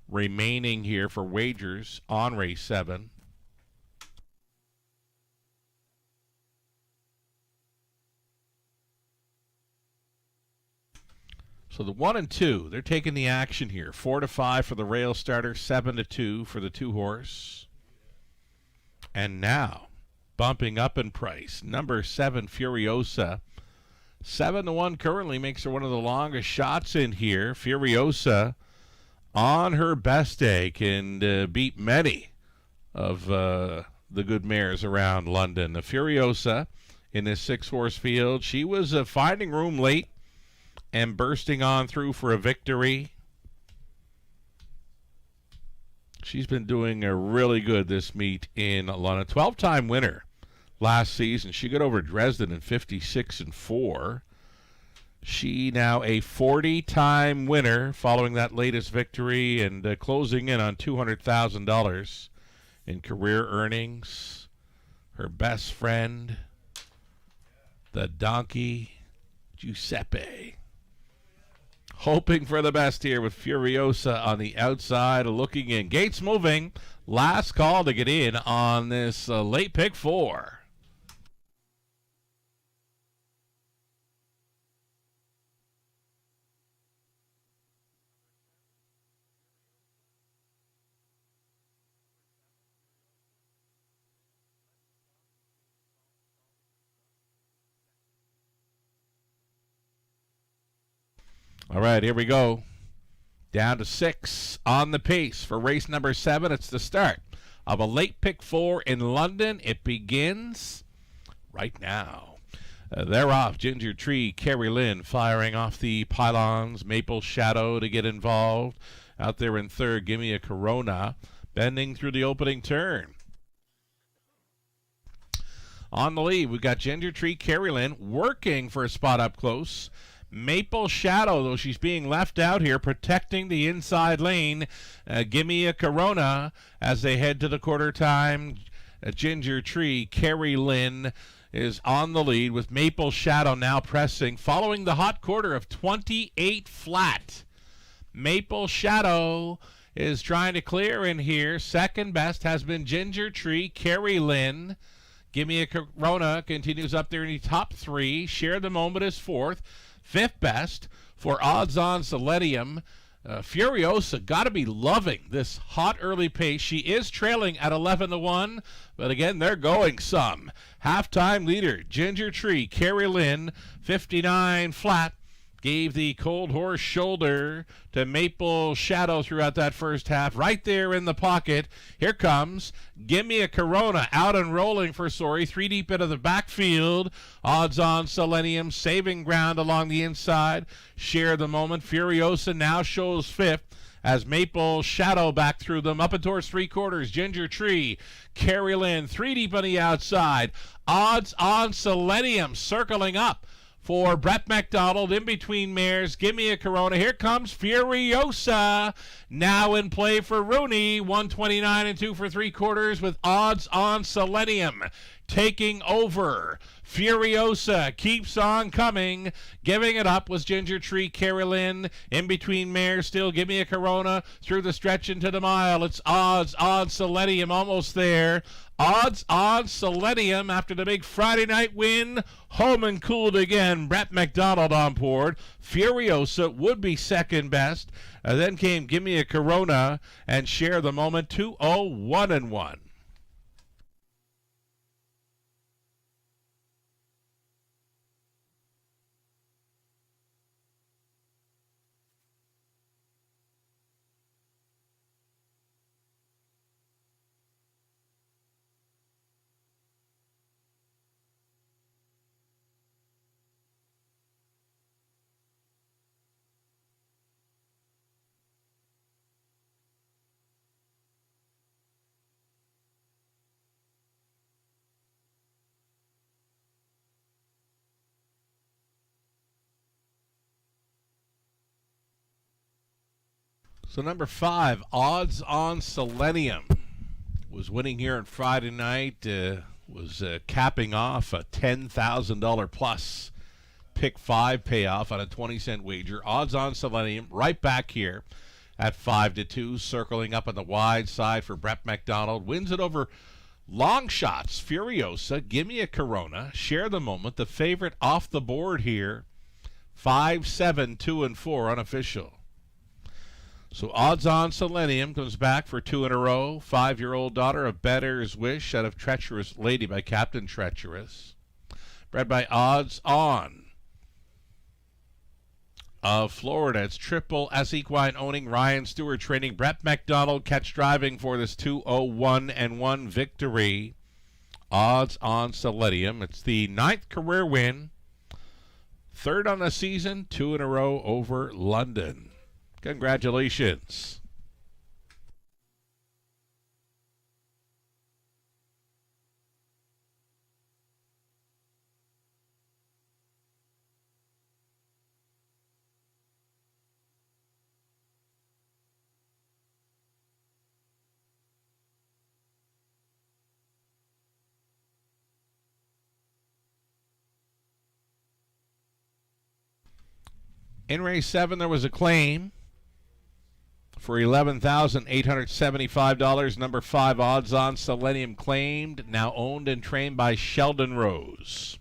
remaining here for wagers on race 7. So the 1 and 2, they're taking the action here. 4-5 for the rail starter, 7-2 for the 2-horse. And now, bumping up in price, number 7, Furiosa. 7-1 currently makes her one of the longest shots in here. Furiosa, on her best day, can beat many of the good mares around London. The Furiosa in this 6-horse field, she was finding room late and bursting on through for a victory. She's been doing really good this meet in London. 12-time winner last season. She got over Dresden in 56-4. She now a 40-time winner following that latest victory and closing in on $200,000 in career earnings. Her best friend, the donkey, Giuseppe. hoping for the best here with Furiosa on the outside looking in. Gates moving. Last call to get in on this late pick 4. All right, here we go. Down to 6 on the pace for race number 7. It's the start of a late pick 4 in London. It begins right now. They're off. Ginger Tree, Carrie Lynn firing off the pylons. Maple Shadow to get involved. Out there in third, Gimme a Corona, bending through the opening turn. On the lead, we've got Ginger Tree, Carrie Lynn working for a spot up close. Maple Shadow, though she's being left out here, protecting the inside lane. Gimme a Corona as they head to the quarter time. Ginger Tree, Carrie Lynn is on the lead with Maple Shadow now pressing, following the hot quarter of 28 flat. Maple Shadow is trying to clear in here. Second best has been Ginger Tree, Carrie Lynn. Gimme a Corona continues up there in the top 3. Share the Moment is 4th. 5th best for Odds On Selenium. Furiosa got to be loving this hot early pace. She is trailing at 11-1, but again, they're going some. Halftime leader, Ginger Tree, Carrie Lynn, 59 flat. Gave the cold horse shoulder to Maple Shadow throughout that first half. Right there in the pocket. Here comes Gimme a Corona out and rolling for Sori. 3 deep into the backfield. Odds On Selenium saving ground along the inside. Share the Moment. Furiosa now shows 5th as Maple Shadow back through them. Up and towards 3/4. Ginger Tree, Carrie Lynn 3 deep on the outside. Odds On Selenium circling up for Brett McDonald in between mares. Gimme a Corona. Here comes Furiosa. Now in play for Rooney. 129 2 for 3/4 with Odds On Selenium taking over. Furiosa keeps on coming. Giving it up was Ginger Tree, Carrie Lynn. In between mares still. Gimme a Corona through the stretch into the mile. It's Odds On Selenium almost there. Odds On Selenium after the big Friday night win. Home and cooled again. Brett McDonald on board. Furiosa would be second best. Then came Gimme a Corona and Share the Moment. 201-1. So number 5, Odds On Selenium, was winning here on Friday night. Was capping off a $10,000 plus pick 5 payoff on a 20-cent wager. Odds On Selenium right back here at 5-2, circling up on the wide side for Brett McDonald. Wins it over long shots. Furiosa, Gimme a Corona, Share the Moment. The favorite off the board here. 5, 7, 2, and 4 unofficial. So Odds On Selenium comes back for 2 in a row. 5-year-old daughter of Better's Wish out of Treacherous Lady by Captain Treacherous. Bred by Odds On of Florida. It's Triple S Equine owning, Ryan Stewart training, Brett McDonald catch driving for this 201-1 victory. Odds On Selenium. It's the 9th career win. 3rd on the season, 2 in a row over London. Congratulations. In race 7, there was a claim for $11,875. Number 5, Odds On Selenium claimed, now owned and trained by Sheldon Rose.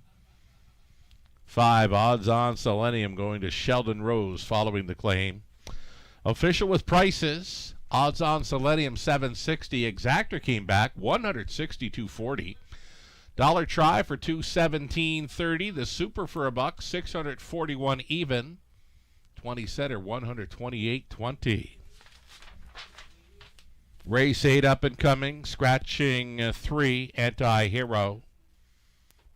5, Odds On Selenium going to Sheldon Rose following the claim. Official with prices. Odds On Selenium $760. Exactor came back $162.40. Dollar try for $217.30. The super for $1, $641 even. 20 center $128.20. Race 8 up and coming. Scratching 3, Anti-Hero.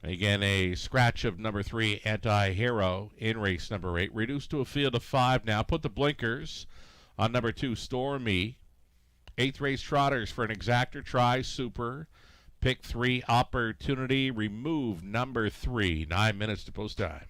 Again, a scratch of number 3, Anti-Hero, in race number 8. Reduced to a field of 5 now. Put the blinkers on number 2, Stormy. 8th race trotters for an exactor try, super. Pick 3, Opportunity. Remove number 3. 9 minutes to post time.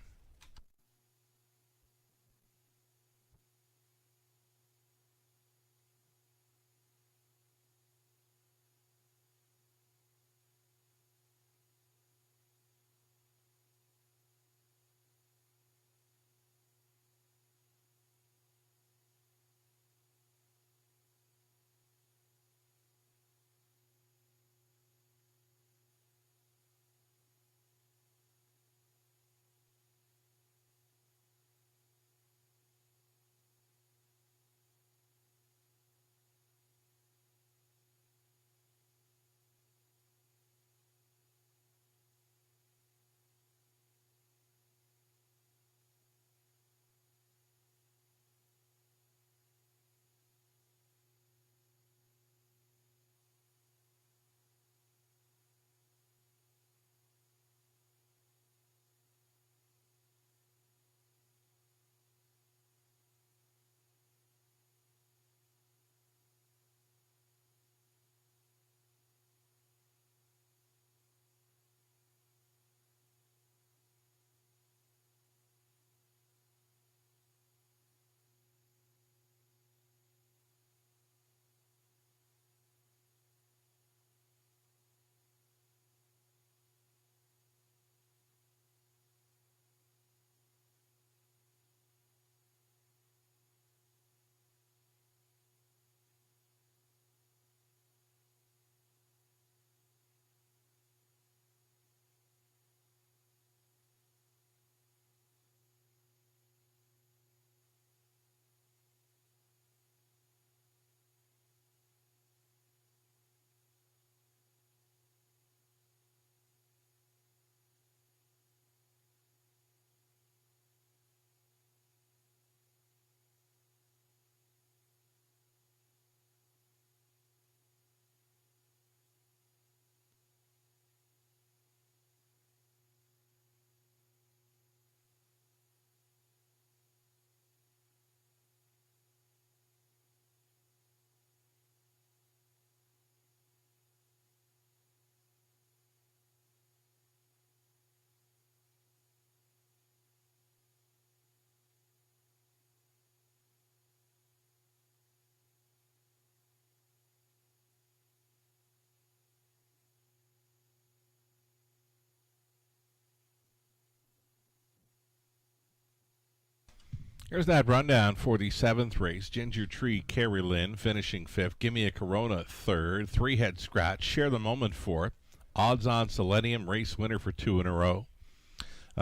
Here's that rundown for the 7th race. Ginger Tree, Carrie Lynn finishing 5th. Gimme a Corona 3rd. 3-head scratch. Share the Moment 4th. Odds On Selenium, race winner for 2 in a row.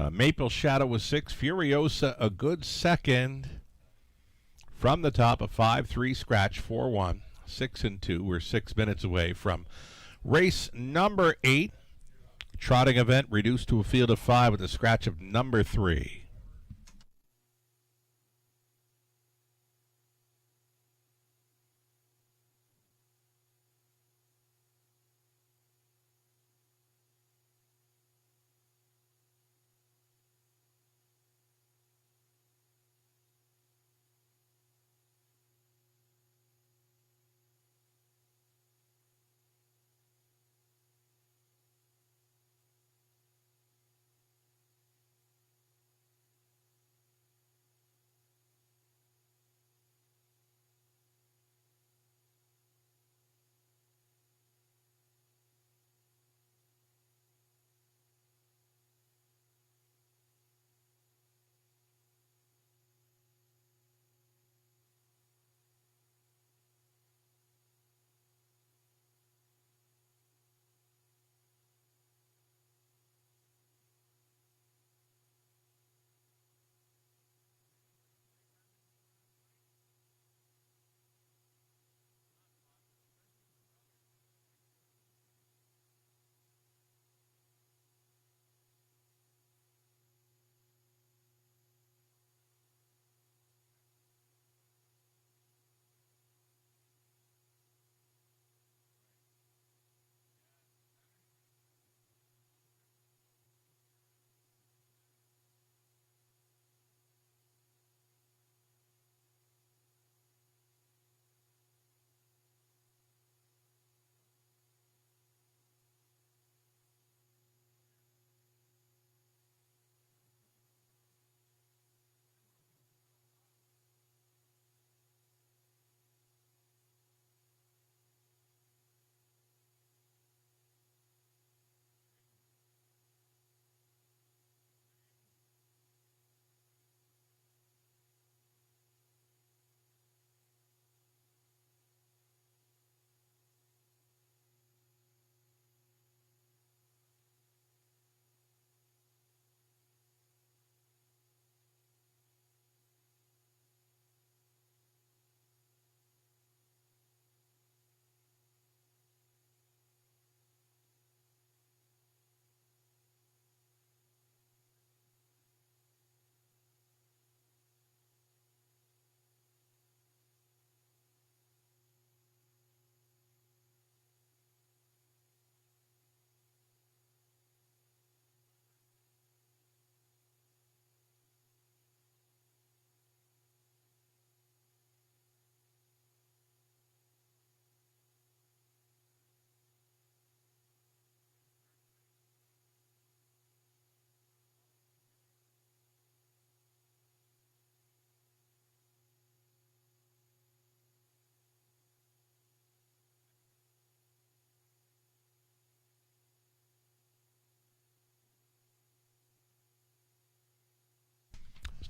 Maple Shadow was 6th. Furiosa, a good 2nd. From the top, a 5-3 scratch, 4-1. 6 and 2. We're 6 minutes away from race number 8. Trotting event reduced to a field of 5 with a scratch of number 3.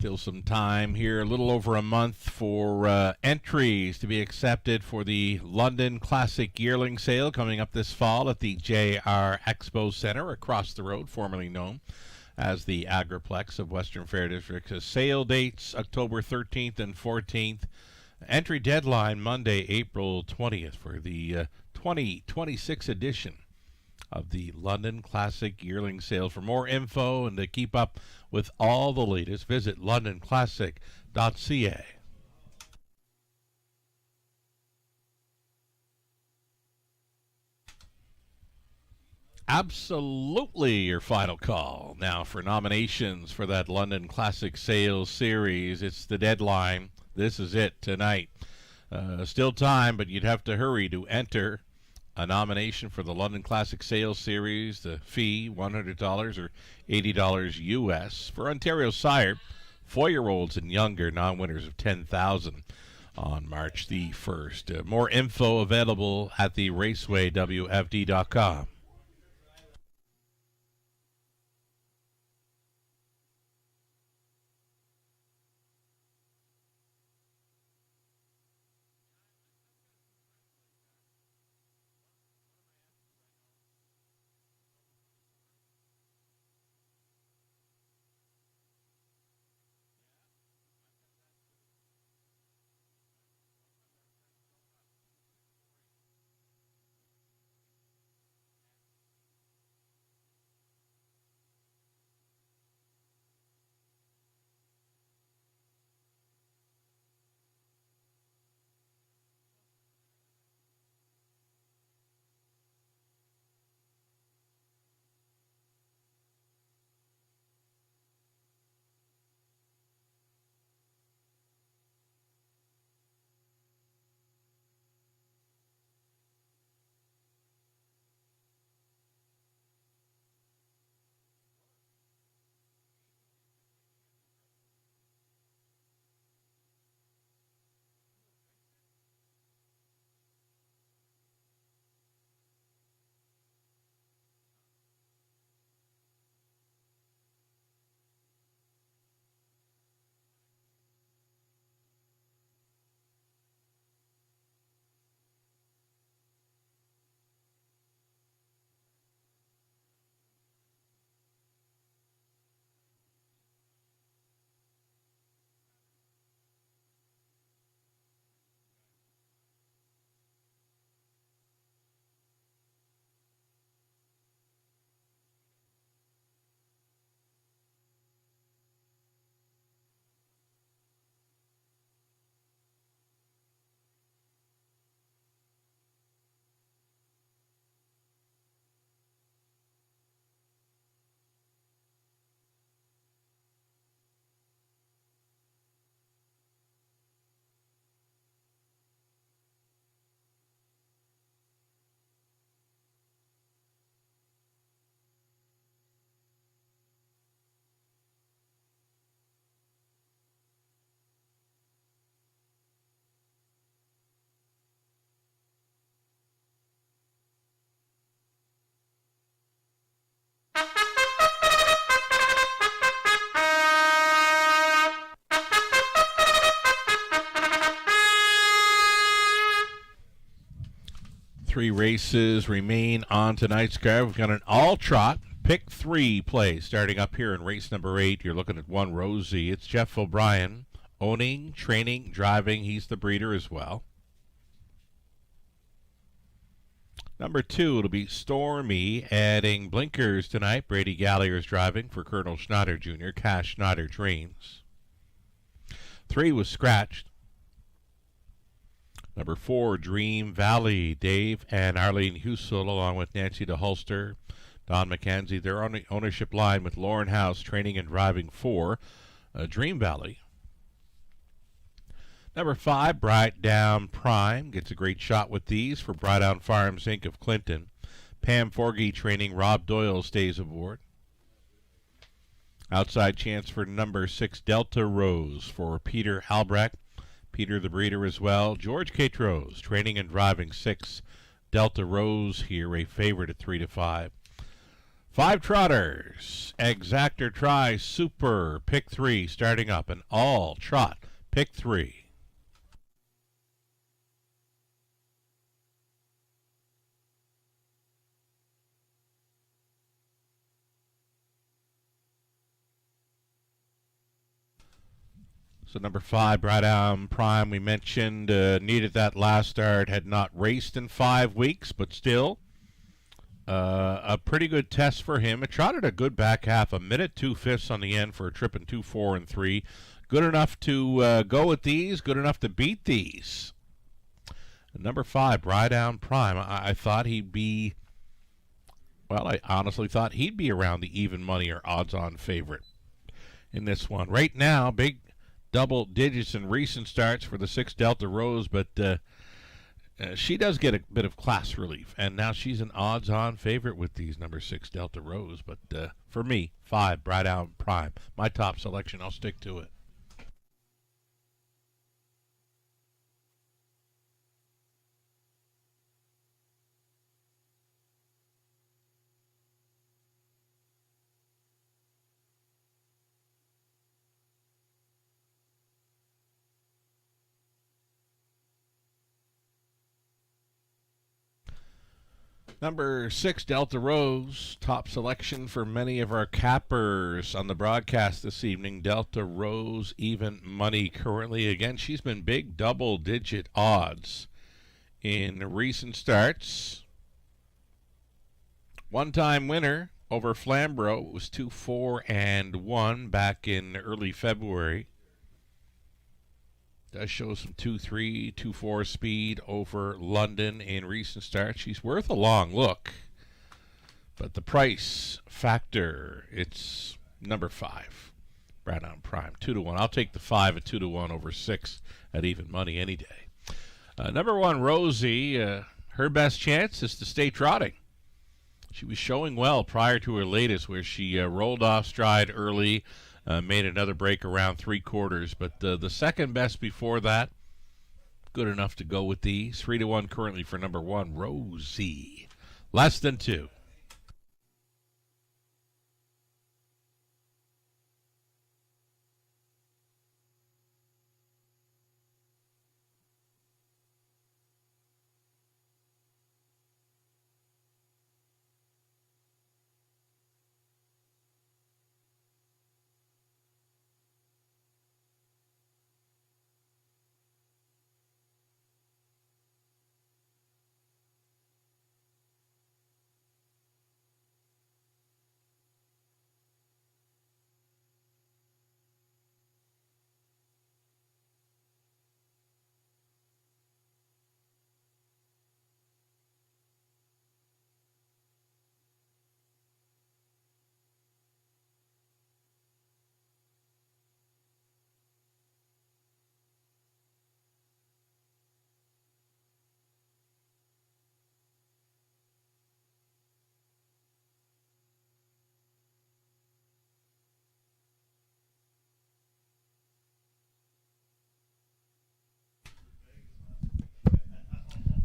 Still some time here, a little over a month for entries to be accepted for the London Classic Yearling Sale coming up this fall at the JR Expo Center across the road, formerly known as the Agriplex of Western Fair District. Sale dates October 13th and 14th. Entry deadline Monday, April 20th for the 2026 edition of the London Classic Yearling Sale. For more info and to keep up with all the latest, visit londonclassic.ca. Absolutely your final call now for nominations for that London Classic Sales Series. It's the deadline. This is it tonight. Still time, but you'd have to hurry to enter a nomination for the London Classic Sales Series. The fee, $100 or $80 U.S. For Ontario Sire, 4-year-olds and younger, non-winners of $10,000 on March the 1st. More info available at the racewaywfd.com. Three races remain on tonight's card. We've got an all-trot pick 3 play starting up here in race number 8. You're looking at one Rosie. It's Jeff O'Brien, owning, training, driving. He's the breeder as well. Number 2, it'll be Stormy, adding blinkers tonight. Brady Gallagher's driving for Colonel Schneider Jr. Cash Schneider trains. 3 was scratched. Number 4, Dream Valley. Dave and Arlene Husel, along with Nancy DeHulster, Don McKenzie. They're on the ownership line with Lauren House training and driving for Dream Valley. Number 5, Bright Down Prime. Gets a great shot with these for Bright Down Farms, Inc. of Clinton. Pam Forgey training. Rob Doyle stays aboard. Outside chance for number 6, Delta Rose for Peter Albrecht. Peter the breeder as well. George Catrose training and driving 6, Delta Rose here, a favorite at 3 to 5. 5 trotters. Exactor try super. Pick 3 starting up. An all trot. Pick 3. So number 5, Bright Arm Prime, we mentioned, needed that last start, had not raced in 5 weeks, but still a pretty good test for him. It trotted a good back half, a minute 2/5 on the end for a trip in 2, 4, and 3. Good enough to go with these, good enough to beat these. Number 5, Bright Arm Prime, I thought he'd be, well, I honestly thought he'd be around the even money or odds-on favorite in this one. Right now, big double digits in recent starts for the 6 Delta Rose, but she does get a bit of class relief, and now she's an odds-on favorite with these number 6 Delta Rose. But for me, 5 Bright Arm Prime, my top selection. I'll stick to it. Number 6, Delta Rose, top selection for many of our cappers on the broadcast this evening. Delta Rose, even money currently. Again, she's been big double-digit odds in recent starts. One-time winner over Flamborough was 2-4-1 back in early February. Does show some 2-3, 2-4 speed over London in recent starts. She's worth a long look. But the price factor, it's number 5. Bright Arm Prime, 2-1. I'll take the 5 at 2-1 over 6 at even money any day. Number 1, Rosie, her best chance is to stay trotting. She was showing well prior to her latest, where she rolled off stride early, made another break around 3/4, but the second best before that, good enough to go with these. 3-1 currently for number 1, Rosie. Less than 2.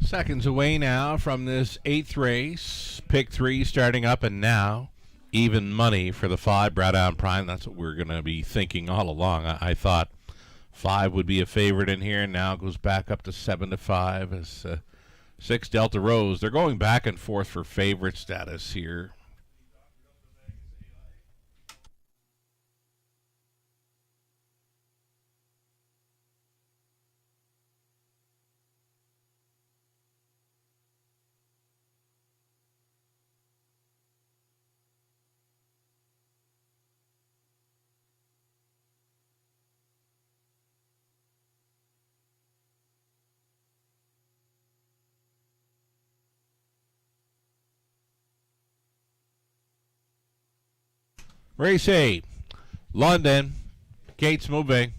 Seconds away now from this 8th race. Pick 3 starting up, and now even money for the 5 Bright Arm Prime. That's what we're going to be thinking all along. I thought 5 would be a favorite in here, and now it goes back up to 7-5 as 6 Delta Rose. They're going back and forth for favorite status here. Race 8, London, gates moving.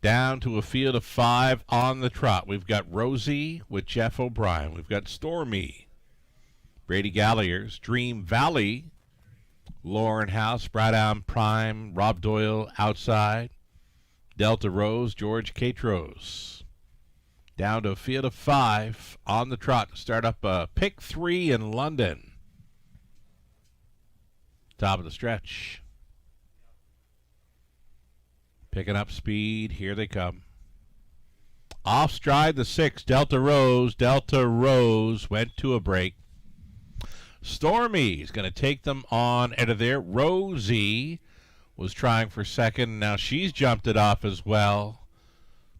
Down to a field of 5 on the trot. We've got Rosie with Jeff O'Brien. We've got Stormy, Brady Gallagher's, Dream Valley, Lauren House, Bright Arm Prime, Rob Doyle outside, Delta Rose, George Catros. Down to a field of 5 on the trot to start up pick 3 in London. Top of the stretch. Picking up speed. Here they come. Off stride the 6, Delta Rose. Delta Rose went to a break. Stormy is going to take them on out of there. Rosie was trying for second. Now she's jumped it off as well.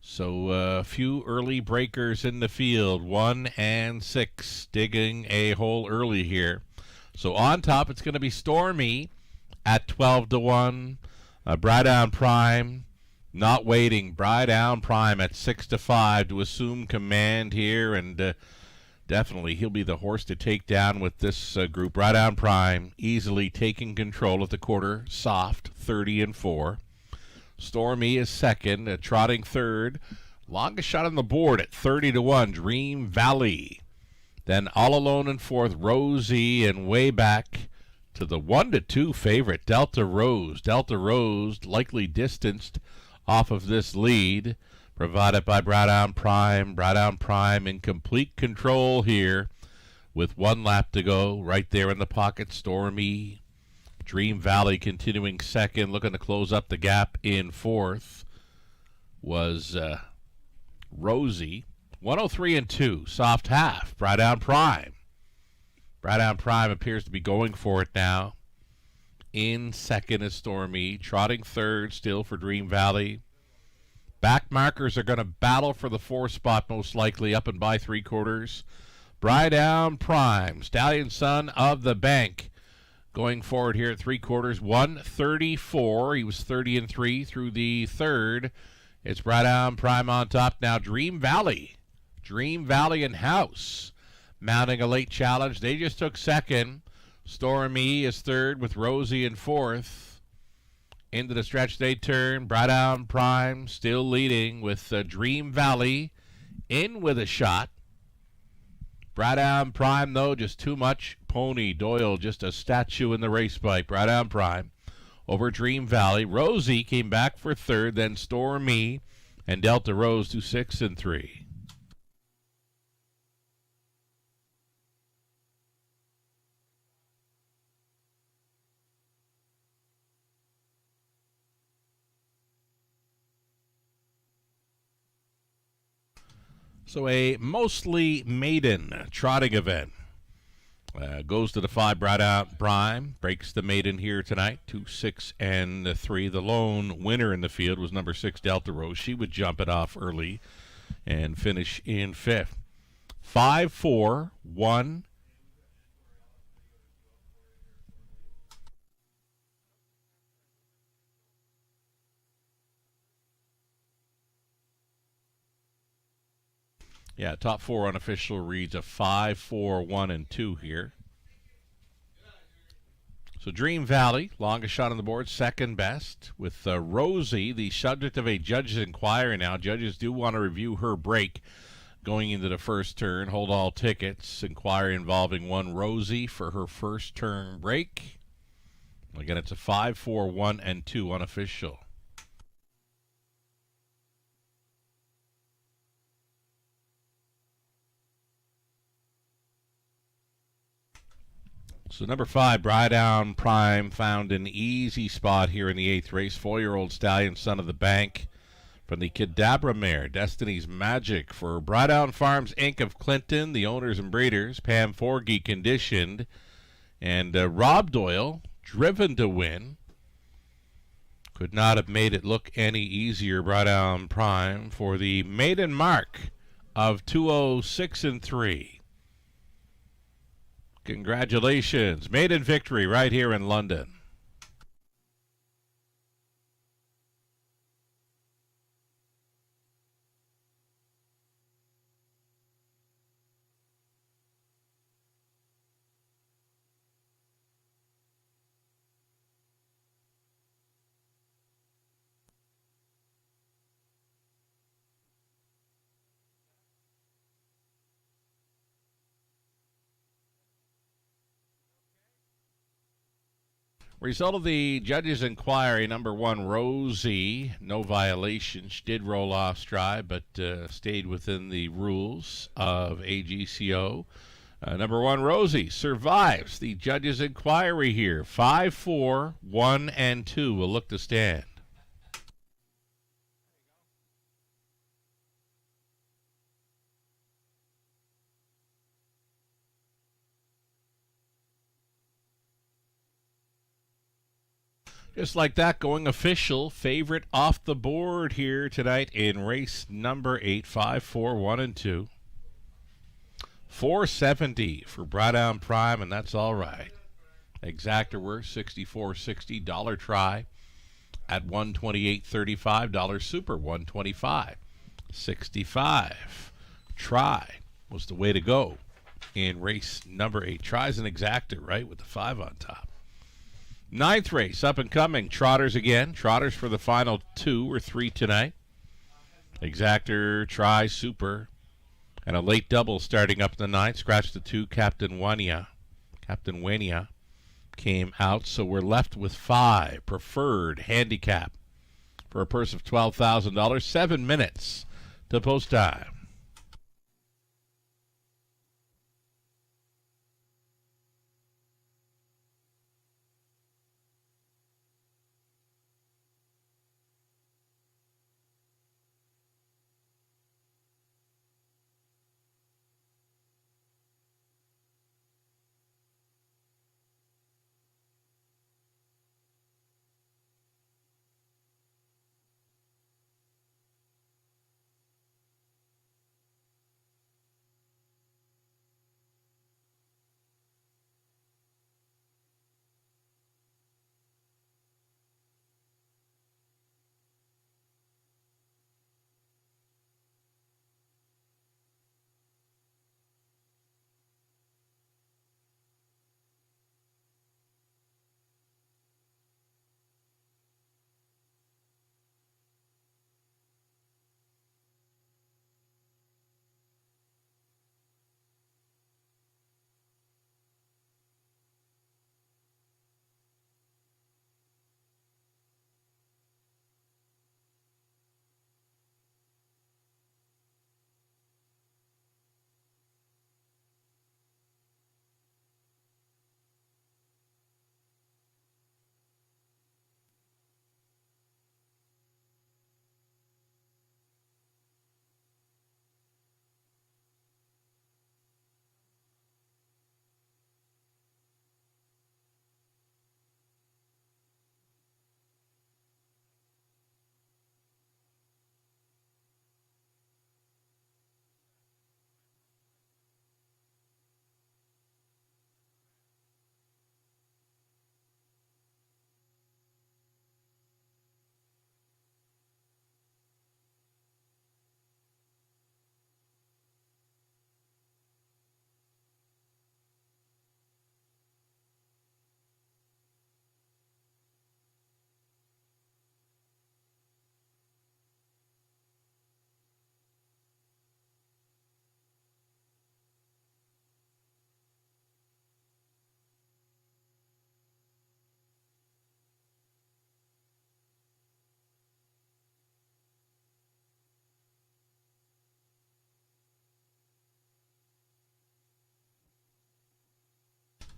So a few early breakers in the field. 1 and 6 digging a hole early here. So on top, it's going to be Stormy at 12-1. Brightdown Prime not waiting. Brightdown Prime at 6-5 to assume command here, and definitely he'll be the horse to take down with this group. Brightdown Prime easily taking control at the quarter. Soft 30-4. Stormy is second, trotting third. Longest shot on the board at 30-1. Dream Valley. Then All Alone in fourth, Rosie, and way back to the 1-2 favorite, Delta Rose. Delta Rose likely distanced off of this lead, provided by Brightdown Prime. Brightdown Prime in complete control here with 1 lap to go. Right there in the pocket, Stormy. Dream Valley continuing second, looking to close up the gap in fourth was Rosie. 103-2, soft half. Brightdown Prime. Brightdown Prime appears to be going for it now. In second is Stormy. Trotting third still for Dream Valley. Back markers are going to battle for the 4th spot, most likely, up and by 3/4. Brightdown Prime, Stallion Son of the Bank, going forward here at 3/4. 134. He was 30-3 through the third. It's Brightdown Prime on top now. Dream Valley. Dream Valley and House mounting a late challenge. They just took second. Stormy is third with Rosie in fourth. Into the stretch they turn. Brightdown Prime still leading with Dream Valley in with a shot. Brightdown Prime, though, just too much. Pony Doyle, just a statue in the race bike. Brightdown Prime over Dream Valley. Rosie came back for third, then Stormy and Delta Rose to 6 and 3. So a mostly maiden trotting event. Goes to the 5, Brightdown Prime. Breaks the maiden here tonight, 2, 6, and 3. The lone winner in the field was number 6, Delta Rose. She would jump it off early and finish in 5th. 5, 4, 1. Yeah, top 4 unofficial reads a 5, 4, 1, and 2 here. So Dream Valley, longest shot on the board, second best. With Rosie, the subject of a judge's inquiry now. Judges do want to review her break going into the first turn. Hold all tickets. Inquiry involving one Rosie for her first turn break. Again, it's a 5, 4, 1, and 2 unofficial. So number 5, Brightdown Prime, found an easy spot here in the 8th race. 4-year-old stallion, Son of the Bank, from the Cadabra mare, Destiny's Magic, for Brightdown Farms Inc. of Clinton, the owners and breeders. Pam Forgy conditioned, and Rob Doyle driven to win. Could not have made it look any easier. Brightdown Prime for the maiden mark of 206 and 3. Congratulations. Maiden victory right here in London. Result of the judge's inquiry, number 1, Rosie, no violation. She did roll off stride, but stayed within the rules of AGCO. Number 1, Rosie, survives the judge's inquiry here. 5-4, 1 and 2 will look to stand. Just like that, going official. Favorite off the board here tonight in race number 8, 5-4, 1 and 2. $470 for Browdown Prime, and that's all right. Exactor worth $64.60. Dollar try at $128.35. Dollar super $125.65. Try was the way to go in race number 8. Try's an exactor, right, with the 5 on top. 9th race, up and coming. Trotters again. Trotters for the final 2 or 3 tonight. Exactor, try, super. And a late double starting up in the 9th. Scratch the 2, Captain Wanya. Captain Wanya came out, so we're left with 5. Preferred handicap for a purse of $12,000. 7 minutes to post time.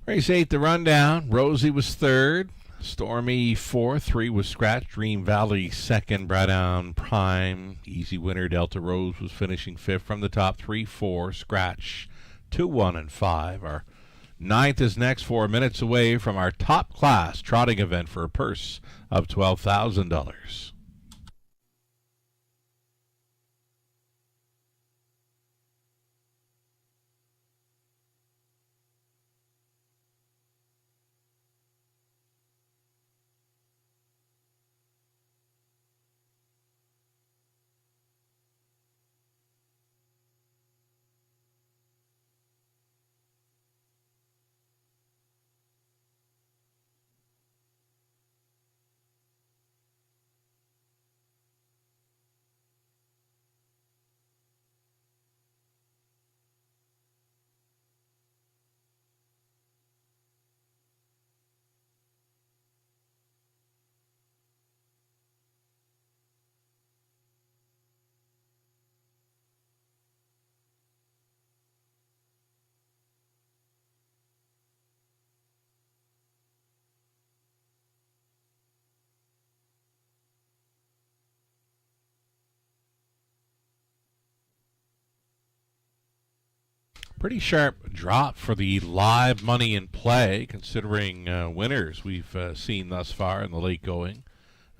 Race 8, the rundown. Rosie was 3rd. Stormy 4th. 3 was scratched. Dream Valley 2nd. Browdown Prime. Easy winner. Delta Rose was finishing 5th from the top. 3, 4. Scratch 2, 1, and 5. Our 9th is next, 4 minutes away from our top class trotting event for a purse of $12,000. Pretty sharp drop for the live money in play, considering winners we've seen thus far in the late going.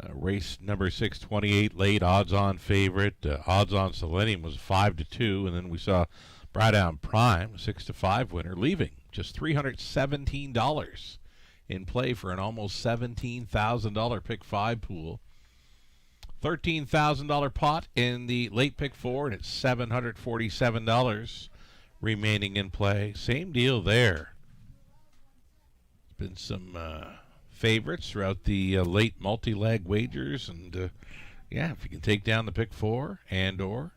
Race number 628, late odds-on favorite. Odds-on Selenium was 5-2, and then we saw Browdown Prime, 6-5 winner, leaving just $317 in play for an almost $17,000 pick 5 pool. $13,000 pot in the late pick 4, and it's $747 remaining in play. Same deal there. There's been some favorites throughout the late multi-leg wagers, and yeah, if you can take down the pick 4 and or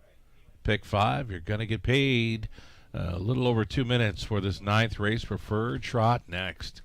pick 5, you're going to get paid. A little over 2 minutes for this 9th race preferred trot next.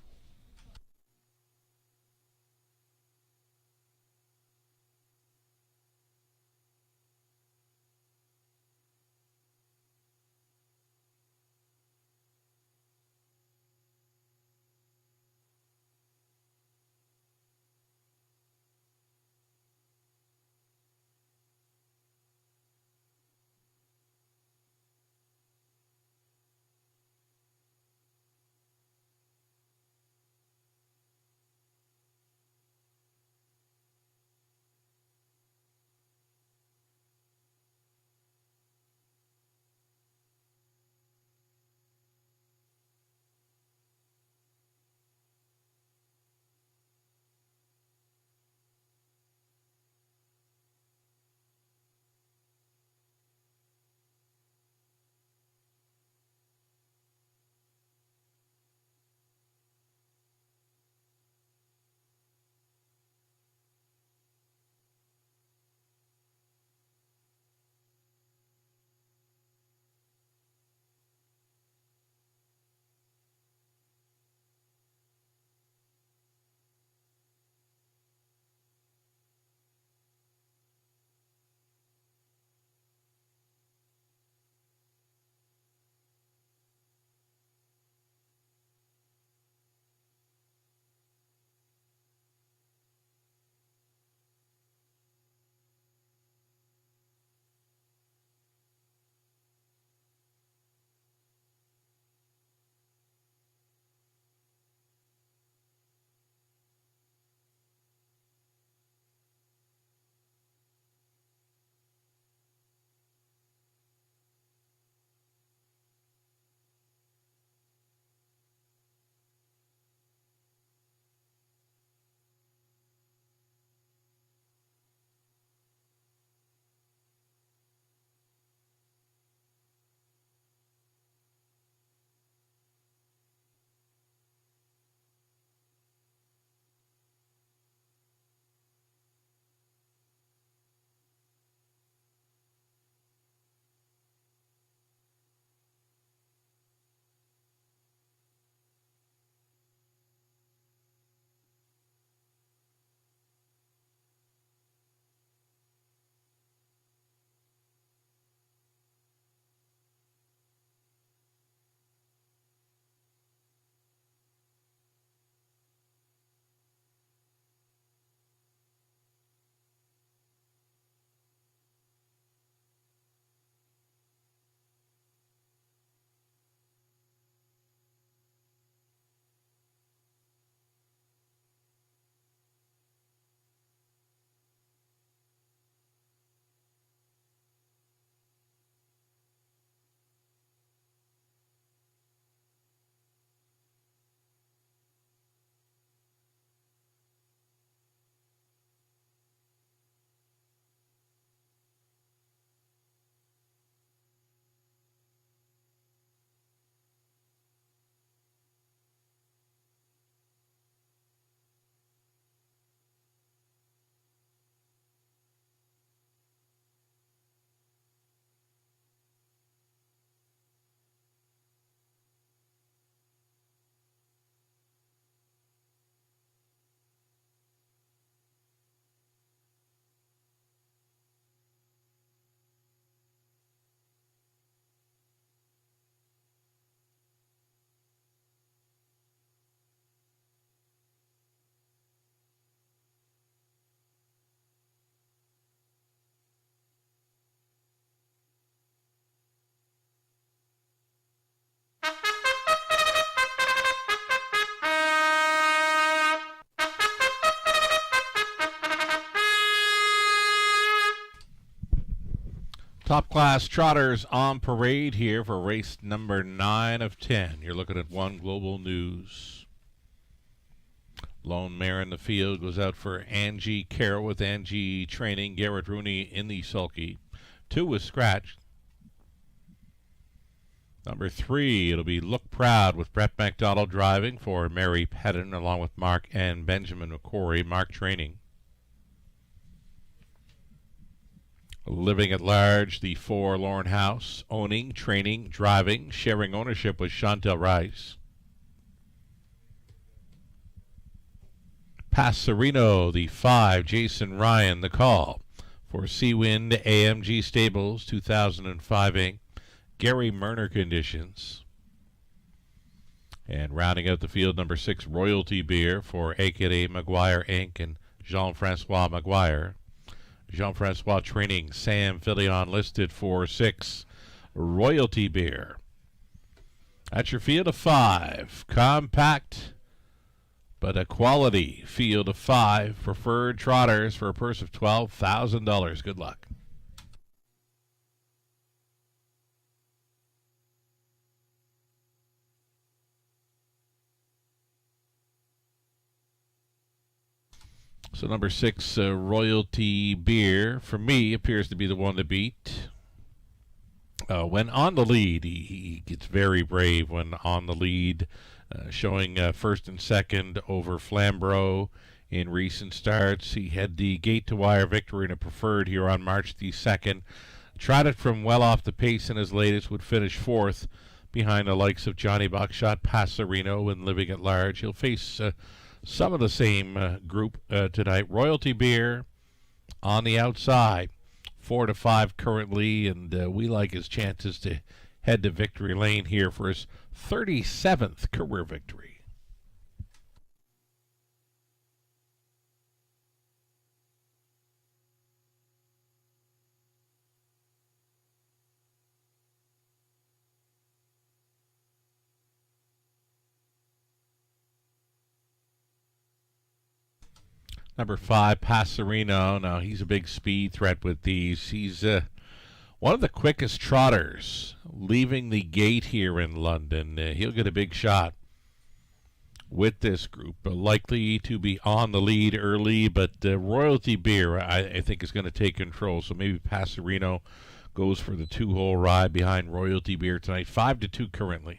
Top class trotters on parade here for race number 9 of 10. You're looking at One Global News. Lone mare in the field goes out for Angie Carroll with Angie training. Garrett Rooney in the sulky. 2 was scratched. Number 3, it'll be Look Proud with Brett McDonald driving for Mary Pettin along with Mark and Benjamin McCory. Mark training. Living at Large, the 4, Lauren House, owning, training, driving, sharing ownership with Chantel Rice. Passerino, the 5, Jason Ryan, the call for Seawind AMG Stables 2005 Inc. Gary Murner conditions. And rounding out the field, number 6, Royalty Beer for A.K.A. Maguire Inc. and Jean-Francois Maguire. Jean-Francois training, Sam Fillion listed for 6, Royalty Beer. That's your field of 5. Compact, but a quality field of 5. Preferred trotters for a purse of $12,000. Good luck. So number 6, Royalty Beer, for me, appears to be the one to beat. When on the lead, he gets very brave when on the lead, showing first and second over Flamborough in recent starts. He had the gate-to-wire victory in a preferred here on March the 2nd. Trotted from well off the pace in his latest, would finish 4th behind the likes of Johnny Buckshot, Passerino, and Living at Large. He'll face some of the same group tonight. Royalty Beer on the outside, 4 to 5 currently, and we like his chances to head to victory lane here for his 37th career victory. Number 5, Passerino. Now, he's a big speed threat with these. He's one of the quickest trotters leaving the gate here in London. He'll get a big shot with this group. Likely to be on the lead early, but Royalty Beer, I think, is going to take control. So maybe Passerino goes for the 2-hole ride behind Royalty Beer tonight. 5 to 2 currently.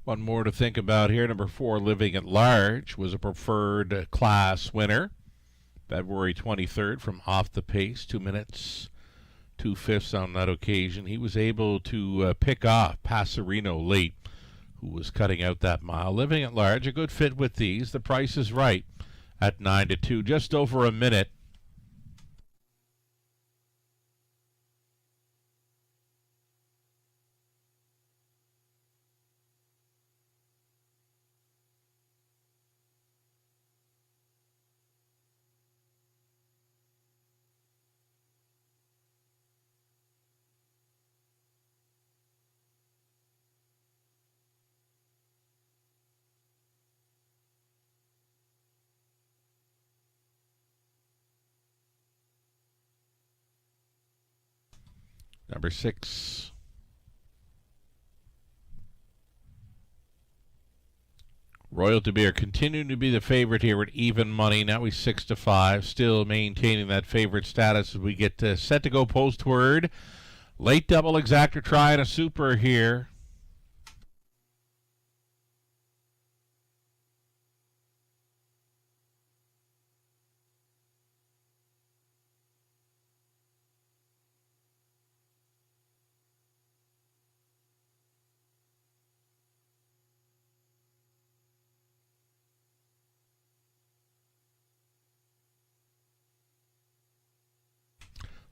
One more to think about here. Number 4, Living at Large, was a preferred class winner. February 23rd from off the pace, 2 minutes, 2/5 on that occasion. He was able to pick off Passerino late, who was cutting out that mile. Living at Large, a good fit with these. The price is right at 9 to 2, just over a minute. Number 6, Royalty Beer continuing to be the favorite here at even money. Now he's 6 to 5, still maintaining that favorite status as we get set to go postward. Late double exactor try and a super here.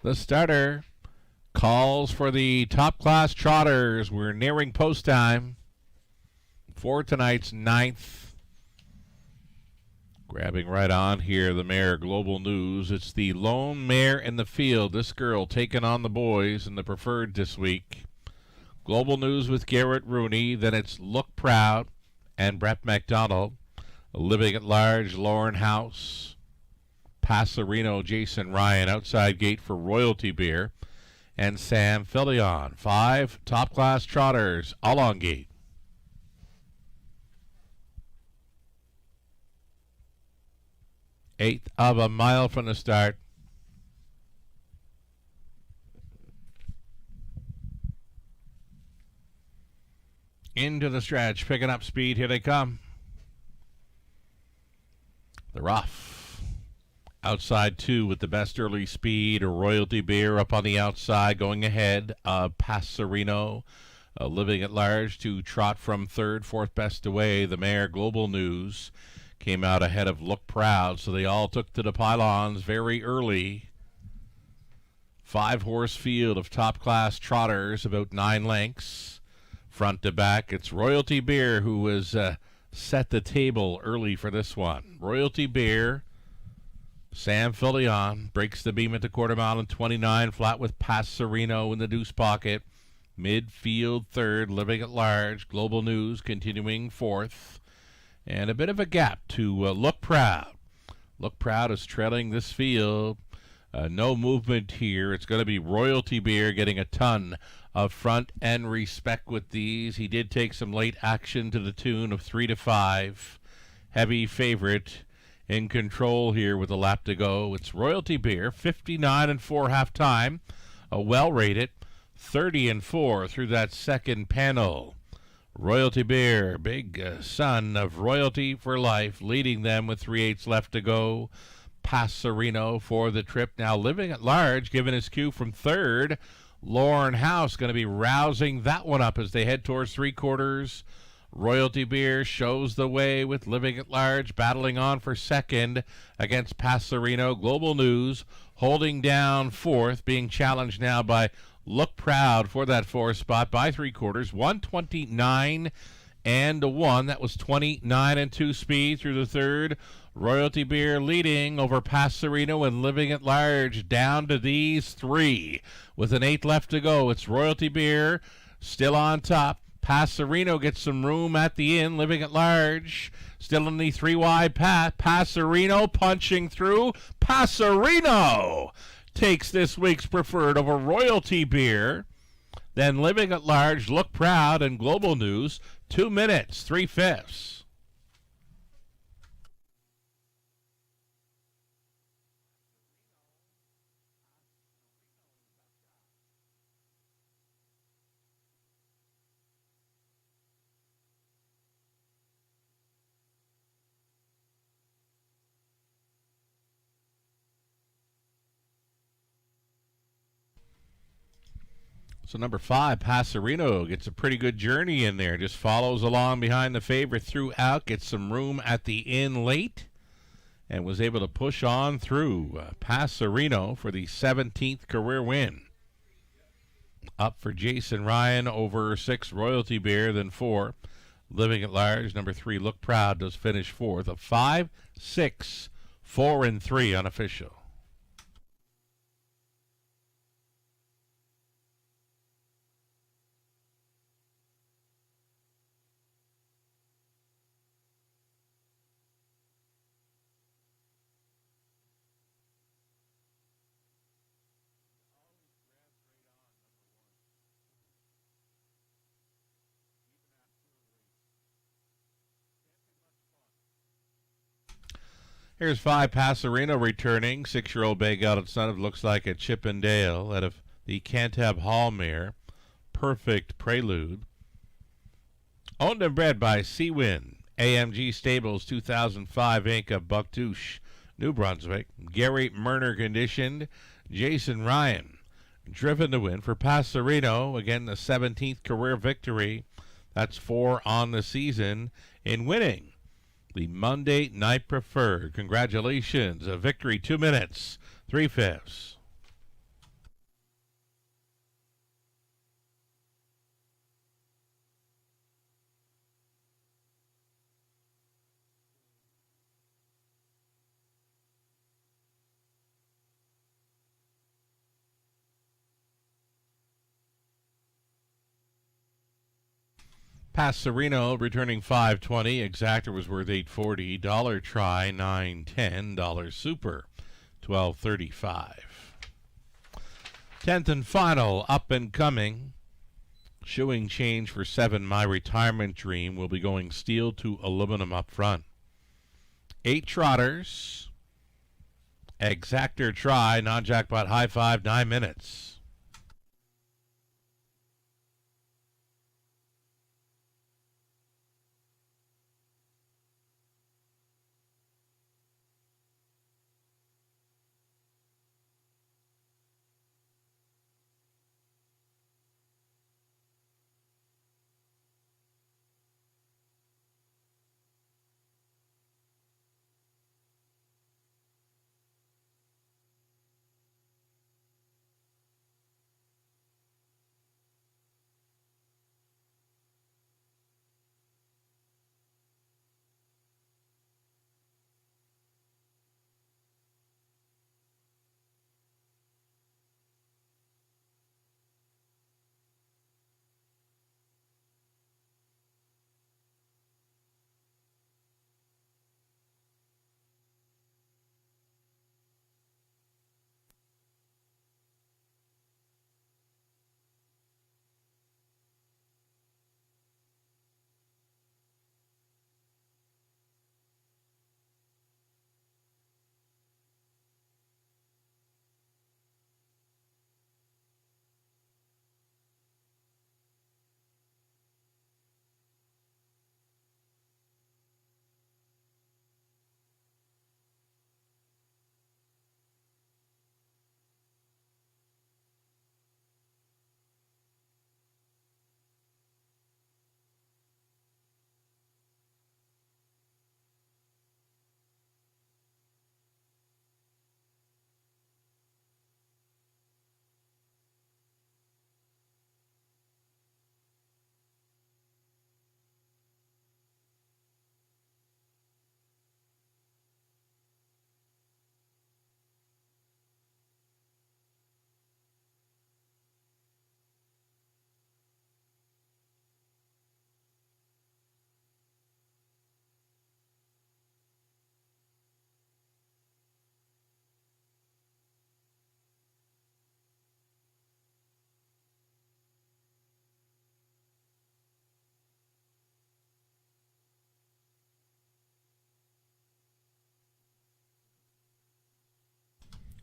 The starter calls for the top-class trotters. We're nearing post time for tonight's 9th. Grabbing right on here, the mare Global News. It's the lone mare in the field. This girl taking on the boys in the preferred this week. Global News with Garrett Rooney. Then it's Look Proud and Brett McDonald. Living at Large, Lauren House. Passerino, Jason Ryan. Outside gate for Royalty Beer. And Sam Filion. 5 top-class trotters, all on gate. Eighth of a mile from the start. Into the stretch, picking up speed. Here they come. The rough. Outside 2 with the best early speed. Royalty Beer up on the outside, going ahead of Passerino. Living at Large to trot from third, 4th best away. The mare Global News came out ahead of Look Proud, so they all took to the pylons very early. 5-horse field of top-class trotters, about 9 lengths. Front to back, it's Royalty Beer who has set the table early for this one. Royalty Beer, Sam Filion breaks the beam at the quarter mile in 29 flat with Passerino in the deuce pocket. Midfield third, Living at Large. Global News continuing 4th. And a bit of a gap to Look Proud. Look Proud is trailing this field. No movement here. It's going to be Royalty Beer getting a ton of front end respect with these. He did take some late action to the tune of 3-5. Heavy favorite in control here with a lap to go. It's Royalty Beer, 59-4 half time. A well-rated 30-4 through that second panel. Royalty Beer, big son of Royalty for Life, leading them with 3/8 left to go. Passerino for the trip. Now Living at Large, given his cue from third. Lauren House going to be rousing that one up as they head towards 3/4. Royalty Beer shows the way with Living at Large battling on for second against Passerino. Global News holding down 4th, being challenged now by Look Proud for that 4th spot by 3/4. 129-1. That was 29-2 speed through the third. Royalty Beer leading over Passerino and Living at Large down to these 3. With an 8 left to go, it's Royalty Beer still on top. Passerino gets some room at the end. Living at Large still in the 3-wide path. Passerino punching through. Passerino takes this week's preferred over Royalty Beer. Then Living at Large, Look Proud, and Global News. 2 minutes, 3/5. So number 5, Passerino, gets a pretty good journey in there. Just follows along behind the favorite throughout. Gets some room at the end late. And was able to push on through. Passerino for the 17th career win. Up for Jason Ryan over 6, Royalty Beer, then 4. Living at Large, number 3, Look Proud, does finish 4th. A 5, 6, 4, and 3 unofficial. Here's 5, Passerino returning. 6-year-old bay gelded son of looks like a Chippendale out of the Cantab Hall mare. Perfect Prelude. Owned and bred by Seawind. AMG Stables 2005 Inc. of Bucktouche, New Brunswick. Gary Murner conditioned. Jason Ryan driven to win for Passerino. Again, the 17th career victory. That's 4 on the season in winning the Monday Night Preferred. Congratulations. A victory, 2 minutes, 3/5. Passerino returning $5.20. Exactor was worth $8.40. Dollar Try $9.10. Dollar Super $12.35. 10th and final, up and coming. Shoeing change for 7. My Retirement Dream will be going steel to aluminum up front. 8 trotters. Exactor Try, non-jackpot high 5, 9 minutes.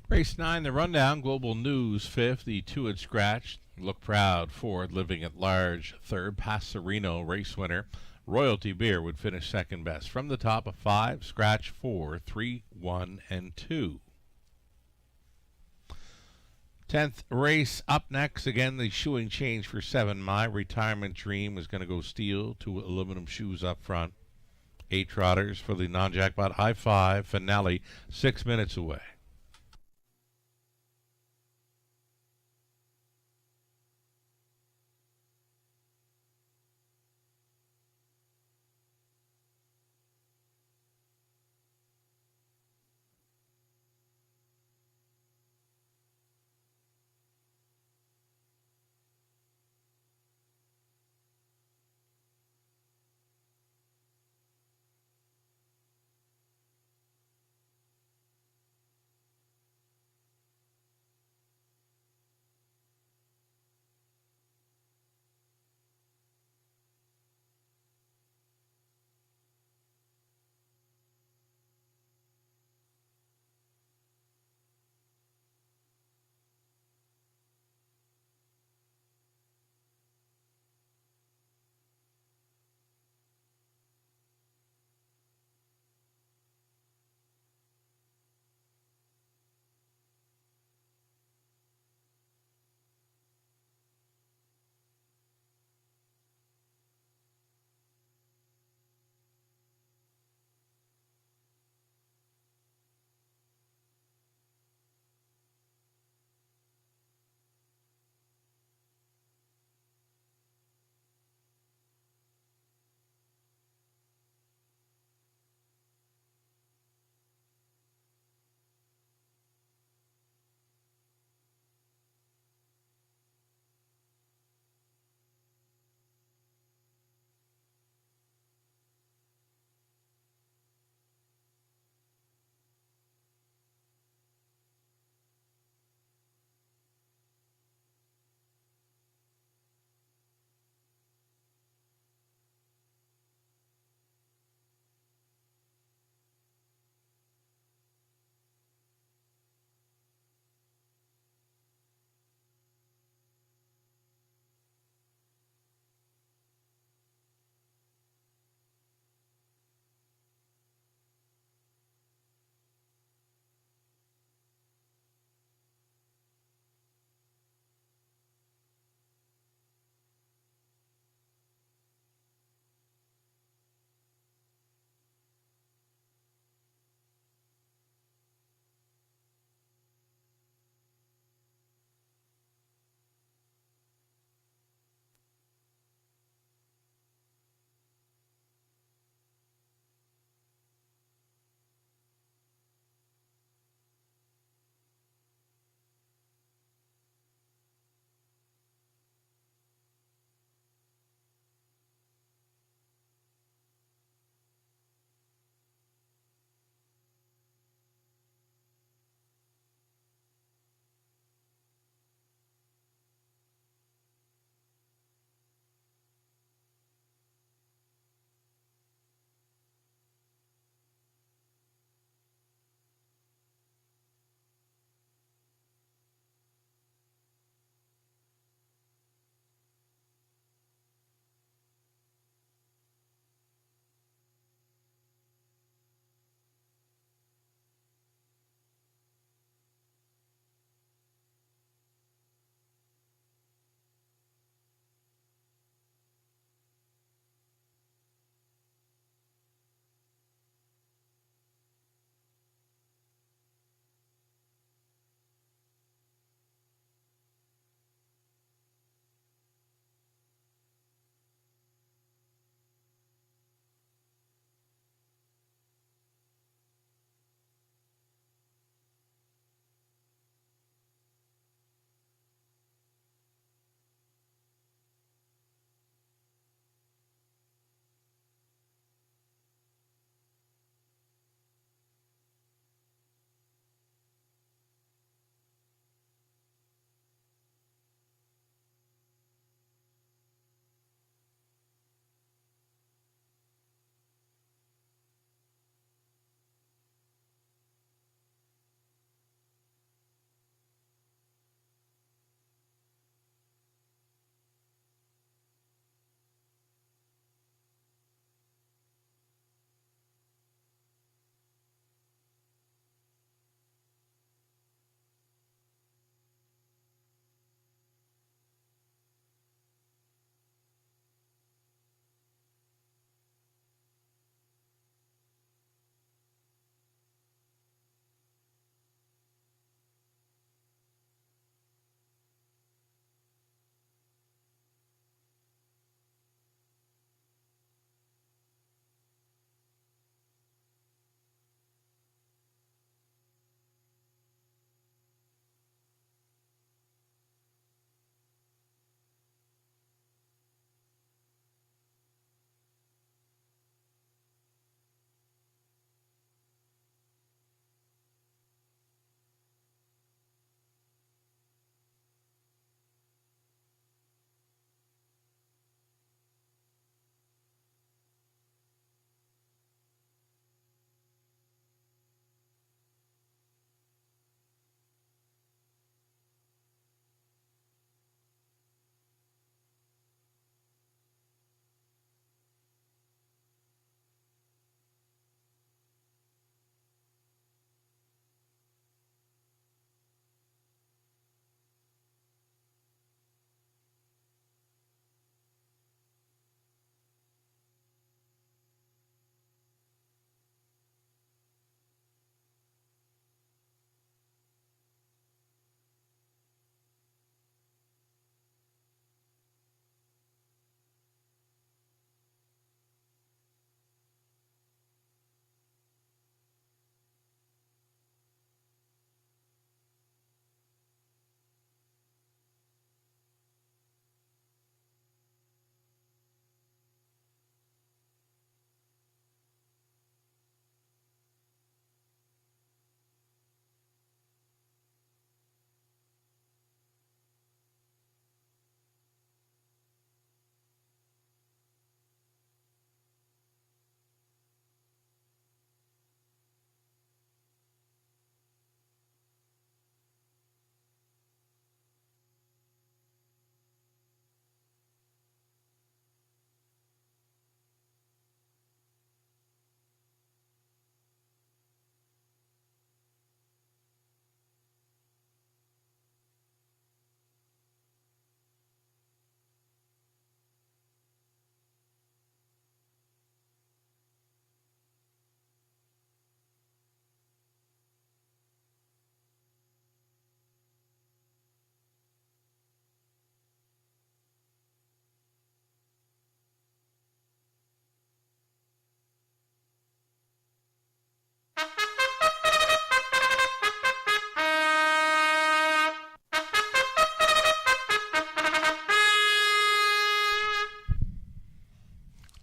Race 9, the rundown. Global News 5th. The 2 had scratched. Look Proud 4th. Living at Large 3rd. Passerino race winner. Royalty Beer would finish second best. From the top of 5, scratch 4, 3, 1, and 2. 10th race up next. Again, the shoeing change for 7. My Retirement Dream is going to go steel to aluminum shoes up front. 8 trotters for the non-jackpot high 5 finale, 6 minutes away.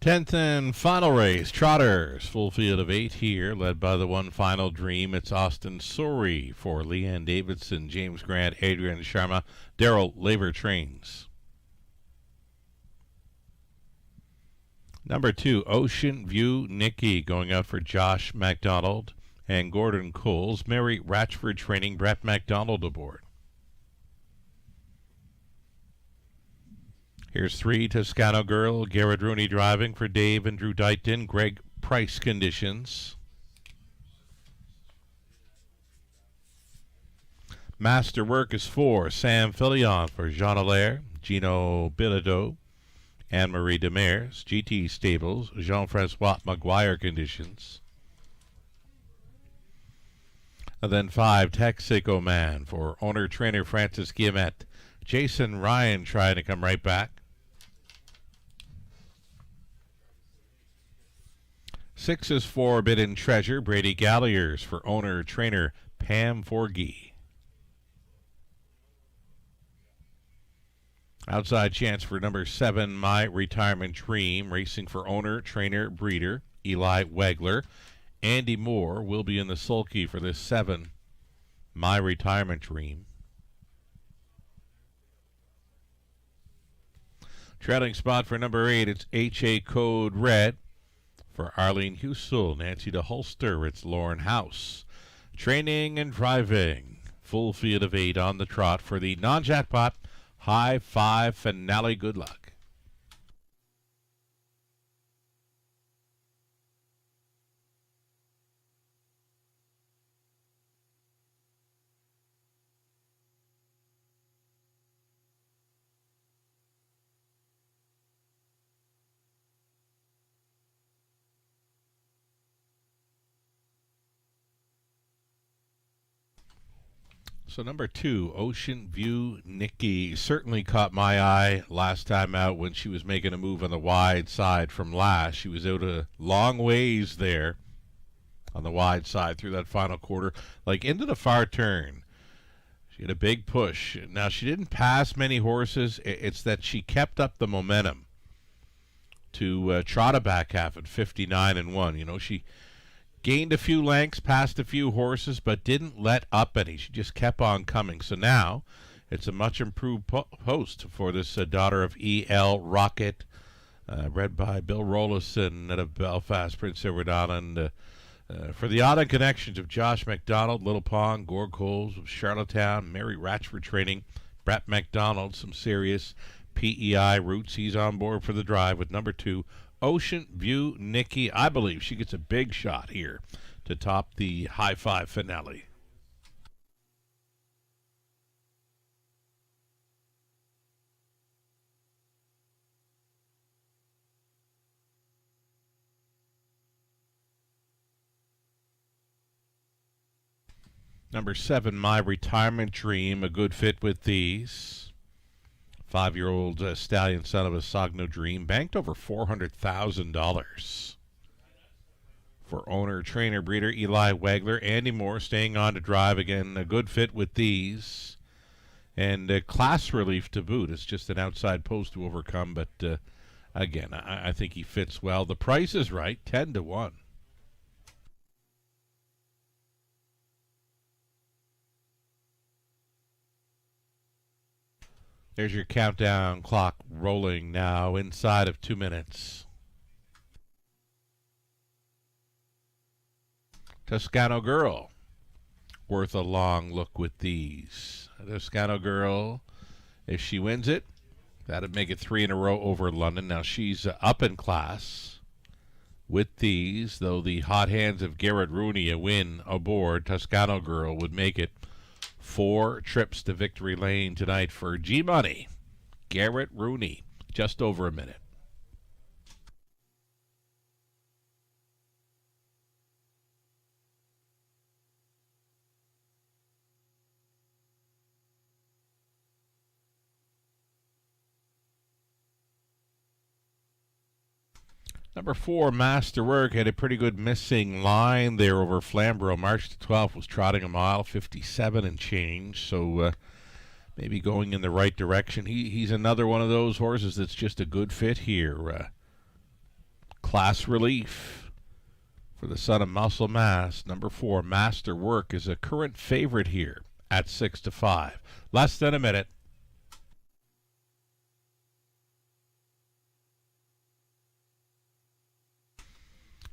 10th and final race, Trotters. Full field of 8 here, led by the one Final Dream. It's Austin Sorey for Leanne Davidson, James Grant, Adrian Sharma, Daryl Laver trains. Number 2, Ocean View Nikki, going out for Josh MacDonald and Gordon Coles. Mary Ratchford training, Brett MacDonald aboard. Here's 3, Toscano Girl, Garrett Rooney driving for Dave and Drew Dighton. Greg Price conditions. Masterwork is 4, Sam Filion for Jean Allaire, Gino Bilodeau, Anne-Marie Demers. GT Stables, Jean-Francois Maguire conditions. And then 5, Texaco Man for owner-trainer Francis Guillemette. Jason Ryan trying to come right back. 6 is Forbidden Treasure, Brady Galliers for owner-trainer Pam Forgey. Outside chance for number 7, My Retirement Dream, racing for owner-trainer breeder Eli Wegler. Andy Moore will be in the sulky for this 7, My Retirement Dream. Trailing spot for number 8, it's HA Code Red. For Arlene Husel, Nancy DeHolster, it's Lauren House. Training and driving. Full field of 8 on the trot for the non-jackpot High 5 finale. Good luck. So number 2, Ocean View Nikki, certainly caught my eye last time out when she was making a move on the wide side from last. She was out a long ways there on the wide side through that final quarter, like into the far turn. She had a big push. Now, she didn't pass many horses. It's that she kept up the momentum to trot a back half at 59-1. You know, she gained a few lengths, passed a few horses, but didn't let up any. She just kept on coming. So now it's a much improved post for this daughter of E.L. Rocket, bred by Bill Rollison out of Belfast, Prince Edward Island. For the odd connections of Josh MacDonald, Little Pond, Gord Coles of Charlottetown, Mary Ratchford training, Brett MacDonald, some serious PEI roots. He's on board for the drive with number 2, Ocean View Nikki. I believe she gets a big shot here to top the High 5 finale. Number 7, My Retirement Dream, a good fit with these. 5-year-old stallion son of a Sogno Dream, banked over $400,000. For owner, trainer, breeder Eli Wegler. Andy Moore staying on to drive again. A good fit with these. And class relief to boot. It's just an outside post to overcome, but again, I think he fits well. The price is right, 10-1. There's your countdown clock rolling now inside of 2 minutes. Toscano Girl, worth a long look with these. Toscano Girl, if she wins it, that'd make it 3 in a row over London. Now she's up in class with these, though the hot hands of Garrett Rooney, a win aboard. Toscano Girl would make it 4 trips to victory lane tonight for G-Money. Garrett Rooney, just over a minute. Number 4, Masterwork, had a pretty good missing line there over Flamborough. March the 12th was trotting a mile, 57 and change, so maybe going in the right direction. He's another one of those horses that's just a good fit here. Class Relief for the son of Muscle Mass. Number 4, Masterwork, is a current favorite here at 6-5. Less than a minute.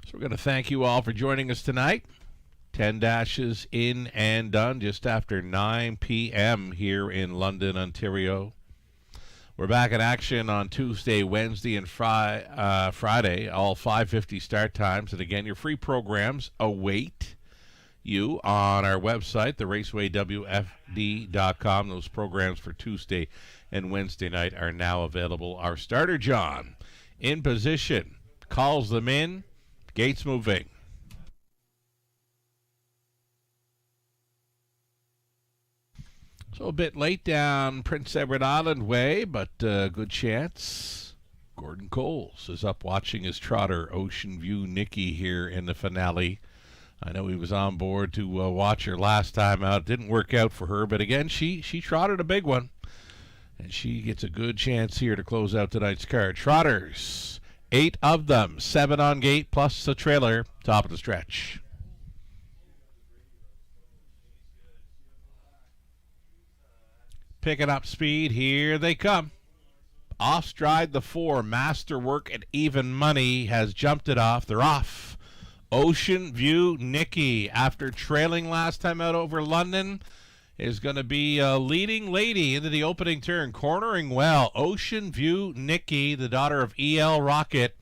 So we're going to thank you all for joining us tonight. 10 dashes in and done just after 9 p.m. here in London, Ontario. We're back in action on Tuesday, Wednesday, and Friday, all 5:50 start times. And again, your free programs await you on our website, theracewaywfd.com. Those programs for Tuesday and Wednesday night are now available. Our starter, John, in position, calls them in, gates moving. So a bit late down Prince Edward Island way, but good chance. Gordon Coles is up watching his trotter, Ocean View Nikki, here in the finale. I know he was on board to watch her last time out. It didn't work out for her, but again, she trotted a big one. And she gets a good chance here to close out tonight's card. Trotters, 8 of them, 7 on gate, plus the trailer, top of the stretch. Picking up speed, here they come. Off stride the 4, Masterwork and Even Money has jumped it off. They're off. Ocean View Nikki, after trailing last time out over London, is going to be a leading lady into the opening turn, cornering well. Ocean View Nikki, the daughter of E.L. Rocket,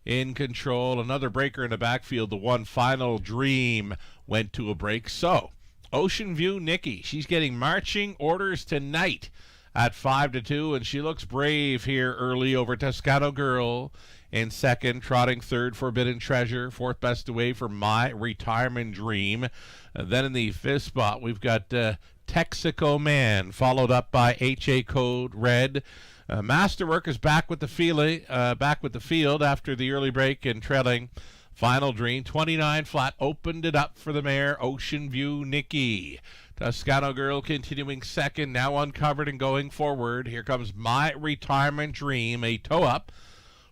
in control. Another breaker in the backfield. The one Final Dream went to a break. So Ocean View Nikki, she's getting marching orders tonight at 5-2, and she looks brave here early over Toscano Girl in second, trotting third, Forbidden Treasure, fourth best away for My Retirement Dream. Then in the fifth spot, we've got Texaco Man, followed up by HA Code Red. Masterwork is back with the field after the early break and trailing Final Dream. 29 flat opened it up for the mare Ocean View Nikki. Toscano Girl continuing second, now uncovered and going forward. Here comes My Retirement Dream, a toe up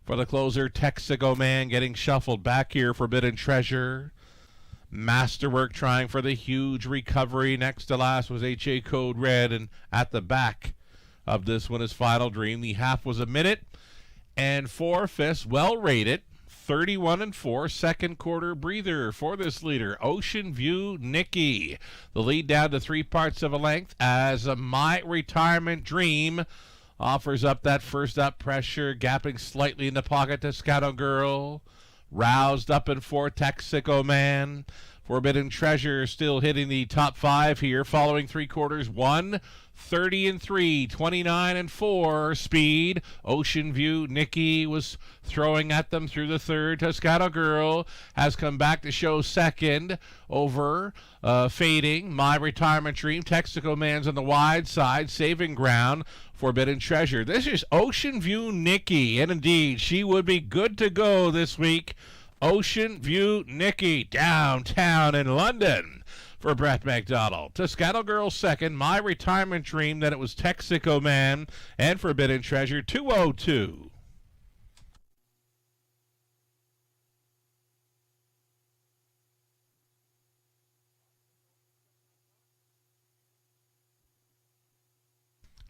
for the closer. Texaco Man getting shuffled back here. Forbidden Treasure. Masterwork trying for the huge recovery. Next to last was HA Code Red, and at the back of this one is Final Dream. The half was a minute and 4/5, well rated. 31-4, second quarter breather for this leader, Ocean View Nikki. The lead down to 3 parts of a length as My Retirement Dream offers up that first up pressure, gapping slightly in the pocket. Toscano Girl, roused up in 4, Texaco Man. Forbidden Treasure still hitting the top 5 here, following 3 quarters. 1:30-3, 29-4 speed. Ocean View Nikki was throwing at them through the third. Toscano Girl has come back to show second over fading My Retirement Dream. Texaco Man's on the wide side, saving ground. Forbidden Treasure. This is Ocean View Nikki, and indeed she would be good to go this week. Ocean View Nikki, downtown in London for Brett McDonald. Toscano Girl second, My Retirement Dream, then it was Texaco Man and Forbidden Treasure. 2:02.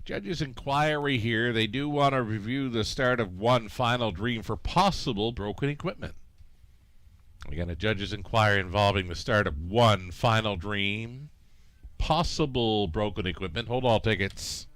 Judges' inquiry here. They do want to review the start of one Final Dream for possible broken equipment. Again, a judge's inquiry involving the start of one Final Dream, possible broken equipment. Hold all tickets.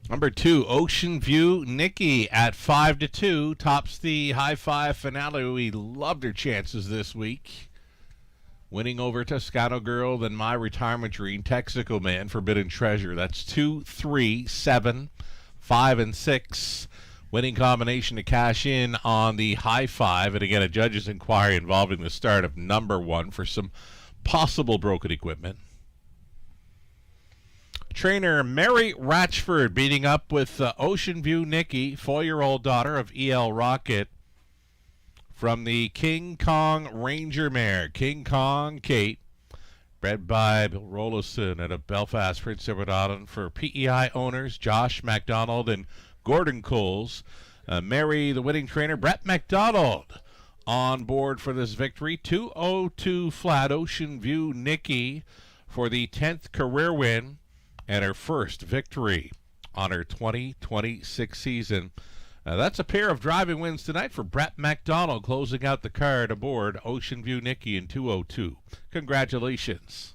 Number 2, Ocean View Nikki at 5-2 tops the high five finale. We loved her chances this week, winning over Toscano Girl, then My Retirement Dream, Texaco Man, Forbidden Treasure. That's 2, 3, 7, 5, and 6. Winning combination to cash in on the high five. And again, a judge's inquiry involving the start of number 1 for some possible broken equipment. Trainer Mary Ratchford beating up with Ocean View Nikki, 4-year-old daughter of E.L. Rocket, from the King Kong Ranger mare. King Kong Kate, bred by Bill Rollison out of Belfast, Prince Edward Island, for PEI owners Josh MacDonald and Gordon Coles. Mary, the winning trainer, Brett MacDonald, on board for this victory. 202 flat. Ocean View Nikki for the 10th career win and her first victory on her 2026 season. That's a pair of driving wins tonight for Brett MacDonald, closing out the card aboard Ocean View Nikki in 202. Congratulations.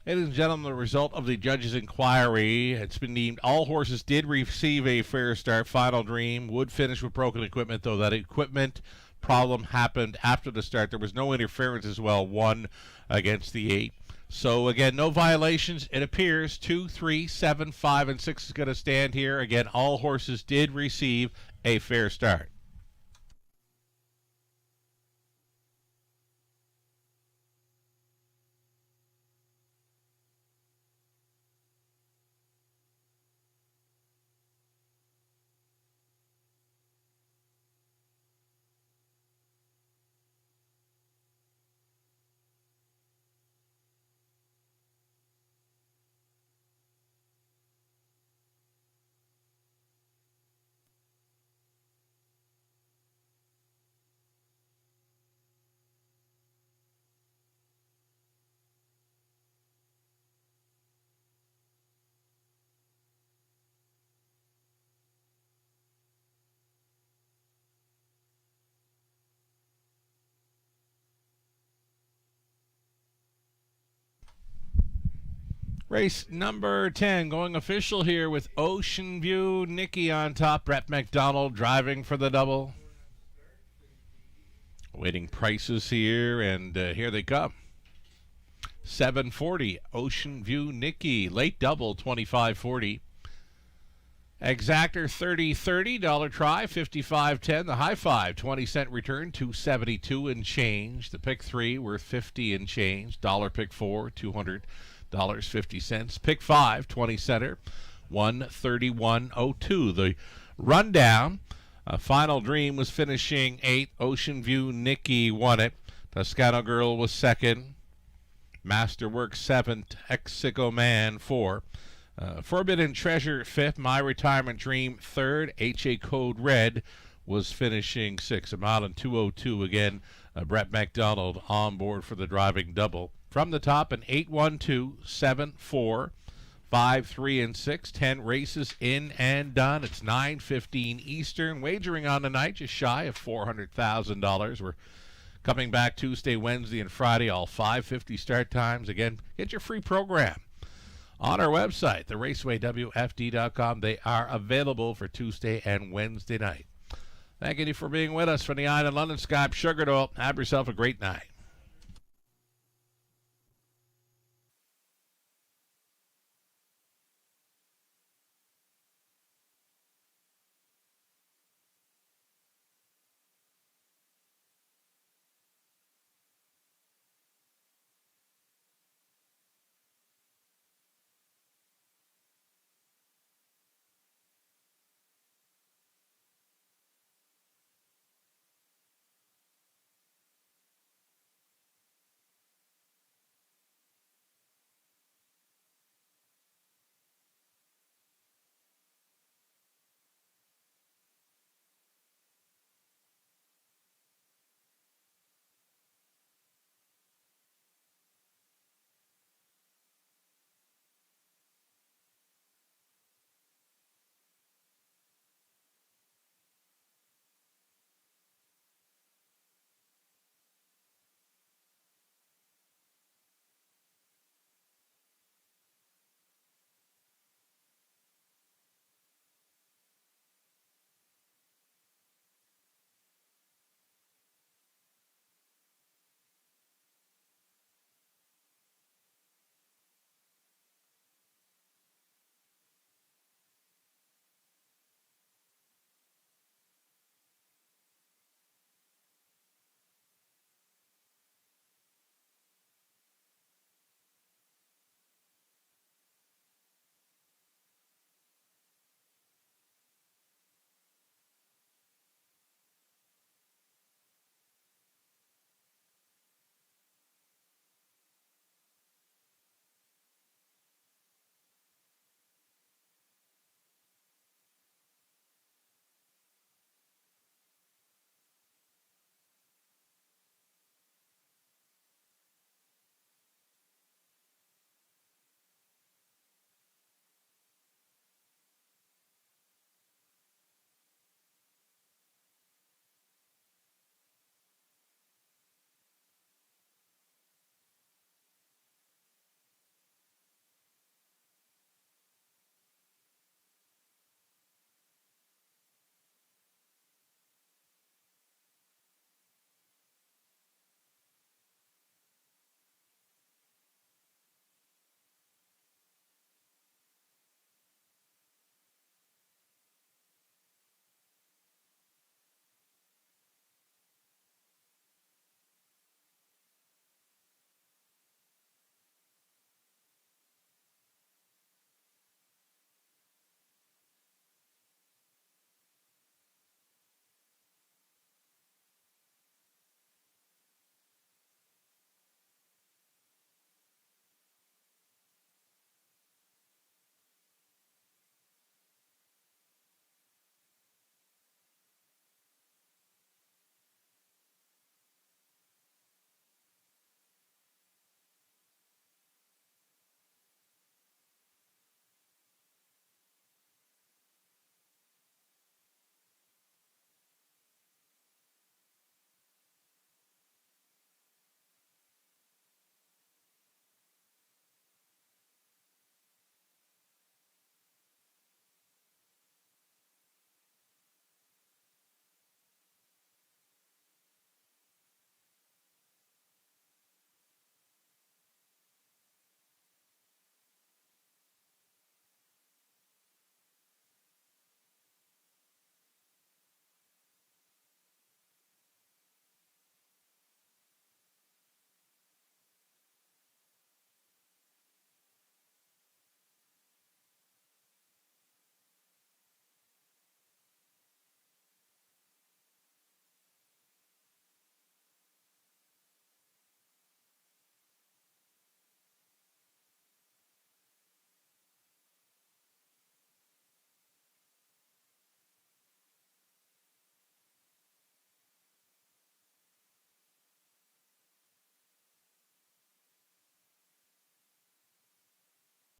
Ladies and gentlemen, the result of the judge's inquiry, it's been deemed all horses did receive a fair start. Final Dream would finish with broken equipment, though that equipment problem happened after the start. There was no interference as well, 1 against the 8. So again, no violations. It appears 2, 3, 7, 5, and 6 is going to stand here. Again, all horses did receive a fair start. Race number 10 going official here with Ocean View Nikki on top. Brett MacDonald driving for the double. Waiting prices here, and here they come. $7.40 Ocean View Nikki. Late double $25.40. Exactor $30.30. Try $55.10. The high five 20-cent return $2.72 and change. The pick 3 worth $50 and change. Dollar pick 4 $200.50. Pick 5 20-center $131.02. The rundown. Final Dream was finishing 8th. Ocean View Nikki won it. Toscano Girl was 2nd. Masterwork 7th. Exico Man 4. Forbidden Treasure 5th. My Retirement Dream 3rd. HA Code Red was finishing 6th. A mile and 2:02 again. Brett MacDonald on board for the driving double. From the top, an 8-1-2, 7-4, 5-3, and 6. 10 races in and done. It's 9:15 Eastern. Wagering on the night just shy of $400,000. We're coming back Tuesday, Wednesday, and Friday, all 5:50 start times. Again, get your free program on our website, theracewaywfd.com. They are available for Tuesday and Wednesday night. Thanking you for being with us from the Island of London. Scott Sugar. Have yourself a great night.